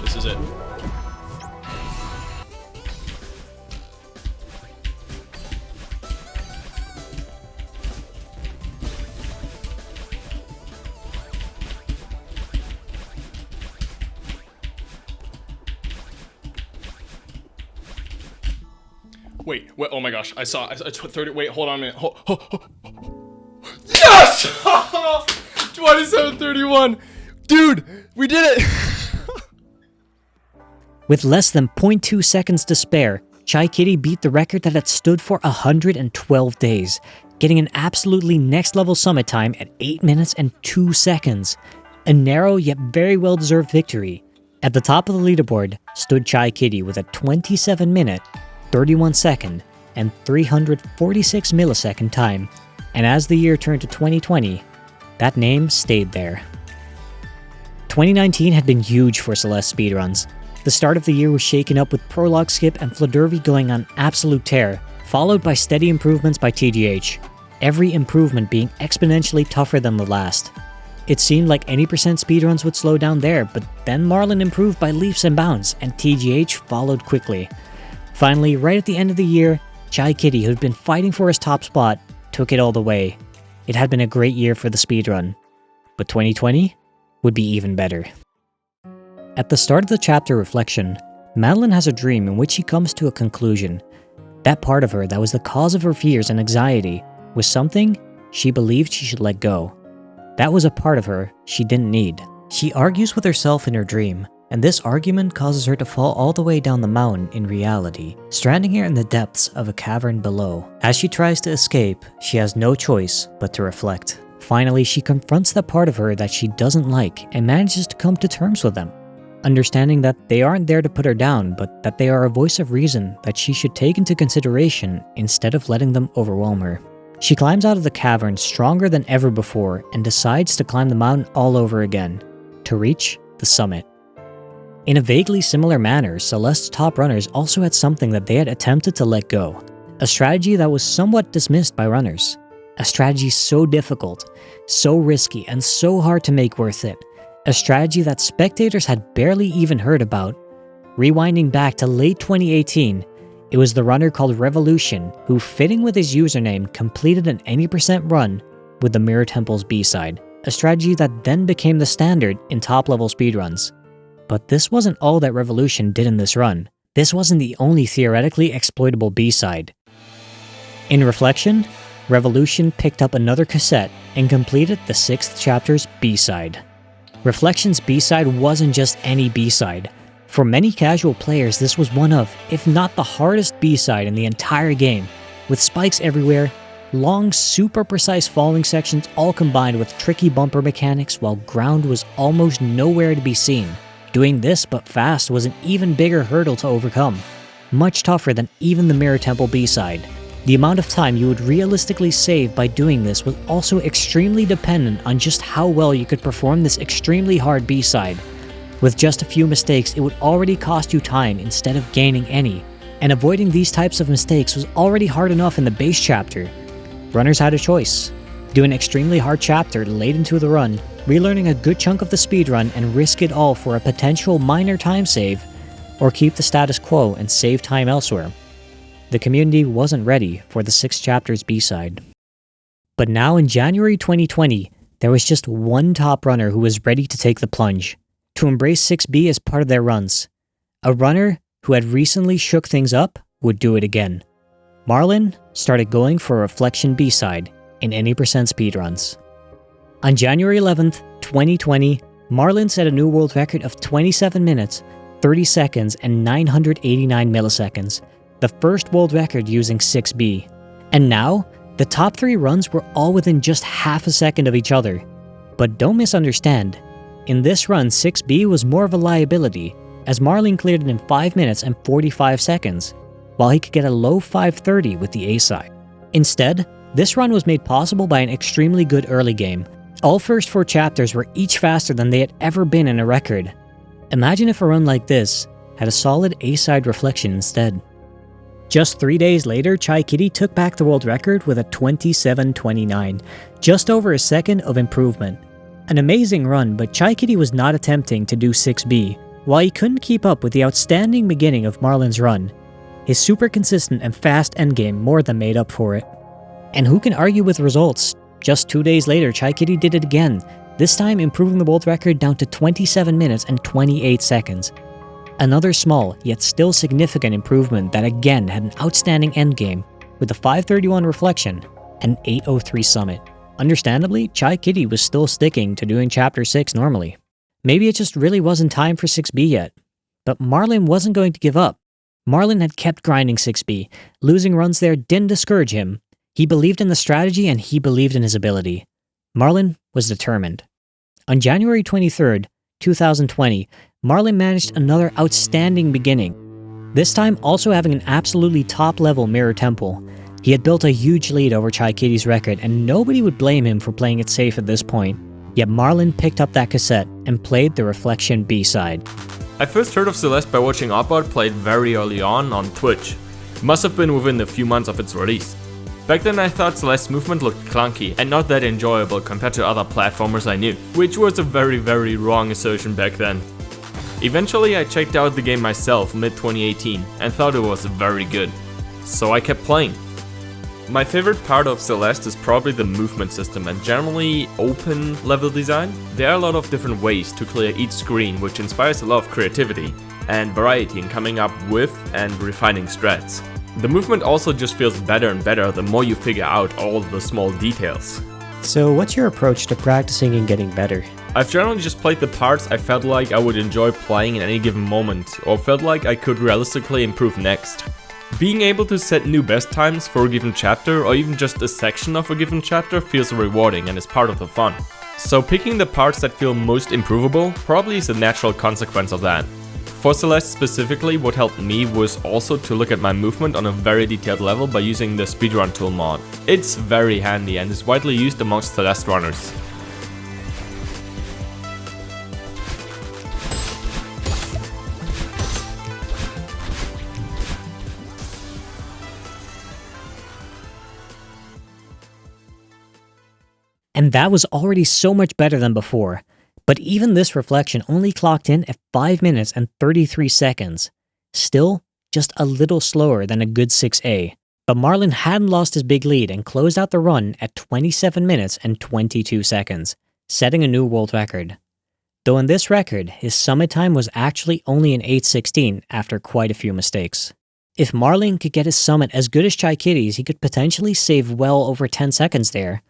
This is it. Wait, oh my gosh, I saw 30, wait, hold on a minute. Yes! 27:31! Dude, we did it! With less than 0.2 seconds to spare, Chai Kitty beat the record that had stood for 112 days, getting an absolutely next level summit time at 8 minutes and 2 seconds. A narrow yet very well deserved victory. At the top of the leaderboard stood Chai Kitty with a 27 minute, 31 second, and 346 millisecond time, and as the year turned to 2020, that name stayed there. 2019 had been huge for Celeste Speedruns. The start of the year was shaken up with Prologue Skip and Fledervy going on absolute tear, followed by steady improvements by TGH, every improvement being exponentially tougher than the last. It seemed like any percent speedruns would slow down there, but then Marlin improved by leaps and bounds, and TGH followed quickly. Finally, right at the end of the year, Chai Kitty, who had been fighting for his top spot, took it all the way. It had been a great year for the speedrun, but 2020 would be even better. At the start of the chapter Reflection, Madeline has a dream in which she comes to a conclusion. That part of her that was the cause of her fears and anxiety was something she believed she should let go. That was a part of her she didn't need. She argues with herself in her dream, and this argument causes her to fall all the way down the mountain in reality, stranding here in the depths of a cavern below. As she tries to escape, she has no choice but to reflect. Finally, she confronts that part of her that she doesn't like and manages to come to terms with them, understanding that they aren't there to put her down, but that they are a voice of reason that she should take into consideration instead of letting them overwhelm her. She climbs out of the cavern stronger than ever before and decides to climb the mountain all over again, to reach the summit. In a vaguely similar manner, Celeste's top runners also had something that they had attempted to let go, a strategy that was somewhat dismissed by runners. A strategy so difficult, so risky, and so hard to make worth it. A strategy that spectators had barely even heard about. Rewinding back to late 2018, it was the runner called Revolution who, fitting with his username, completed an any percent run with the Mirror Temple's B-side, a strategy that then became the standard in top-level speedruns. But this wasn't all that Revolution did in this run. This wasn't the only theoretically exploitable B-side. In Reflection, Revolution picked up another cassette and completed the 6th chapter's B-side. Reflection's B-side wasn't just any B-side. For many casual players, this was one of, if not the hardest B-side in the entire game, with spikes everywhere, long, super precise falling sections all combined with tricky bumper mechanics while ground was almost nowhere to be seen. Doing this but fast was an even bigger hurdle to overcome, much tougher than even the Mirror Temple B-side. The amount of time you would realistically save by doing this was also extremely dependent on just how well you could perform this extremely hard B-side. With just a few mistakes, it would already cost you time instead of gaining any, and avoiding these types of mistakes was already hard enough in the base chapter. Runners had a choice: do an extremely hard chapter late into the run, relearning a good chunk of the speedrun and risk it all for a potential minor time save, or keep the status quo and save time elsewhere. The community wasn't ready for the 6th chapter's B-side. But now in January 2020, there was just one top runner who was ready to take the plunge, to embrace 6B as part of their runs. A runner who had recently shook things up would do it again. Marlin started going for a Reflection B-side in any percent speedruns. On January 11th, 2020, Marlin set a new world record of 27 minutes, 30 seconds, and 989 milliseconds, the first world record using 6B. And now, the top 3 runs were all within just half a second of each other. But don't misunderstand, in this run 6B was more of a liability, as Marlin cleared it in 5 minutes and 45 seconds, while he could get a low 5:30 with the A-side. Instead, this run was made possible by an extremely good early game. All first 4 chapters were each faster than they had ever been in a record. Imagine if a run like this had a solid A-side Reflection instead. Just 3 days later, Chai Kitty took back the world record with a 27:29, just over a second of improvement. An amazing run, but Chai Kitty was not attempting to do 6B. While he couldn't keep up with the outstanding beginning of Marlin's run, his super consistent and fast endgame more than made up for it. And who can argue with results? Just 2 days later, Chai Kitty did it again, this time improving the world record down to 27 minutes and 28 seconds. Another small, yet still significant improvement that again had an outstanding endgame, with a 531 reflection and 803 summit. Understandably, Chai Kitty was still sticking to doing Chapter 6 normally. Maybe it just really wasn't time for 6B yet. But Marlin wasn't going to give up. Marlin had kept grinding 6B. Losing runs there didn't discourage him. He believed in the strategy and he believed in his ability. Marlin was determined. On January 23rd, 2020, Marlin managed another outstanding beginning. This time also having an absolutely top-level mirror temple. He had built a huge lead over Chai Kitty's record and nobody would blame him for playing it safe at this point. Yet Marlin picked up that cassette and played the Reflection B-side. I first heard of Celeste by watching Oddbot play it very early on Twitch. Must have been within a few months of its release. Back then I thought Celeste's movement looked clunky and not that enjoyable compared to other platformers I knew, which was a very wrong assertion back then. Eventually I checked out the game myself mid-2018 and thought it was very good, so I kept playing. My favorite part of Celeste is probably the movement system and generally open level design. There are a lot of different ways to clear each screen, which inspires a lot of creativity and variety in coming up with and refining strats. The movement also just feels better and better the more you figure out all the small details. So what's your approach to practicing and getting better? I've generally just played the parts I felt like I would enjoy playing in any given moment or felt like I could realistically improve next. Being able to set new best times for a given chapter or even just a section of a given chapter feels rewarding and is part of the fun. So picking the parts that feel most improvable probably is a natural consequence of that. For Celeste specifically, what helped me was also to look at my movement on a very detailed level by using the Speedrun tool mod. It's very handy and is widely used amongst Celeste runners. And that was already so much better than before. But even this reflection only clocked in at 5 minutes and 33 seconds. Still, just a little slower than a good 6A. But Marlin hadn't lost his big lead and closed out the run at 27 minutes and 22 seconds, setting a new world record. Though in this record, his summit time was actually only an 8:16 after quite a few mistakes. If Marlin could get his summit as good as Chai Kitty's, he could potentially save well over 10 seconds there.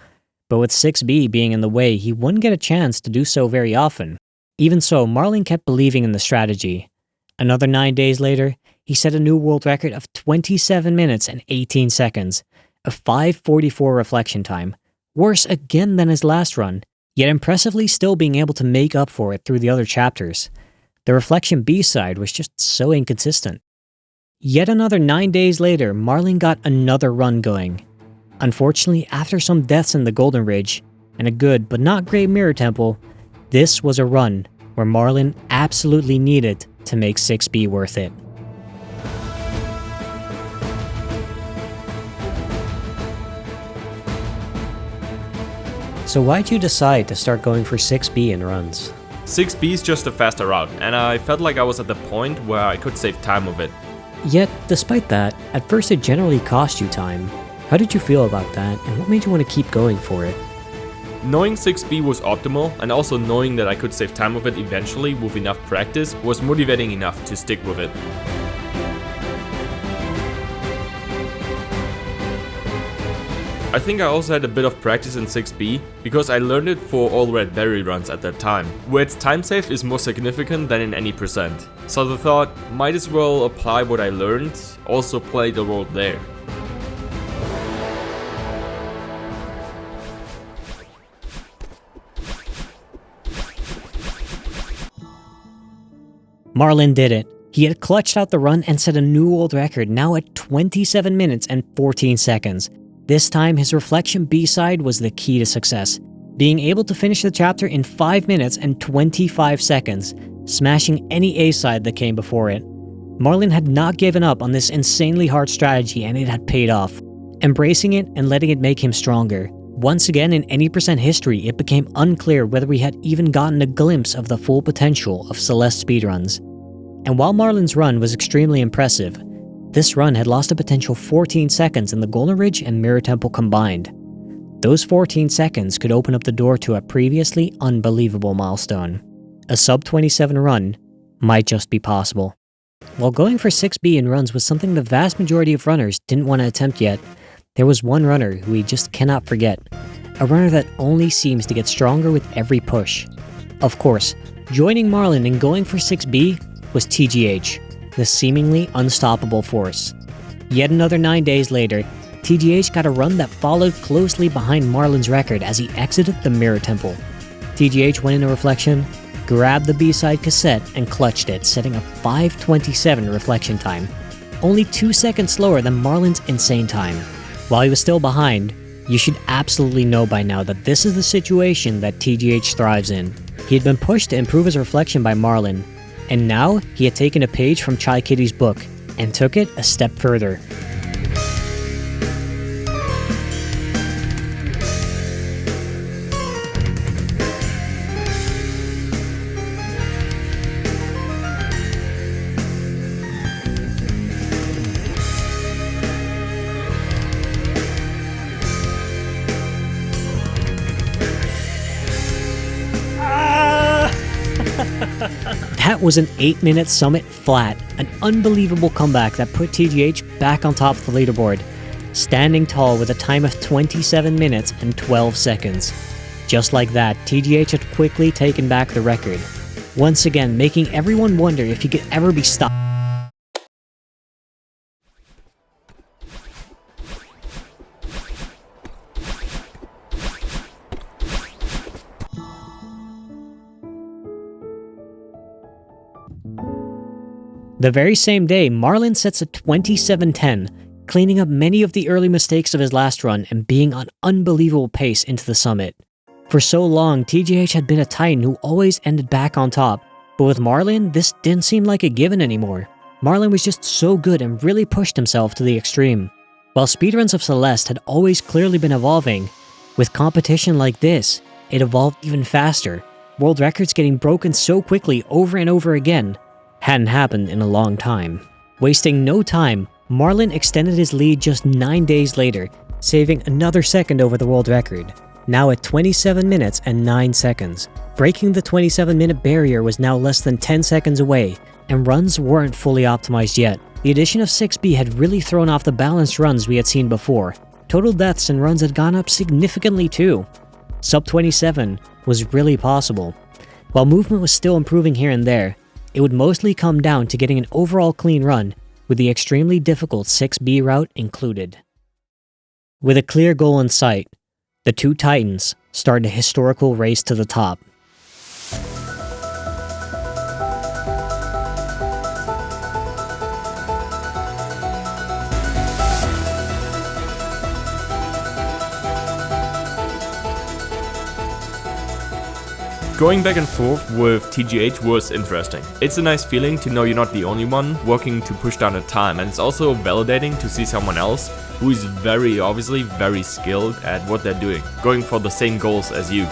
But with 6B being in the way, he wouldn't get a chance to do so very often. Even so, Marlin kept believing in the strategy. Another 9 days later, he set a new world record of 27 minutes and 18 seconds, a 5:44 reflection time, worse again than his last run, yet impressively still being able to make up for it through the other chapters. The Reflection B-side was just so inconsistent. Yet another 9 days later, Marlin got another run going. Unfortunately, after some deaths in the Golden Ridge, and a good but not great mirror temple, this was a run where Marlin absolutely needed to make 6B worth it. So why'd you decide to start going for 6B in runs? 6B is just a faster route, and I felt like I was at the point where I could save time with it. Yet, despite that, at first it generally cost you time. How did you feel about that, and what made you want to keep going for it? Knowing 6B was optimal, and also knowing that I could save time with it eventually with enough practice, was motivating enough to stick with it. I think I also had a bit of practice in 6B, because I learned it for all red berry runs at that time, where its time save is more significant than in any percent. So the thought, might as well apply what I learned, also played a role there. Marlin did it. He had clutched out the run and set a new world record, now at 27 minutes and 14 seconds. This time, his Reflection B-side was the key to success, being able to finish the chapter in 5 minutes and 25 seconds, smashing any A-side that came before it. Marlin had not given up on this insanely hard strategy and it had paid off, embracing it and letting it make him stronger. Once again in any percent history, it became unclear whether we had even gotten a glimpse of the full potential of Celeste speedruns. And while Marlin's run was extremely impressive, this run had lost a potential 14 seconds in the Golden Ridge and Mirror Temple combined. Those 14 seconds could open up the door to a previously unbelievable milestone. A sub-27 run, might just be possible. While going for 6B in runs was something the vast majority of runners didn't want to attempt yet, there was one runner who we just cannot forget. A runner that only seems to get stronger with every push. Of course, joining Marlin and going for 6B was TGH, the seemingly unstoppable force. Yet another 9 days later, TGH got a run that followed closely behind Marlin's record as he exited the Mirror Temple. TGH went into reflection, grabbed the B-side cassette and clutched it, setting a 5:27 reflection time, only 2 seconds slower than Marlin's insane time. While he was still behind, you should absolutely know by now that this is the situation that TGH thrives in. He had been pushed to improve his reflection by Marlin, and now he had taken a page from Chai Kitty's book and took it a step further. That was an 8-minute summit flat, an unbelievable comeback that put TGH back on top of the leaderboard, standing tall with a time of 27 minutes and 12 seconds. Just like that, TGH had quickly taken back the record, once again making everyone wonder if he could ever be stopped. The very same day, Marlin sets a 27:10, cleaning up many of the early mistakes of his last run and being on unbelievable pace into the summit. For so long, TGH had been a Titan who always ended back on top, but with Marlin, this didn't seem like a given anymore. Marlin was just so good and really pushed himself to the extreme. While speedruns of Celeste had always clearly been evolving, with competition like this, it evolved even faster. World records getting broken so quickly over and over again hadn't happened in a long time. Wasting no time, Marlin extended his lead just 9 days later, saving another second over the world record, now at 27 minutes and 9 seconds. Breaking the 27-minute barrier was now less than 10 seconds away, and runs weren't fully optimized yet. The addition of 6B had really thrown off the balanced runs we had seen before. Total deaths and runs had gone up significantly too. Sub 27 was really possible. While movement was still improving here and there, it would mostly come down to getting an overall clean run, with the extremely difficult 6B route included. With a clear goal in sight, the two Titans started a historical race to the top. Going back and forth with TGH was interesting. It's a nice feeling to know you're not the only one working to push down the time, and it's also validating to see someone else who is very obviously very skilled at what they're doing, going for the same goals as you.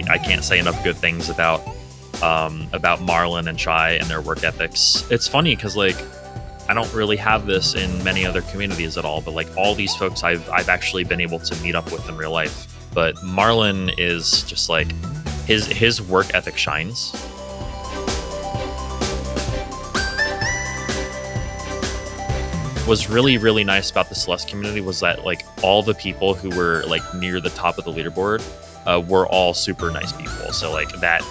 I can't say enough good things about Marlin and Chai and their work ethics. It's funny because like I don't really have this in many other communities at all, but like all these folks I've actually been able to meet up with in real life. But Marlin is just like his work ethic shines. What's really nice about the Celeste community was that like all the people who were like near the top of the leaderboard were all super nice people. So like that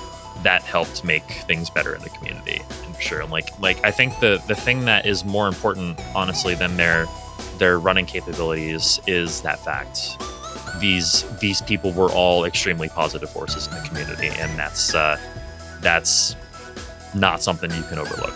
helped make things better in the community, and for sure. And like I think the thing that is more important, honestly, than their running capabilities is that fact. These people were all extremely positive forces in the community, and that's not something you can overlook.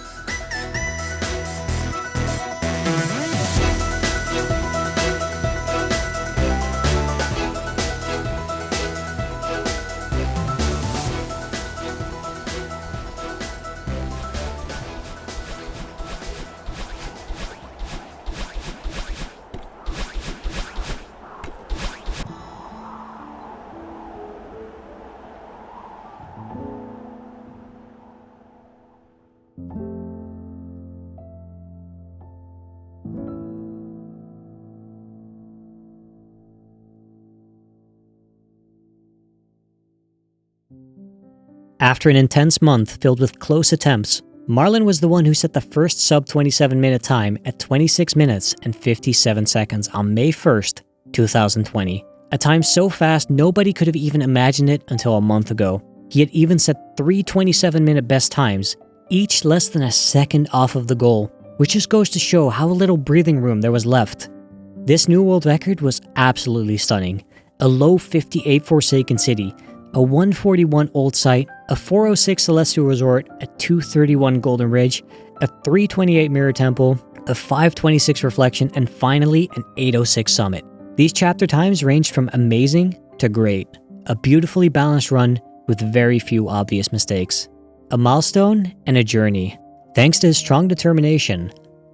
After an intense month filled with close attempts, Marlon was the one who set the first sub 27 minute time at 26 minutes and 57 seconds on May 1st, 2020. A time so fast nobody could have even imagined it until a month ago. He had even set 3 27-minute best times, each less than a second off of the goal, which just goes to show how little breathing room there was left. This new world record was absolutely stunning. A low 58 Forsaken City, a 141 Old Site, a 406 Celestial Resort, a 231 Golden Ridge, a 328 Mirror Temple, a 526 Reflection, and finally an 806 Summit. These chapter times ranged from amazing to great, a beautifully balanced run with very few obvious mistakes. A milestone and a journey. Thanks to his strong determination,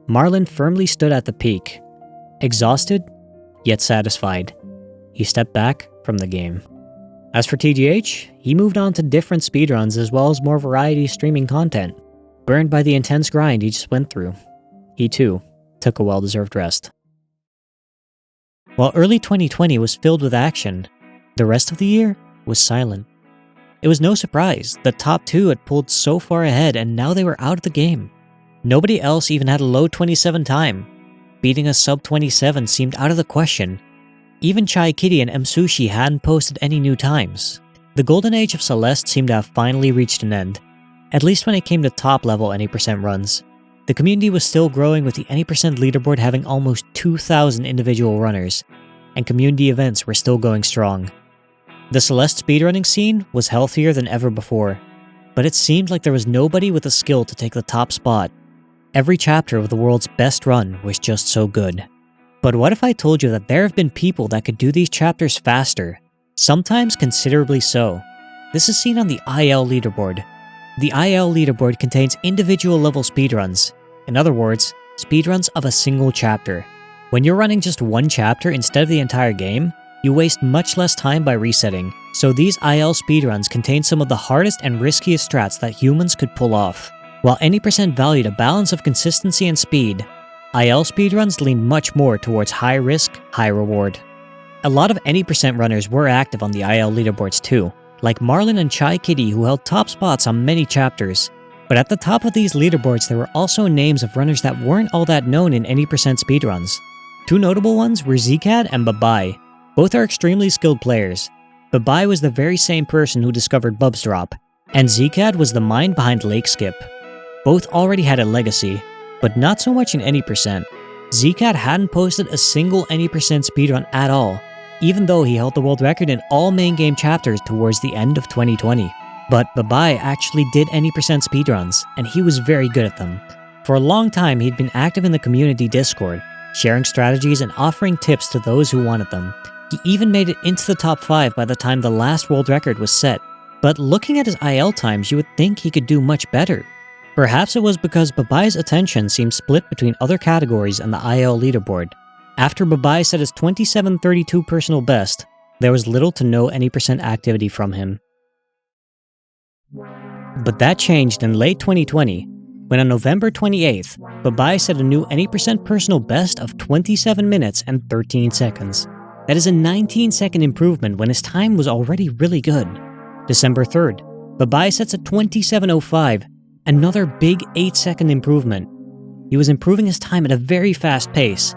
Marlon firmly stood at the peak. Exhausted, yet satisfied. He stepped back from the game. As for TGH, he moved on to different speedruns as well as more variety streaming content. Burned by the intense grind he just went through, he too took a well-deserved rest. While early 2020 was filled with action, the rest of the year was silent. It was no surprise, the top 2 had pulled so far ahead and now they were out of the game. Nobody else even had a low 27 time. Beating a sub 27 seemed out of the question. Even Chai Kitty and Msushi hadn't posted any new times. The golden age of Celeste seemed to have finally reached an end, at least when it came to top level Any% runs. The community was still growing with the Any% leaderboard having almost 2,000 individual runners, and community events were still going strong. The Celeste speedrunning scene was healthier than ever before, but it seemed like there was nobody with the skill to take the top spot. Every chapter of the world's best run was just so good. But what if I told you that there have been people that could do these chapters faster, sometimes considerably so? This is seen on the IL leaderboard. The IL leaderboard contains individual level speedruns. In other words, speedruns of a single chapter. When you're running just one chapter instead of the entire game, you waste much less time by resetting, so these IL speedruns contain some of the hardest and riskiest strats that humans could pull off. While Any% valued a balance of consistency and speed, IL speedruns lean much more towards high risk, high reward. A lot of Any% runners were active on the IL leaderboards too, like Marlon and Chai Kitty who held top spots on many chapters. But at the top of these leaderboards there were also names of runners that weren't all that known in Any% speedruns. 2 notable ones were Zcad and Babai. Both are extremely skilled players. Babai was the very same person who discovered Bub's Drop, and Zcad was the mind behind Lake Skip. Both already had a legacy, but not so much in Any%. Zcad hadn't posted a single Any% speedrun at all, even though he held the world record in all main game chapters towards the end of 2020. But Babai actually did Any% speedruns, and he was very good at them. For a long time he'd been active in the community Discord, sharing strategies and offering tips to those who wanted them. He even made it into the top 5 by the time the last world record was set. But looking at his IL times, you would think he could do much better. Perhaps it was because Babai's attention seemed split between other categories and the IL leaderboard. After Babai set his 27:32 personal best, there was little to no Any% activity from him. But that changed in late 2020, when on November 28th, Babai set a new Any% personal best of 27 minutes and 13 seconds. That is a 19-second improvement when his time was already really good. December 3rd, Babai sets a 27:05, another big 8-second improvement. He was improving his time at a very fast pace.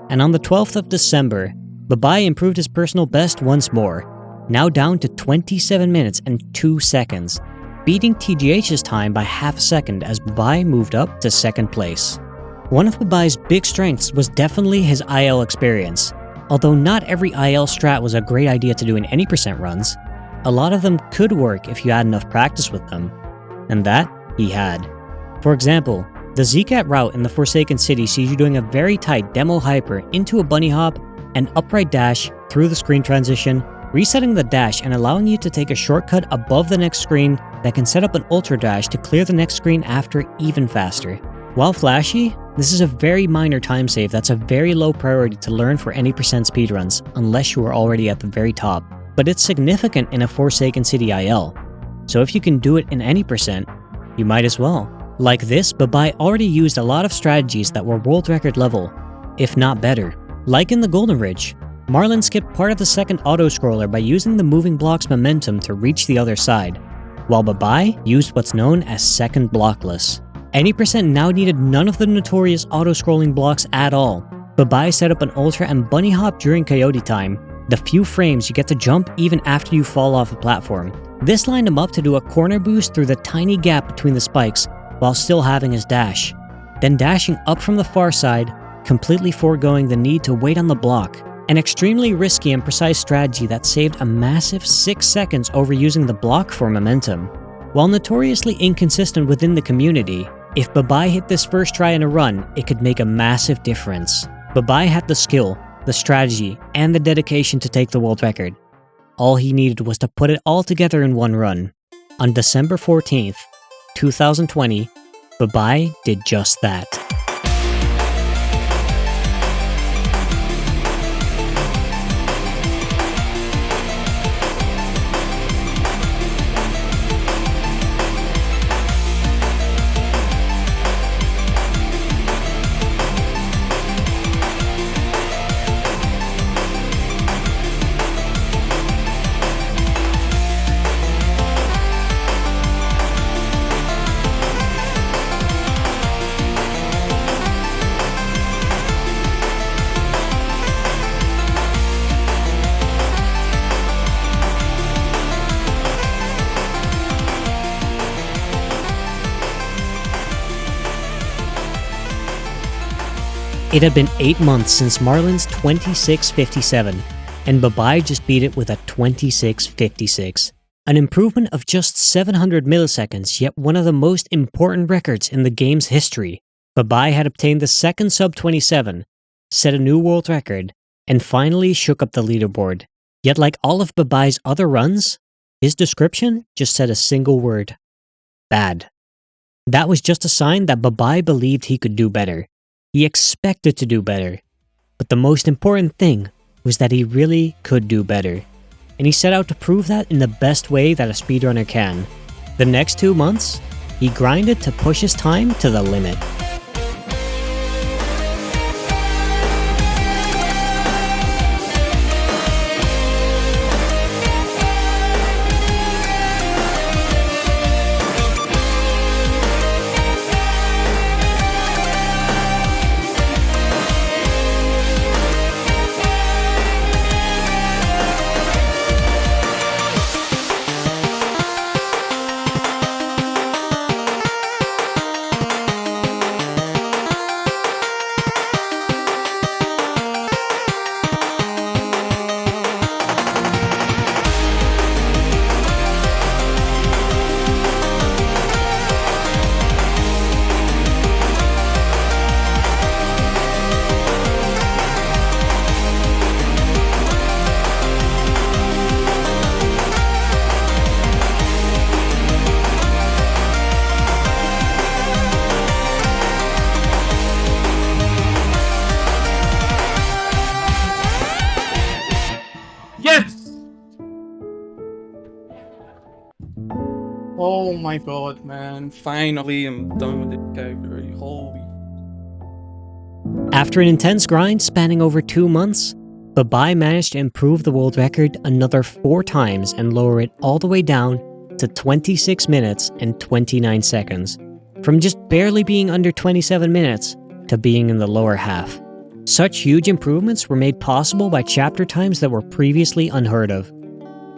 And on the 12th of December, Babai improved his personal best once more, now down to 27 minutes and 2 seconds, beating TGH's time by half a second as Babai moved up to second place. One of Babai's big strengths was definitely his IL experience. Although not every IL strat was a great idea to do in Any% runs, a lot of them could work if you had enough practice with them. And that he had. For example, the Zcat route in the Forsaken City sees you doing a very tight demo hyper into a bunny hop, an upright dash through the screen transition, resetting the dash and allowing you to take a shortcut above the next screen that can set up an ultra dash to clear the next screen after even faster. While flashy, this is a very minor time save that's a very low priority to learn for Any% speedruns unless you are already at the very top, but it's significant in a Forsaken City IL. So if you can do it in Any%, you might as well. Like this, Babai already used a lot of strategies that were world record level, if not better. Like in the Golden Ridge, Marlon skipped part of the second auto-scroller by using the moving block's momentum to reach the other side. while Babai used what's known as second blockless. Any% now needed none of the notorious auto-scrolling blocks at all. Babai set up an ultra and bunny hop during coyote time, the few frames you get to jump even after you fall off a platform. This lined him up to do a corner boost through the tiny gap between the spikes while still having his dash, then dashing up from the far side, completely foregoing the need to wait on the block. An extremely risky and precise strategy that saved a massive 6 seconds over using the block for momentum. While notoriously inconsistent within the community, if Babai hit this first try in a run, it could make a massive difference. Babai had the skill, the strategy, and the dedication to take the world record. All he needed was to put it all together in one run. On December 14th, 2020, Babai did just that. It had been 8 months since Marlin's 26:57, and Babai just beat it with a 26:56. An improvement of just 700 milliseconds, yet one of the most important records in the game's history. Babai had obtained the second sub-27, set a new world record, and finally shook up the leaderboard. Yet like all of Babai's other runs, his description just said a single word: bad. That was just a sign that Babai believed he could do better. He expected to do better. But the most important thing was that he really could do better. And he set out to prove that in the best way that a speedrunner can. The next 2 months, he grinded to push his time to the limit. Oh my god, man. Finally, I'm done with this category. Holy. After an intense grind spanning over 2 months, Babai managed to improve the world record another 4 times and lower it all the way down to 26 minutes and 29 seconds, from just barely being under 27 minutes to being in the lower half. Such huge improvements were made possible by chapter times that were previously unheard of.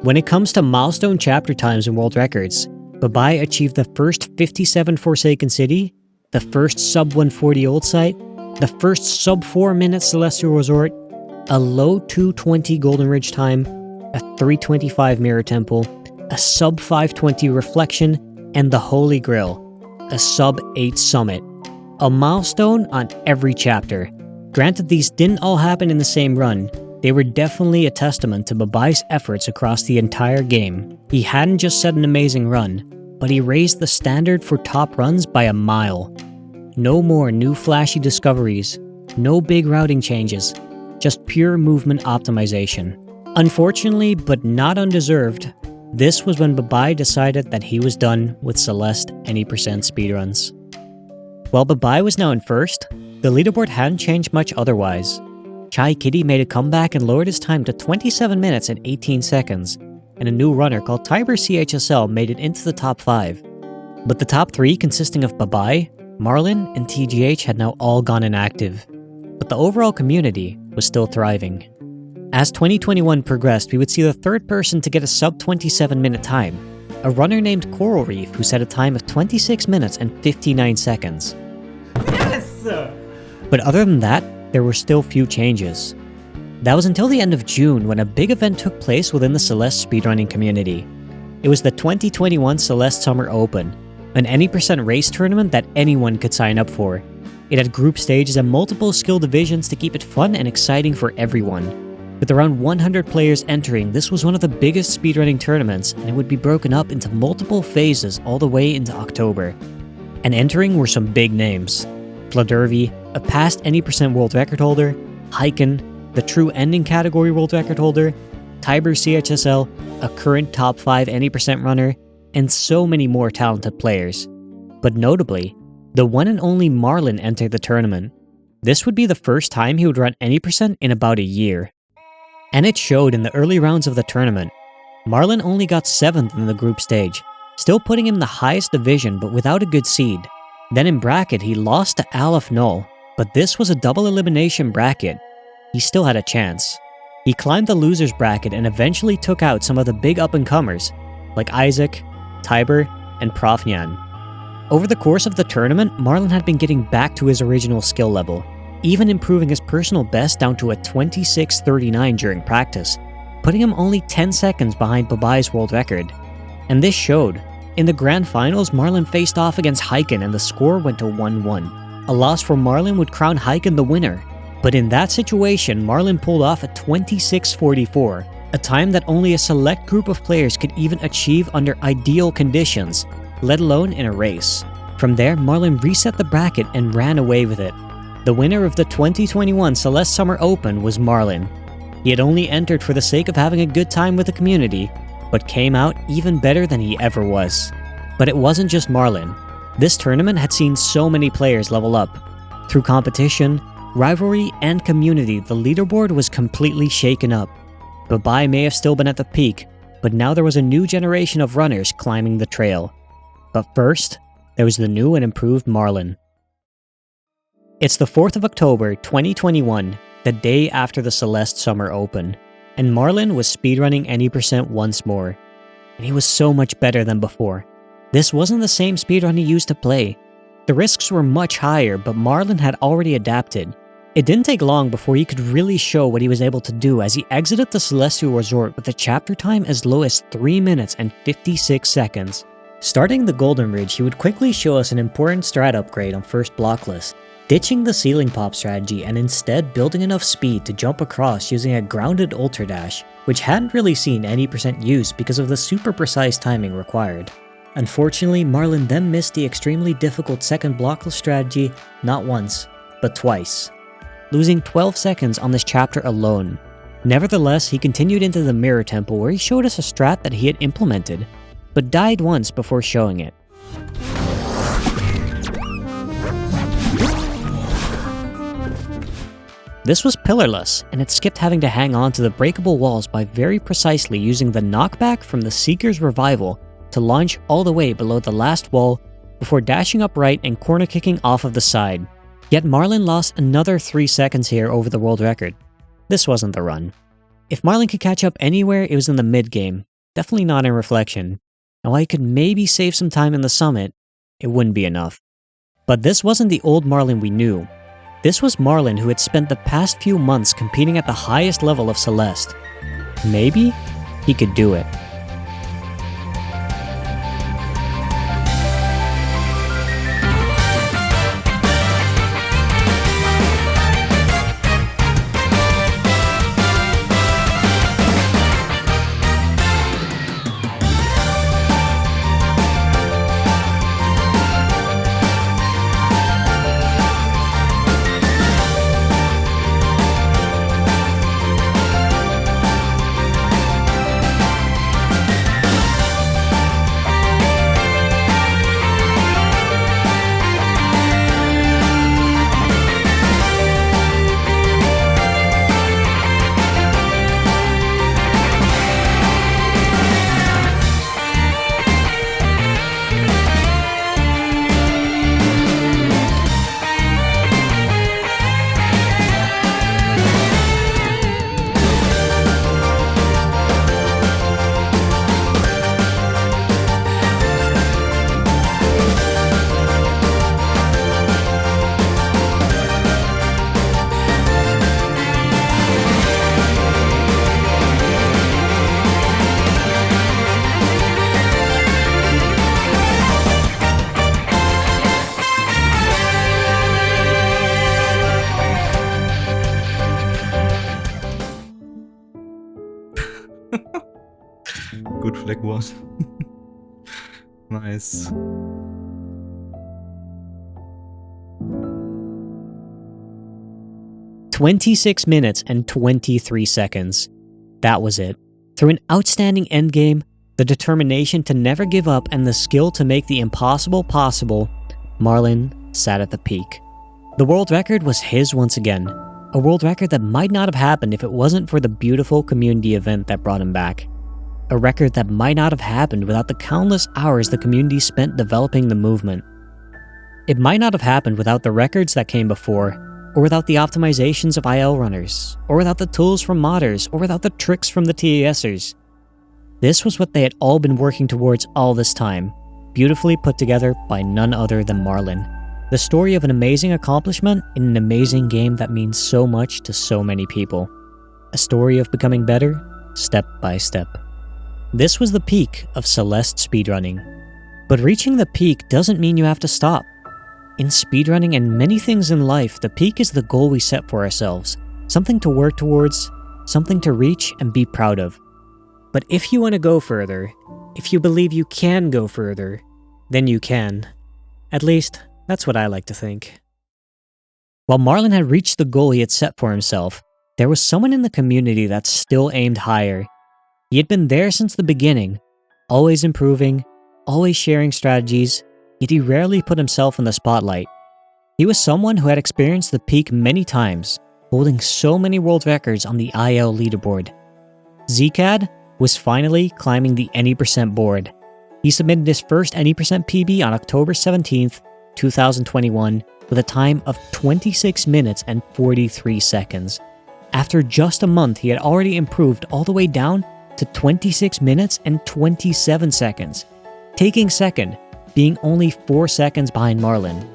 When it comes to milestone chapter times in world records, Babai achieved the first 57 Forsaken City, the first sub-140 Old Site, the first sub-4 minute Celestial Resort, a low 220 Golden Ridge time, a 325 Mirror Temple, a sub-520 Reflection, and the Holy Grail, a sub-8 Summit. A milestone on every chapter. Granted, these didn't all happen in the same run, they were definitely a testament to Babai's efforts across the entire game. He hadn't just set an amazing run, but he raised the standard for top runs by a mile. No more new flashy discoveries, no big routing changes, just pure movement optimization. Unfortunately, but not undeserved, this was when Babai decided that he was done with Celeste Any Speedruns. While Babai was now in first, the leaderboard hadn't changed much otherwise. Chai Kitty made a comeback and lowered his time to 27 minutes and 18 seconds. and a new runner called Tiber CHSL made it into the top 5. But the top 3, consisting of Babai, Marlin, and TGH, had now all gone inactive. But the overall community was still thriving. As 2021 progressed, we would see the third person to get a sub 27-minute time, a runner named Coral Reef who set a time of 26 minutes and 59 seconds. Yes! But other than that, there were still few changes. That was until the end of June when a big event took place within the Celeste speedrunning community. It was the 2021 Celeste Summer Open, an any % race tournament that anyone could sign up for. It had group stages and multiple skill divisions to keep it fun and exciting for everyone. With around 100 players entering, this was one of the biggest speedrunning tournaments, and it would be broken up into multiple phases all the way into October. And entering were some big names. Fledervy, a past any % world record holder, Hyken, the true ending category world record holder, Tiber CHSL, a current top 5 any % runner, and so many more talented players. But notably, the one and only Marlin entered the tournament. This would be the first time he would run any % in about a year. And it showed in the early rounds of the tournament. Marlin only got 7th in the group stage, still putting him in the highest division but without a good seed. Then in bracket he lost to Aleph Null, but this was a double elimination bracket. He still had a chance. He climbed the losers bracket and eventually took out some of the big up-and-comers, like Isaac, Tiber, and Profnyan. Over the course of the tournament, Marlin had been getting back to his original skill level, even improving his personal best down to a 26:39 during practice, putting him only 10 seconds behind Babai's world record. And this showed. In the grand finals, Marlin faced off against Hyken and the score went to 1-1. A loss for Marlin would crown Hyken the winner. But in that situation, Marlin pulled off a 26:44, a time that only a select group of players could even achieve under ideal conditions, let alone in a race. From there, Marlin reset the bracket and ran away with it. The winner of the 2021 Celeste Summer Open was Marlin. He had only entered for the sake of having a good time with the community, but came out even better than he ever was. But it wasn't just Marlin. This tournament had seen so many players level up. Through competition, rivalry, and community, the leaderboard was completely shaken up. Babai may have still been at the peak, but now there was a new generation of runners climbing the trail. But first, there was the new and improved Marlin. It's the 4th of October, 2021, the day after the Celeste Summer Open, and Marlin was speedrunning any % once more. And he was so much better than before. This wasn't the same speedrun he used to play. The risks were much higher, but Marlin had already adapted. It didn't take long before he could really show what he was able to do as he exited the Celestial Resort with a chapter time as low as 3 minutes and 56 seconds. Starting the Golden Ridge, he would quickly show us an important strat upgrade on first blocklist, ditching the ceiling pop strategy and instead building enough speed to jump across using a grounded ultra dash, which hadn't really seen any % use because of the super precise timing required. Unfortunately, Marlin then missed the extremely difficult second blockless strategy not once, but twice, losing 12 seconds on this chapter alone. Nevertheless, he continued into the Mirror Temple where he showed us a strat that he had implemented, but died once before showing it. This was pillarless, and it skipped having to hang on to the breakable walls by very precisely using the knockback from the Seeker's Revival to launch all the way below the last wall before dashing upright and corner kicking off of the side. Yet Marlin lost another 3 seconds here over the world record. This wasn't the run. If Marlin could catch up anywhere, it was in the mid-game, definitely not in Reflection. And while he could maybe save some time in the summit, it wouldn't be enough. But this wasn't the old Marlin we knew. This was Marlin who had spent the past few months competing at the highest level of Celeste. Maybe he could do it. good flag was. Nice. "26 minutes and 23 seconds. That was it. Through an outstanding endgame, the determination to never give up, and the skill to make the impossible possible, Marlon sat at the peak. The world record was his once again, a world record that might not have happened if it wasn't for the beautiful community event that brought him back. A record that might not have happened without the countless hours the community spent developing the movement. It might not have happened without the records that came before, or without the optimizations of IL runners, or without the tools from modders, or without the tricks from the TASers. This was what they had all been working towards all this time, beautifully put together by none other than Marlon. The story of an amazing accomplishment in an amazing game that means so much to so many people. A story of becoming better, step by step. This was the peak of Celeste speedrunning. But reaching the peak doesn't mean you have to stop. In speedrunning and many things in life, the peak is the goal we set for ourselves. Something to work towards, something to reach and be proud of. But if you want to go further, if you believe you can go further, then you can. At least, that's what I like to think. While Marlon had reached the goal he had set for himself, there was someone in the community that still aimed higher. He had been there since the beginning, always improving, always sharing strategies, yet he rarely put himself in the spotlight. He was someone who had experienced the peak many times, holding so many world records on the IL leaderboard. Zcad was finally climbing the Any% board. He submitted his first Any% PB on October 17th, 2021, with a time of 26 minutes and 43 seconds. After just a month, he had already improved all the way down to 26 minutes and 27 seconds, taking second, being only 4 seconds behind Marlon.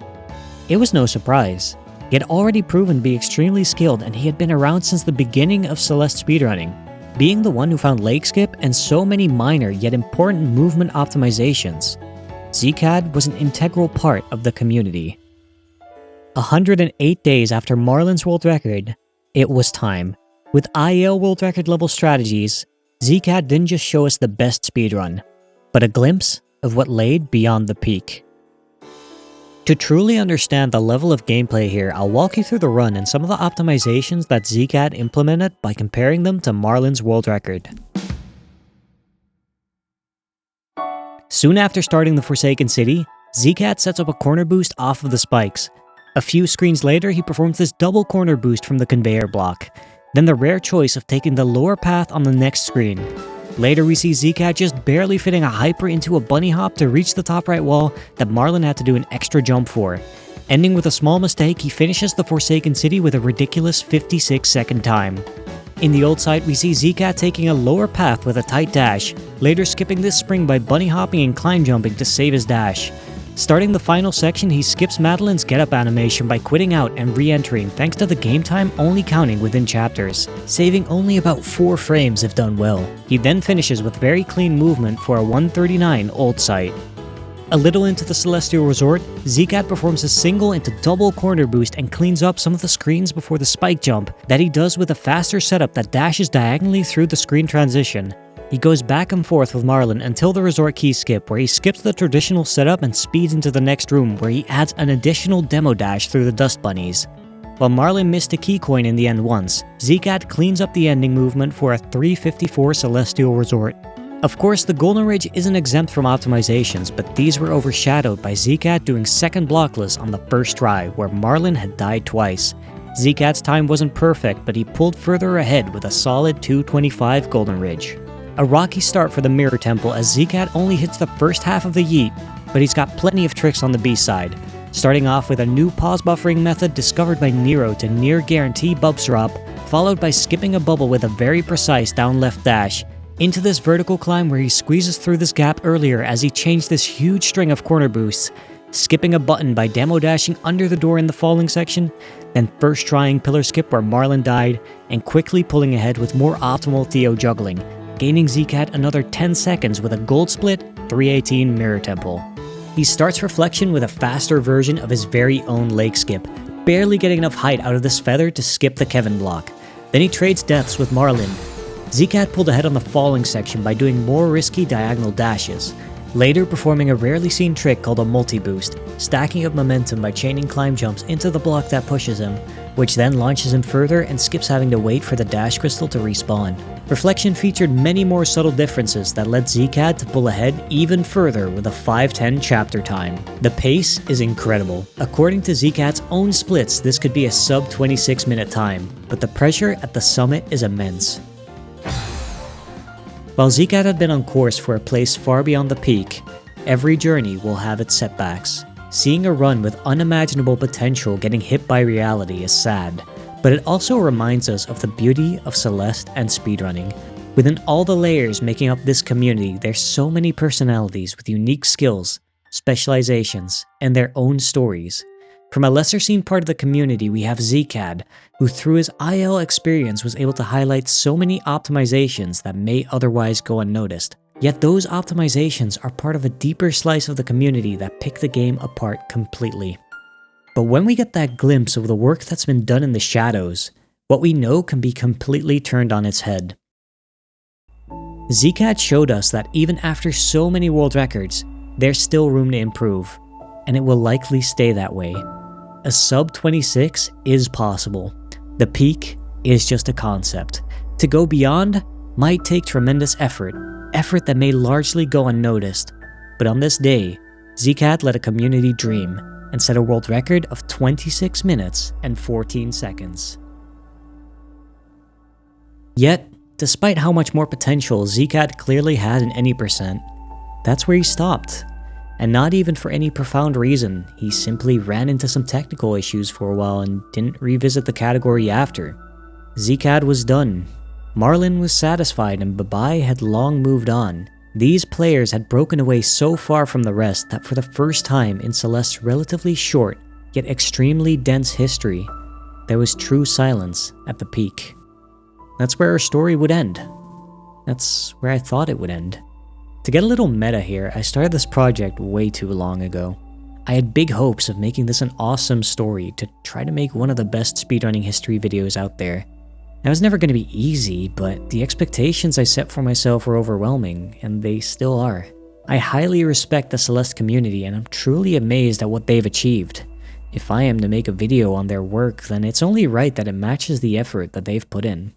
It was no surprise. He had already proven to be extremely skilled, and he had been around since the beginning of Celeste speedrunning, being the one who found leg skip and so many minor yet important movement optimizations. Zcad was an integral part of the community. 108 days after Marlon's world record, it was time. With IL world record level strategies, Zcad didn't just show us the best speedrun, but a glimpse of what laid beyond the peak. To truly understand the level of gameplay here, I'll walk you through the run and some of the optimizations that Zcad implemented by comparing them to Marlon's world record. Soon after starting the Forsaken City, Zcad sets up a corner boost off of the spikes. A few screens later, he performs this double corner boost from the conveyor block, then the rare choice of taking the lower path on the next screen. Later we see Zcad just barely fitting a hyper into a bunny hop to reach the top right wall that Marlon had to do an extra jump for. Ending with a small mistake, he finishes the Forsaken City with a ridiculous 56-second time. In the old site, we see Zcad taking a lower path with a tight dash, later skipping this spring by bunny hopping and climb jumping to save his dash. Starting the final section, he skips Madeline's get-up animation by quitting out and re-entering thanks to the game time only counting within chapters, saving only about 4 frames if done well. He then finishes with very clean movement for a 139 old site. A little into the Celestial Resort, Zcad performs a single into double corner boost and cleans up some of the screens before the spike jump that he does with a faster setup that dashes diagonally through the screen transition. He goes back and forth with Marlon until the resort key skip, where he skips the traditional setup and speeds into the next room, where he adds an additional demo dash through the dust bunnies. While Marlon missed a key coin in the end once, Zcad cleans up the ending movement for a 354 Celestial Resort. Of course, the Golden Ridge isn't exempt from optimizations, but these were overshadowed by Zcad doing second blockless on the first try, where Marlon had died twice. Zcad's time wasn't perfect, but he pulled further ahead with a solid 225 Golden Ridge. A rocky start for the Mirror Temple as Zcad only hits the first half of the yeet, but he's got plenty of tricks on the B-side. Starting off with a new pause buffering method discovered by Nero to near guarantee bubs drop, followed by skipping a bubble with a very precise down left dash, into this vertical climb where he squeezes through this gap earlier as he changed this huge string of corner boosts, skipping a button by demo dashing under the door in the falling section, then first trying pillar skip where Marlon died, and quickly pulling ahead with more optimal Theo juggling, gaining Zcad another 10 seconds with a gold split 318 Mirror Temple. He starts Reflection with a faster version of his very own leg skip, barely getting enough height out of this feather to skip the Kevin block. Then he trades deaths with Marlon, Zcat pulled ahead on the falling section by doing more risky diagonal dashes, later performing a rarely seen trick called a multi-boost, stacking up momentum by chaining climb jumps into the block that pushes him, which then launches him further and skips having to wait for the dash crystal to respawn. Reflection featured many more subtle differences that led Zcat to pull ahead even further with a 5:10 chapter time. The pace is incredible. According to Zcat's own splits, this could be a sub 26 minute time, but the pressure at the summit is immense. While Zcat had been on course for a place far beyond the peak, every journey will have its setbacks. Seeing a run with unimaginable potential getting hit by reality is sad, but it also reminds us of the beauty of Celeste and speedrunning. Within all the layers making up this community, there's so many personalities with unique skills, specializations, and their own stories. From a lesser seen part of the community, we have Zcad, who through his IL experience was able to highlight so many optimizations that may otherwise go unnoticed. Yet those optimizations are part of a deeper slice of the community that pick the game apart completely. But when we get that glimpse of the work that's been done in the shadows, what we know can be completely turned on its head. Zcad showed us that even after so many world records, there's still room to improve, and it will likely stay that way. A sub 26 is possible. The peak is just a concept. To go beyond might take tremendous effort that may largely go unnoticed. But on this day, Zcad let a community dream and set a world record of 26 minutes and 14 seconds. Yet, despite how much more potential Zcad clearly had in any percent, that's where he stopped. And not even for any profound reason, he simply ran into some technical issues for a while and didn't revisit the category after. Zcad was done. Marlin was satisfied and Babai had long moved on. These players had broken away so far from the rest that for the first time in Celeste's relatively short, yet extremely dense history, there was true silence at the peak. That's where our story would end. That's where I thought it would end. To get a little meta here, I started this project way too long ago. I had big hopes of making this an awesome story to try to make one of the best speedrunning history videos out there. It was never going to be easy, but the expectations I set for myself were overwhelming, and they still are. I highly respect the Celeste community, and I'm truly amazed at what they've achieved. If I am to make a video on their work, then it's only right that it matches the effort that they've put in.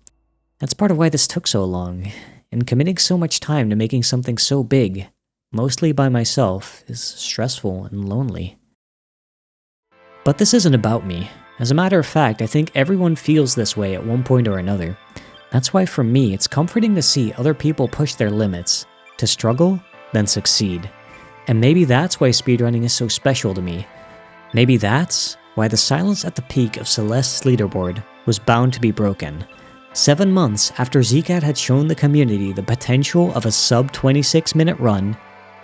That's part of why this took so long, and committing so much time to making something so big, mostly by myself, is stressful and lonely. But this isn't about me. As a matter of fact, I think everyone feels this way at one point or another. That's why for me, it's comforting to see other people push their limits, to struggle, then succeed. And maybe that's why speedrunning is so special to me. Maybe that's why the silence at the peak of Celeste's leaderboard was bound to be broken. 7 months after Zcad had shown the community the potential of a sub 26 minute run,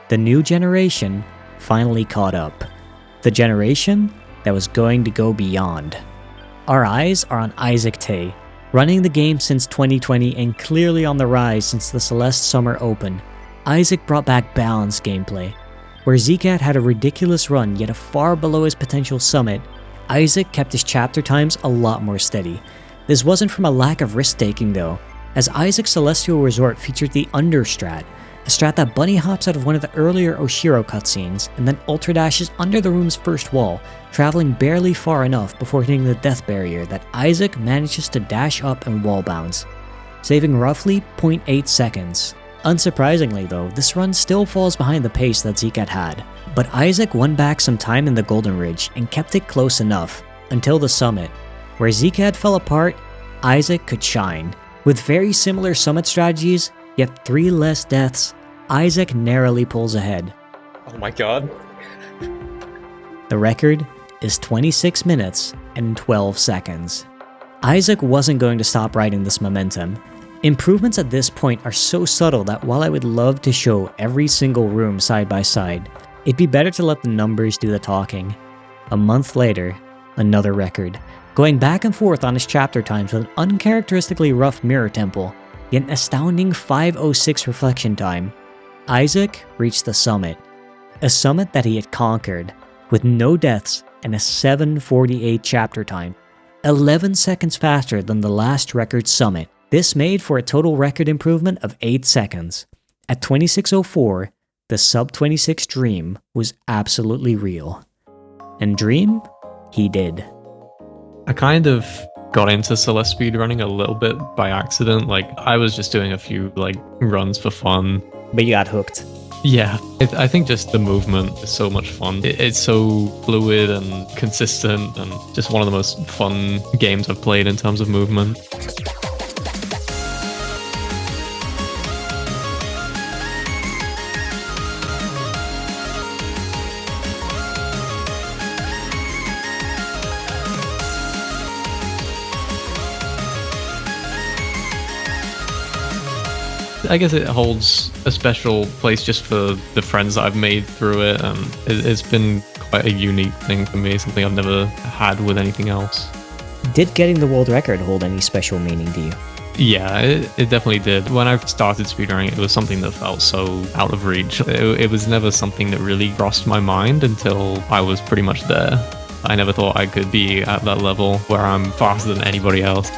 the new generation finally caught up. The generation that was going to go beyond. Our eyes are on Isaac Tay, running the game since 2020 and clearly on the rise since the Celeste Summer Open. Isaac brought back balanced gameplay. Where Zcad had a ridiculous run yet a far below his potential summit, Isaac kept his chapter times a lot more steady. This wasn't from a lack of risk-taking though, as Isaac's Celestial Resort featured the Understrat, a strat that bunny hops out of one of the earlier Oshiro cutscenes and then ultra dashes under the room's first wall, traveling barely far enough before hitting the death barrier that Isaac manages to dash up and wall bounce, saving roughly 0.8 seconds. Unsurprisingly though, this run still falls behind the pace that Zcad had, but Isaac won back some time in the Golden Ridge and kept it close enough, until the summit. Where Zcad fell apart, Isaac could shine. With very similar summit strategies, yet 3 less deaths, Isaac narrowly pulls ahead. Oh my god. The record is 26 minutes and 12 seconds. Isaac wasn't going to stop riding this momentum. Improvements at this point are so subtle that while I would love to show every single room side by side, it'd be better to let the numbers do the talking. A month later, another record, going back and forth on his chapter times with an uncharacteristically rough mirror temple, yet an astounding 5:06 reflection time. Isaac reached the summit, a summit that he had conquered, with no deaths and a 7:48 chapter time, 11 seconds faster than the last record summit, This made for a total record improvement of 8 seconds. At 26:04, the sub-26 dream was absolutely real. And dream, he did. I kind of got into Celeste speedrunning a little bit by accident. Like, I was just doing a few, like, runs for fun. But you got hooked. Yeah, I think just the movement is so much fun. It's so fluid and consistent and just one of the most fun games I've played in terms of movement. I guess it holds a special place just for the friends that I've made through it, and it's been quite a unique thing for me, something I've never had with anything else. Did getting the world record hold any special meaning to you? Yeah, it definitely did. When I started speedrunning, it was something that felt so out of reach. It was never something that really crossed my mind until I was pretty much there. I never thought I could be at that level where I'm faster than anybody else.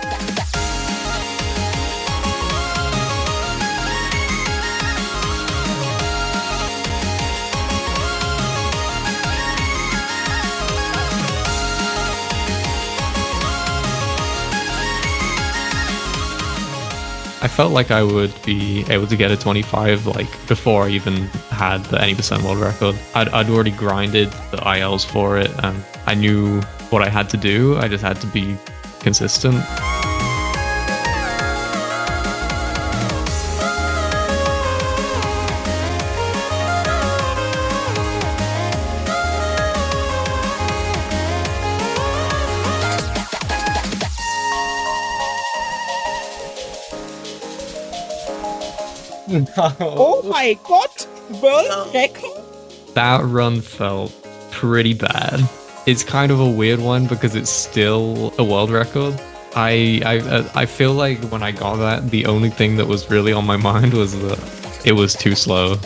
I felt like I would be able to get a 25 like before I even had the any percent world record. I'd already grinded the ILs for it, and I knew what I had to do. I just had to be consistent. Oh my god! World record? That run felt pretty bad. It's kind of a weird one because it's still a world record. I feel like when I got that, the only thing that was really on my mind was that it was too slow.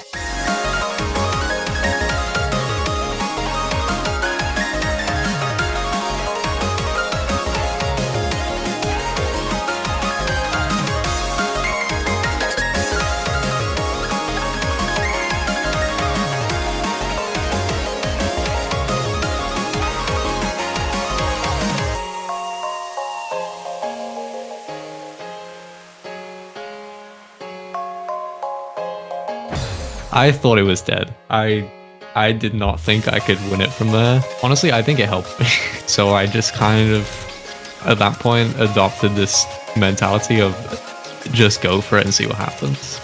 I thought it was dead. I did not think I could win it from there. Honestly, I think it helped me. So I just kind of, at that point, adopted this mentality of just go for it and see what happens.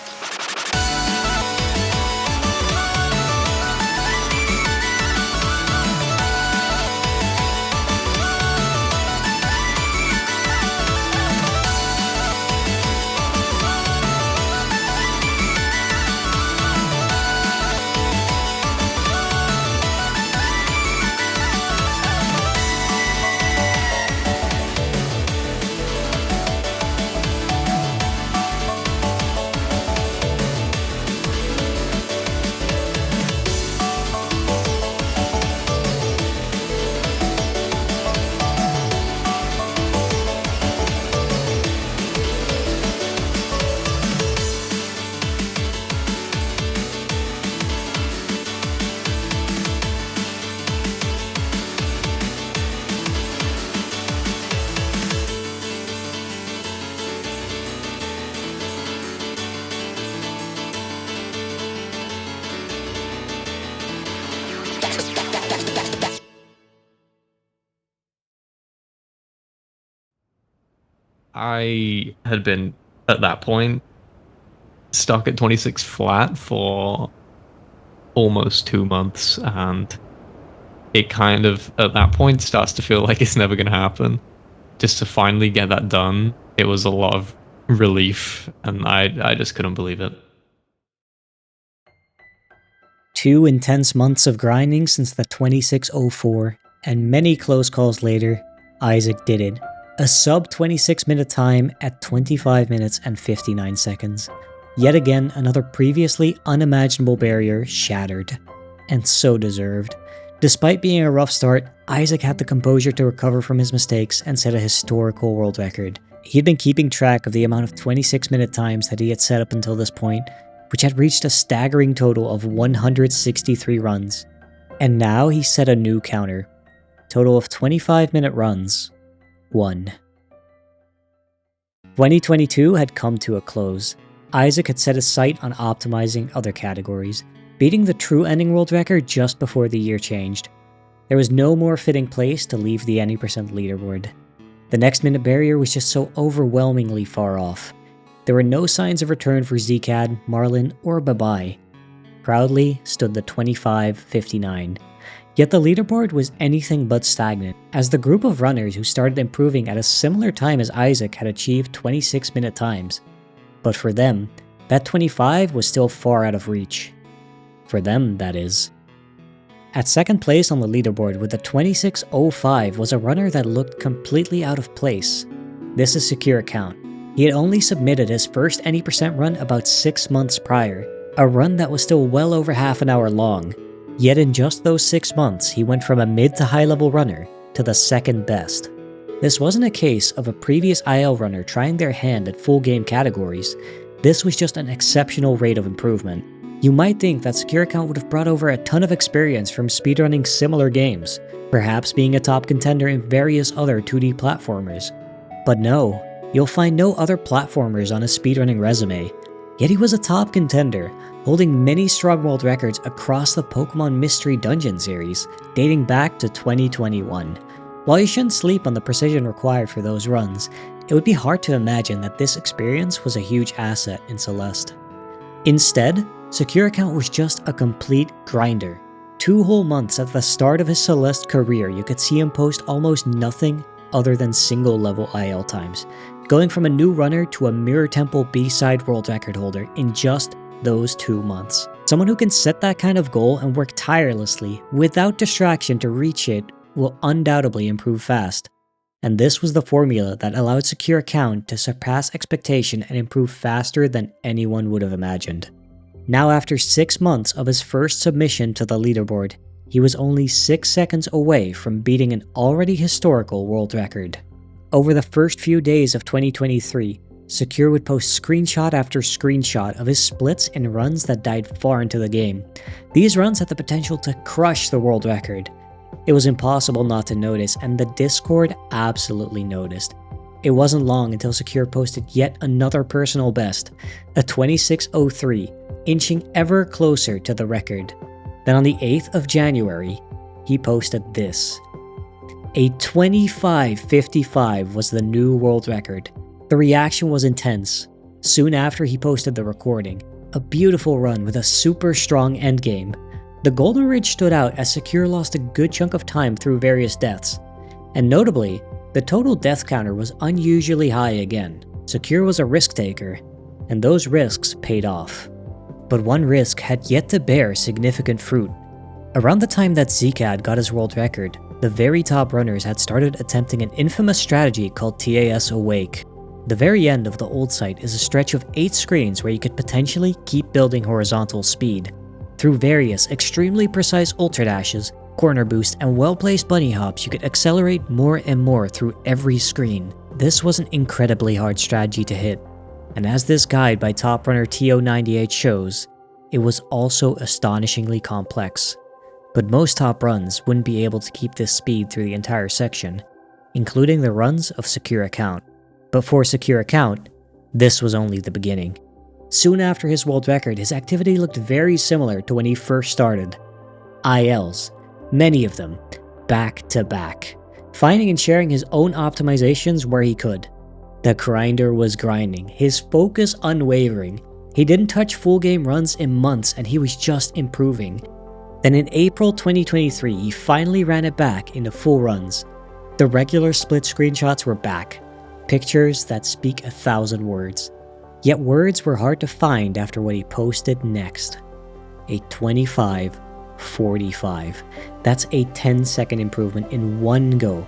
I had been, at that point, stuck at 26 flat for almost 2 months, and it kind of, at that point, starts to feel like it's never going to happen. Just to finally get that done, it was a lot of relief, and I just couldn't believe it. 2 intense months of grinding since the 26:04, and many close calls later, Isaac did it. A sub 26 minute time at 25 minutes and 59 seconds. Yet again, another previously unimaginable barrier shattered. And so deserved. Despite being a rough start, Isaac had the composure to recover from his mistakes and set a historical world record He had been keeping track of the amount of 26-minute times that he had set up until this point, which had reached a staggering total of 163 runs. And now he set a new counter. Total of 25-minute runs. 1. 2022 had come to a close. Isaac had set his sight on optimizing other categories, beating the true ending world record just before the year changed. There was no more fitting place to leave the any percent leaderboard. The next minute barrier was just so overwhelmingly far off. There were no signs of return for Zcad, Marlin, or Babai. Proudly stood the 25:59. Yet the leaderboard was anything but stagnant, as the group of runners who started improving at a similar time as Isaac had achieved 26-minute times. But for them, that 25 was still far out of reach. For them, that is. At second place on the leaderboard with a 26:05 was a runner that looked completely out of place. This is Secure Account. He had only submitted his first any percent run about 6 months prior, a run that was still well over half an hour long. Yet in just those 6 months, he went from a mid to high level runner to the second best. This wasn't a case of a previous IL runner trying their hand at full game categories. This was just an exceptional rate of improvement. You might think that Secure Account would have brought over a ton of experience from speedrunning similar games, perhaps being a top contender in various other 2D platformers. But no, you'll find no other platformers on his speedrunning resume. Yet he was a top contender, holding many strong world records across the Pokemon Mystery Dungeon series, dating back to 2021. While you shouldn't sleep on the precision required for those runs, it would be hard to imagine that this experience was a huge asset in Celeste. Instead, Secure Account was just a complete grinder. 2 whole months at the start of his Celeste career, you could see him post almost nothing other than single level IL times, going from a new runner to a Mirror Temple B-side world record holder in just those 2 months. Someone who can set that kind of goal and work tirelessly without distraction to reach it will undoubtedly improve fast. And this was the formula that allowed Secure Account to surpass expectation and improve faster than anyone would have imagined. Now after 6 months of his first submission to the leaderboard, he was only 6 seconds away from beating an already historical world record. Over the first few days of 2023, Secure would post screenshot after screenshot of his splits and runs that died far into the game. These runs had the potential to crush the world record. It was impossible not to notice, and the Discord absolutely noticed. It wasn't long until Secure posted yet another personal best, a 26:03, inching ever closer to the record. Then on the 8th of January, he posted this. A 25:55 was the new world record. The reaction was intense. Soon after he posted the recording, a beautiful run with a super strong endgame. The Golden Ridge stood out as Secure lost a good chunk of time through various deaths. And notably, the total death counter was unusually high again. Secure was a risk taker, and those risks paid off. But one risk had yet to bear significant fruit. Around the time that Zcad got his world record, the very top runners had started attempting an infamous strategy called TAS Awake. The very end of the old site is a stretch of 8 screens where you could potentially keep building horizontal speed. Through various extremely precise ultra dashes, corner boost, and well-placed bunny hops, you could accelerate more and more through every screen. This was an incredibly hard strategy to hit, and as this guide by top runner TO98 shows, it was also astonishingly complex. But most top runs wouldn't be able to keep this speed through the entire section, including the runs of Secure Account. But for Secure Account, this was only the beginning. Soon after his world record, his activity looked very similar to when he first started. ILs, many of them, back to back, finding and sharing his own optimizations where he could. The grinder was grinding, his focus unwavering. He didn't touch full game runs in months and he was just improving. Then in April 2023, he finally ran it back into full runs. The regular split screenshots were back, pictures that speak 1,000 words. Yet words were hard to find after what he posted next. A 25:45. That's a 10-second improvement in one go.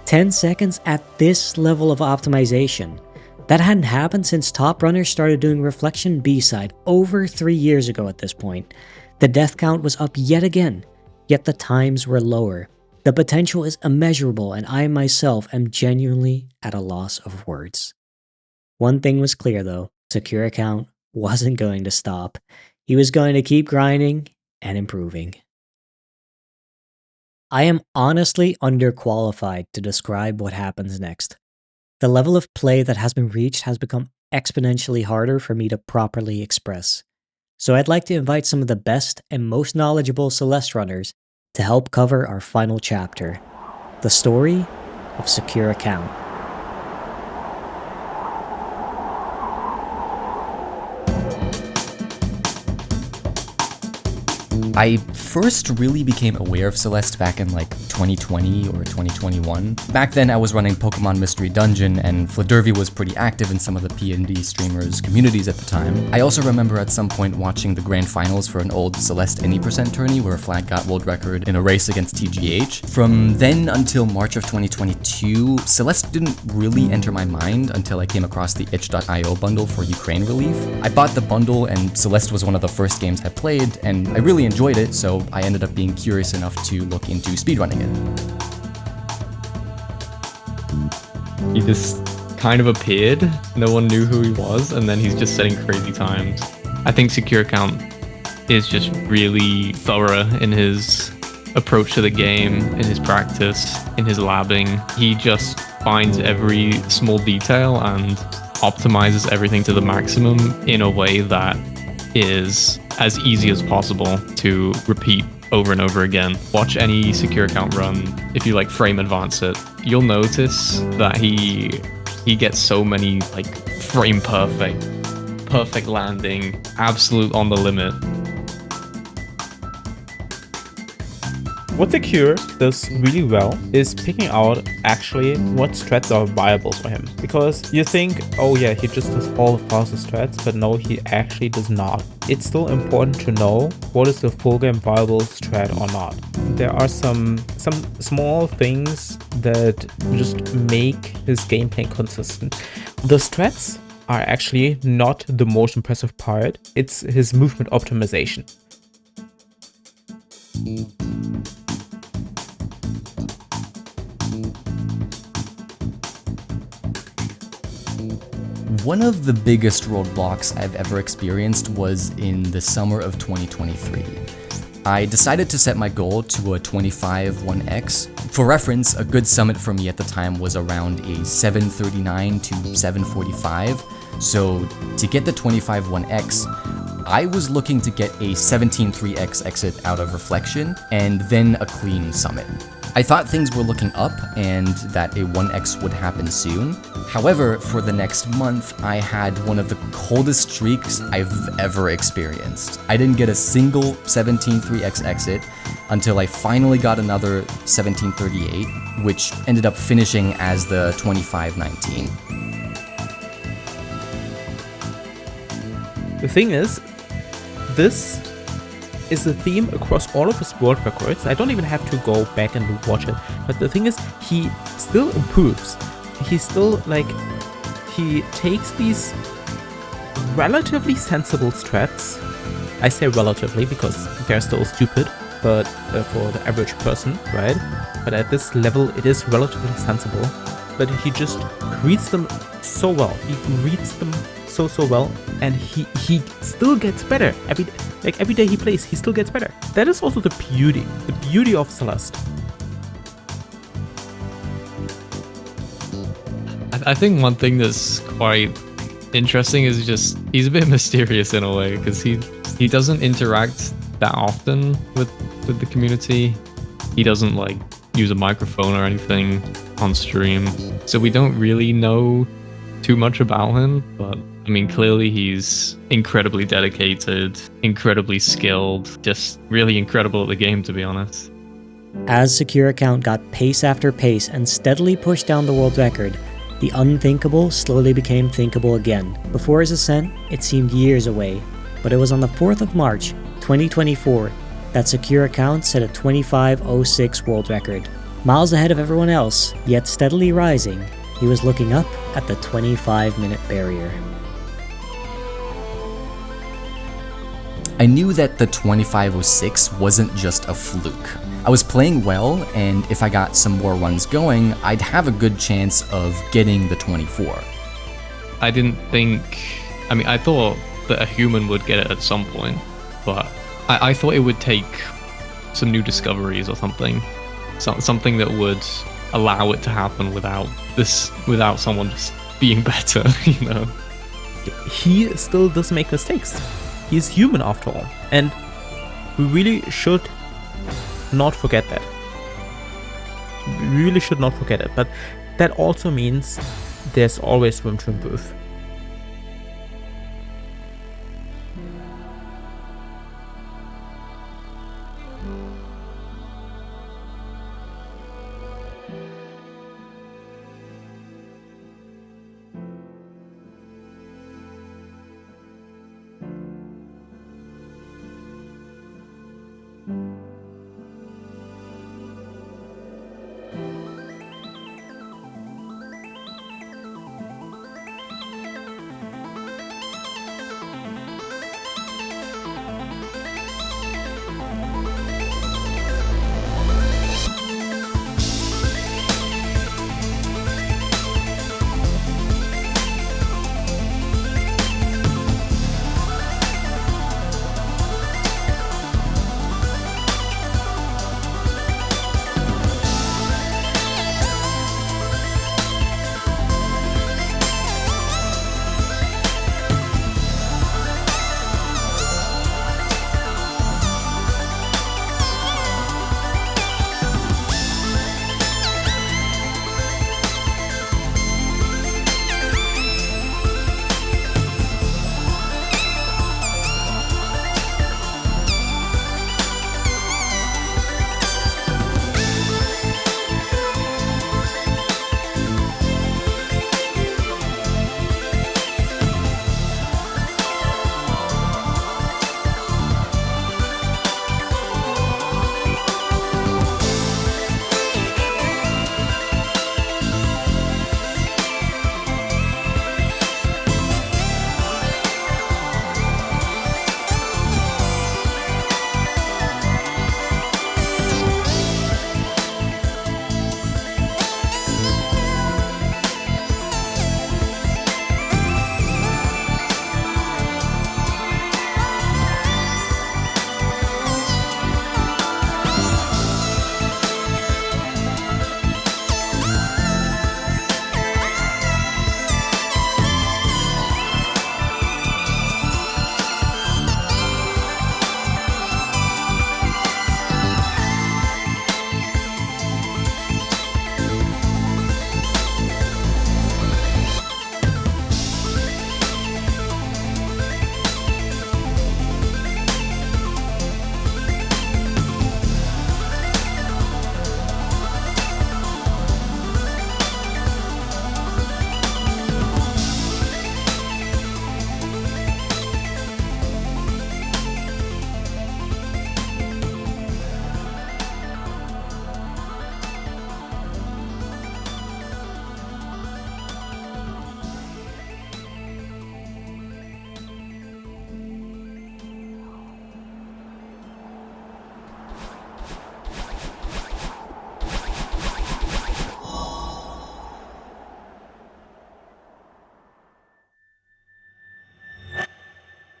10 seconds at this level of optimization. That hadn't happened since top runners started doing Reflection B-side over 3 years ago at this point. The death count was up yet again, yet the times were lower. The potential is immeasurable and I myself am genuinely at a loss of words. One thing was clear though, Secure Account wasn't going to stop. He was going to keep grinding and improving. I am honestly underqualified to describe what happens next. The level of play that has been reached has become exponentially harder for me to properly express. So I'd like to invite some of the best and most knowledgeable Celeste runners to help cover our final chapter, the story of Secure Account. I first really became aware of Celeste back in like 2020 or 2021. Back then I was running Pokemon Mystery Dungeon and Fledervy was pretty active in some of the P&D streamers communities at the time. I also remember at some point watching the grand finals for an old Celeste Any tourney where Flag got world record in a race against TGH. From then until March of 2022, Celeste didn't really enter my mind until I came across the itch.io bundle for Ukraine relief. I bought the bundle and Celeste was one of the first games I played and I really enjoyed it, so I ended up being curious enough to look into speedrunning it. He just kind of appeared, no one knew who he was, and then he's just setting crazy times. I think Secure Account is just really thorough in his approach to the game, in his practice, in his labbing. He just finds every small detail and optimizes everything to the maximum in a way that is as easy as possible to repeat over and over again. Watch any Secure Account run. If you like frame advance it, you'll notice that he gets so many like frame perfect landing, absolute on the limit. What Secure does really well is picking out actually what strats are viable for him. Because you think, oh yeah, he just does all the fastest strats, but no, he actually does not. It's still important to know what is the full game viable strat or not. There are some small things that just make his gameplay consistent. The strats are actually not the most impressive part, it's his movement optimization. One of the biggest roadblocks I've ever experienced was in the summer of 2023. I decided to set my goal to a 25 1x. For reference, a good summit for me at the time was around a 739 to 745, so to get the 25 1x, I was looking to get a 17 3x exit out of Reflection, and then a clean summit. I thought things were looking up and that a 1x would happen soon. However, for the next month, I had one of the coldest streaks I've ever experienced. I didn't get a single 17 3x exit until I finally got another 1738, which ended up finishing as the 2519. The thing is, this is the theme across all of his world records. I don't even have to go back and watch it, but the thing is, he still improves. He still, he takes these relatively sensible strats. I say relatively because they're still stupid, but for the average person, right? But at this level, it is relatively sensible. But he just reads them so well. He reads them so well, and he still gets better. Every day he plays, he still gets better. That is also the beauty of Celeste. I think one thing that's quite interesting is just he's a bit mysterious in a way, because he doesn't interact that often with the community. He doesn't use a microphone or anything on stream, so we don't really know too much about him. But I mean, clearly he's incredibly dedicated, incredibly skilled, just really incredible at the game, to be honest. As Secure Account got pace after pace and steadily pushed down the world record, the unthinkable slowly became thinkable again. Before his ascent, it seemed years away, but it was on the 4th of March, 2024, that Secure Account set a 25:06 world record. Miles ahead of everyone else, yet steadily rising, he was looking up at the 25-minute barrier. I knew that the 2506 wasn't just a fluke. I was playing well, and if I got some more runs going, I'd have a good chance of getting the 24. I didn't think. I mean, I thought that a human would get it at some point, but I thought it would take some new discoveries or something, something that would allow it to happen without someone just being better, you know. He still does make mistakes. He's human after all, and we really should not forget that. We really should not forget it, but that also means there's always room to improve.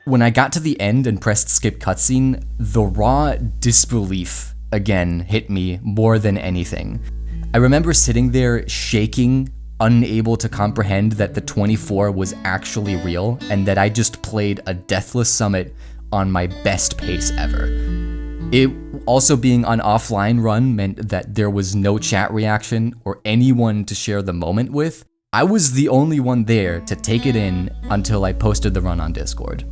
When I got to the end and pressed skip cutscene, the raw disbelief again hit me more than anything. I remember sitting there shaking, unable to comprehend that the 24 was actually real and that I just played a deathless summit on my best pace ever. It also being on offline run meant that there was no chat reaction or anyone to share the moment with. I was the only one there to take it in until I posted the run on Discord.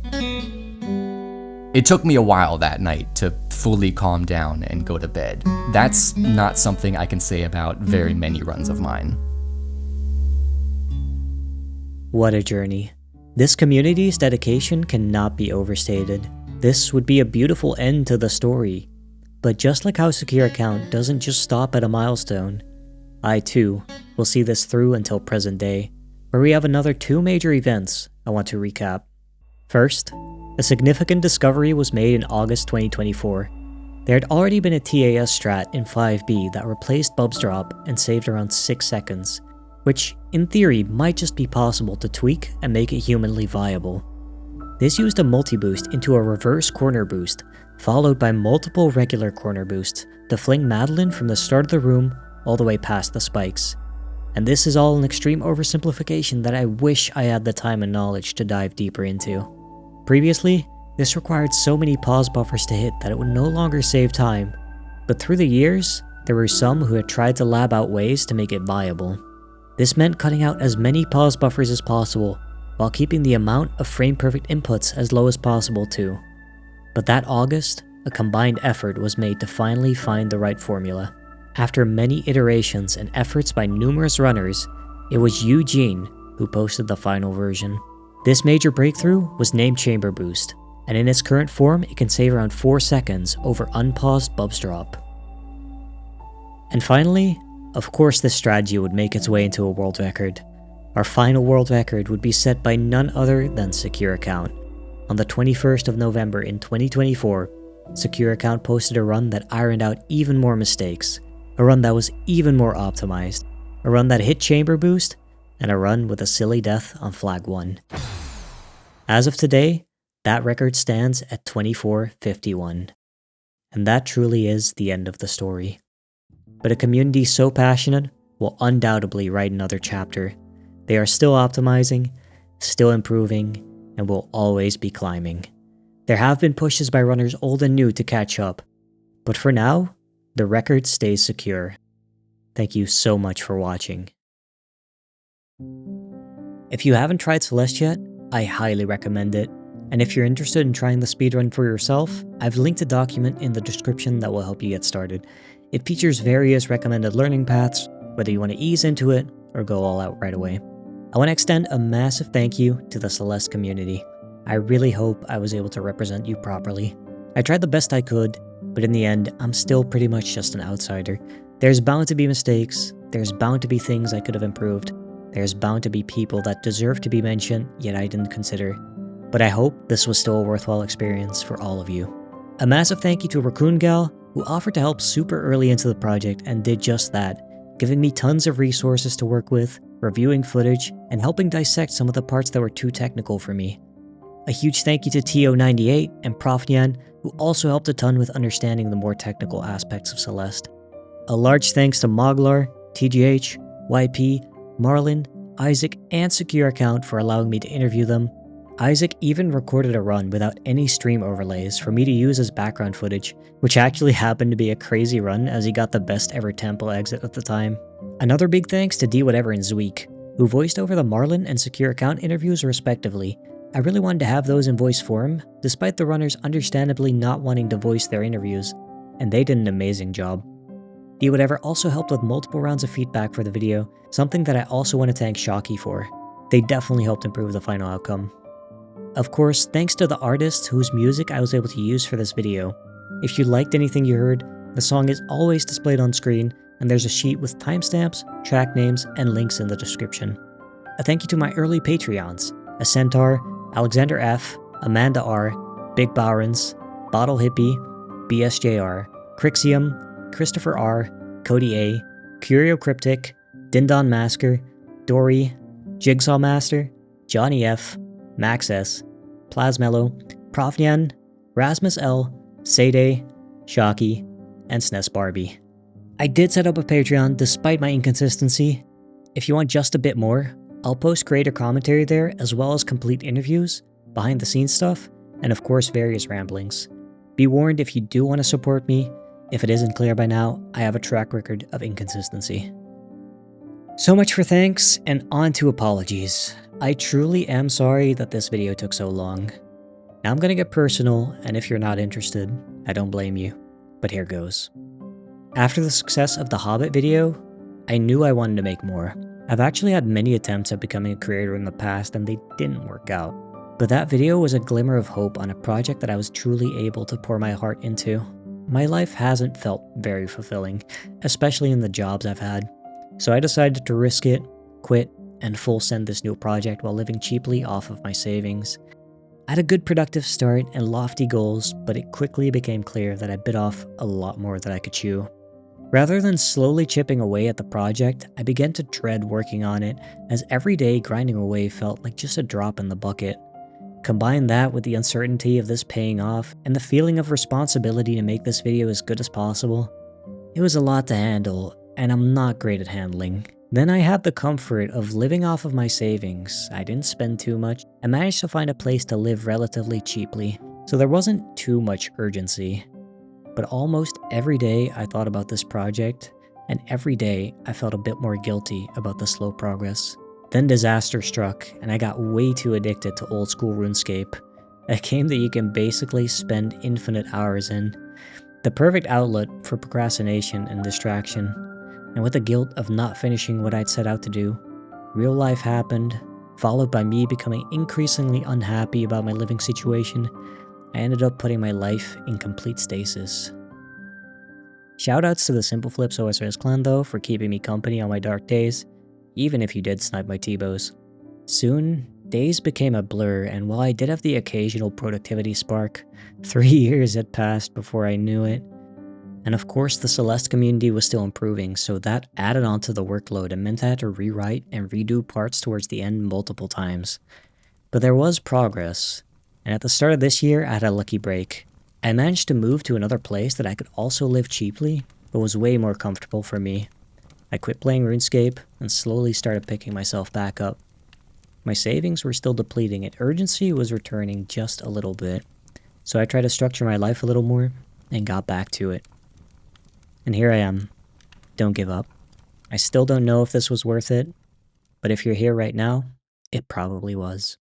It took me a while that night to fully calm down and go to bed. That's not something I can say about very many runs of mine. What a journey. This community's dedication cannot be overstated. This would be a beautiful end to the story. But just like how Secure Account doesn't just stop at a milestone, I too will see this through until present day, where we have another 2 major events I want to recap. First, a significant discovery was made in August 2024. There had already been a TAS strat in 5B that replaced Bub's drop and saved around 6 seconds. which in theory might just be possible to tweak and make it humanly viable. This used a multi-boost into a reverse corner boost, followed by multiple regular corner boosts to fling Madeline from the start of the room all the way past the spikes. And this is all an extreme oversimplification that I wish I had the time and knowledge to dive deeper into. Previously, this required so many pause buffers to hit that it would no longer save time, but through the years, there were some who had tried to lab out ways to make it viable. This meant cutting out as many pause buffers as possible, while keeping the amount of frame-perfect inputs as low as possible too. But that August, a combined effort was made to finally find the right formula. After many iterations and efforts by numerous runners, it was Eugene who posted the final version. This major breakthrough was named Chamber Boost, and in its current form it can save around 4 seconds over unpaused bubs drop. And finally, of course this strategy would make its way into a world record. Our final world record would be set by none other than Secure Account. On the 21st of November in 2024, Secure Account posted a run that ironed out even more mistakes, a run that was even more optimized, a run that hit Chamber Boost, and a run with a silly death on Flag 1. As of today, that record stands at 24:51. And that truly is the end of the story. But a community so passionate will undoubtedly write another chapter. They are still optimizing, still improving, and will always be climbing. There have been pushes by runners old and new to catch up, but for now, the record stays secure. Thank you so much for watching. If you haven't tried Celeste yet, I highly recommend it. And if you're interested in trying the speedrun for yourself, I've linked a document in the description that will help you get started. It features various recommended learning paths, whether you want to ease into it or go all out right away. I want to extend a massive thank you to the Celeste community. I really hope I was able to represent you properly. I tried the best I could, but in the end, I'm still pretty much just an outsider. There's bound to be mistakes, there's bound to be things I could have improved, there's bound to be people that deserve to be mentioned, yet I didn't consider. But I hope this was still a worthwhile experience for all of you. A massive thank you to Raccoon Gal, who offered to help super early into the project and did just that, giving me tons of resources to work with, reviewing footage, and helping dissect some of the parts that were too technical for me. A huge thank you to TO98 and Profnian, who also helped a ton with understanding the more technical aspects of Celeste. A large thanks to Moglar, TGH, YP, Marlin, Isaac, and Secure Account for allowing me to interview them. Isaac even recorded a run without any stream overlays for me to use as background footage, which actually happened to be a crazy run as he got the best ever temple exit at the time. Another big thanks to D-Whatever and Zweek, who voiced over the Marlin and Secure Account interviews respectively. I really wanted to have those in voice form, despite the runners understandably not wanting to voice their interviews, and they did an amazing job. D-Whatever also helped with multiple rounds of feedback for the video, something that I also want to thank Shocky for. They definitely helped improve the final outcome. Of course, thanks to the artists whose music I was able to use for this video. If you liked anything you heard, the song is always displayed on screen, and there's a sheet with timestamps, track names, and links in the description. A thank you to my early Patreons, Ascent, Alexander F, Amanda R, Big Bowrens, Bottle Hippie, BSJR, Crixium, Christopher R, Cody A, Curio Cryptic, Dindon Masker, Dory, Jigsaw Master, Johnny F, Max S, Plasmello, Profnian, Rasmus L, Sade, Shocky, and SNES Barbie. I did set up a Patreon despite my inconsistency. If you want just a bit more, I'll post creator commentary there as well as complete interviews, behind the scenes stuff, and of course various ramblings. Be warned if you do want to support me, if it isn't clear by now, I have a track record of inconsistency. So much for thanks, and on to apologies. I truly am sorry that this video took so long. Now I'm gonna get personal, and if you're not interested, I don't blame you, but here goes. After the success of the Hobbit video, I knew I wanted to make more. I've actually had many attempts at becoming a creator in the past and they didn't work out. But that video was a glimmer of hope on a project that I was truly able to pour my heart into. My life hasn't felt very fulfilling, especially in the jobs I've had. So I decided to risk it, quit, and full send this new project while living cheaply off of my savings. I had a good productive start and lofty goals, but it quickly became clear that I bit off a lot more than I could chew. Rather than slowly chipping away at the project, I began to dread working on it, as every day grinding away felt like just a drop in the bucket. Combine that with the uncertainty of this paying off, and the feeling of responsibility to make this video as good as possible. It was a lot to handle, and I'm not great at handling. Then I had the comfort of living off of my savings. I didn't spend too much, and managed to find a place to live relatively cheaply, so there wasn't too much urgency. But almost every day I thought about this project, and every day I felt a bit more guilty about the slow progress. Then disaster struck, and I got way too addicted to old school RuneScape, a game that you can basically spend infinite hours in. The perfect outlet for procrastination and distraction. And with the guilt of not finishing what I'd set out to do, real life happened, followed by me becoming increasingly unhappy about my living situation. I ended up putting my life in complete stasis. Shoutouts to the Simple Flips OSRS clan though for keeping me company on my dark days, even if you did snipe my T-bows. Soon, days became a blur, and while I did have the occasional productivity spark, 3 years had passed before I knew it. And of course the Celeste community was still improving, so that added on to the workload and meant I had to rewrite and redo parts towards the end multiple times. But there was progress. And at the start of this year, I had a lucky break. I managed to move to another place that I could also live cheaply, but was way more comfortable for me. I quit playing RuneScape and slowly started picking myself back up. My savings were still depleting and urgency was returning just a little bit, so I tried to structure my life a little more and got back to it. And here I am. Don't give up. I still don't know if this was worth it, but if you're here right now, it probably was.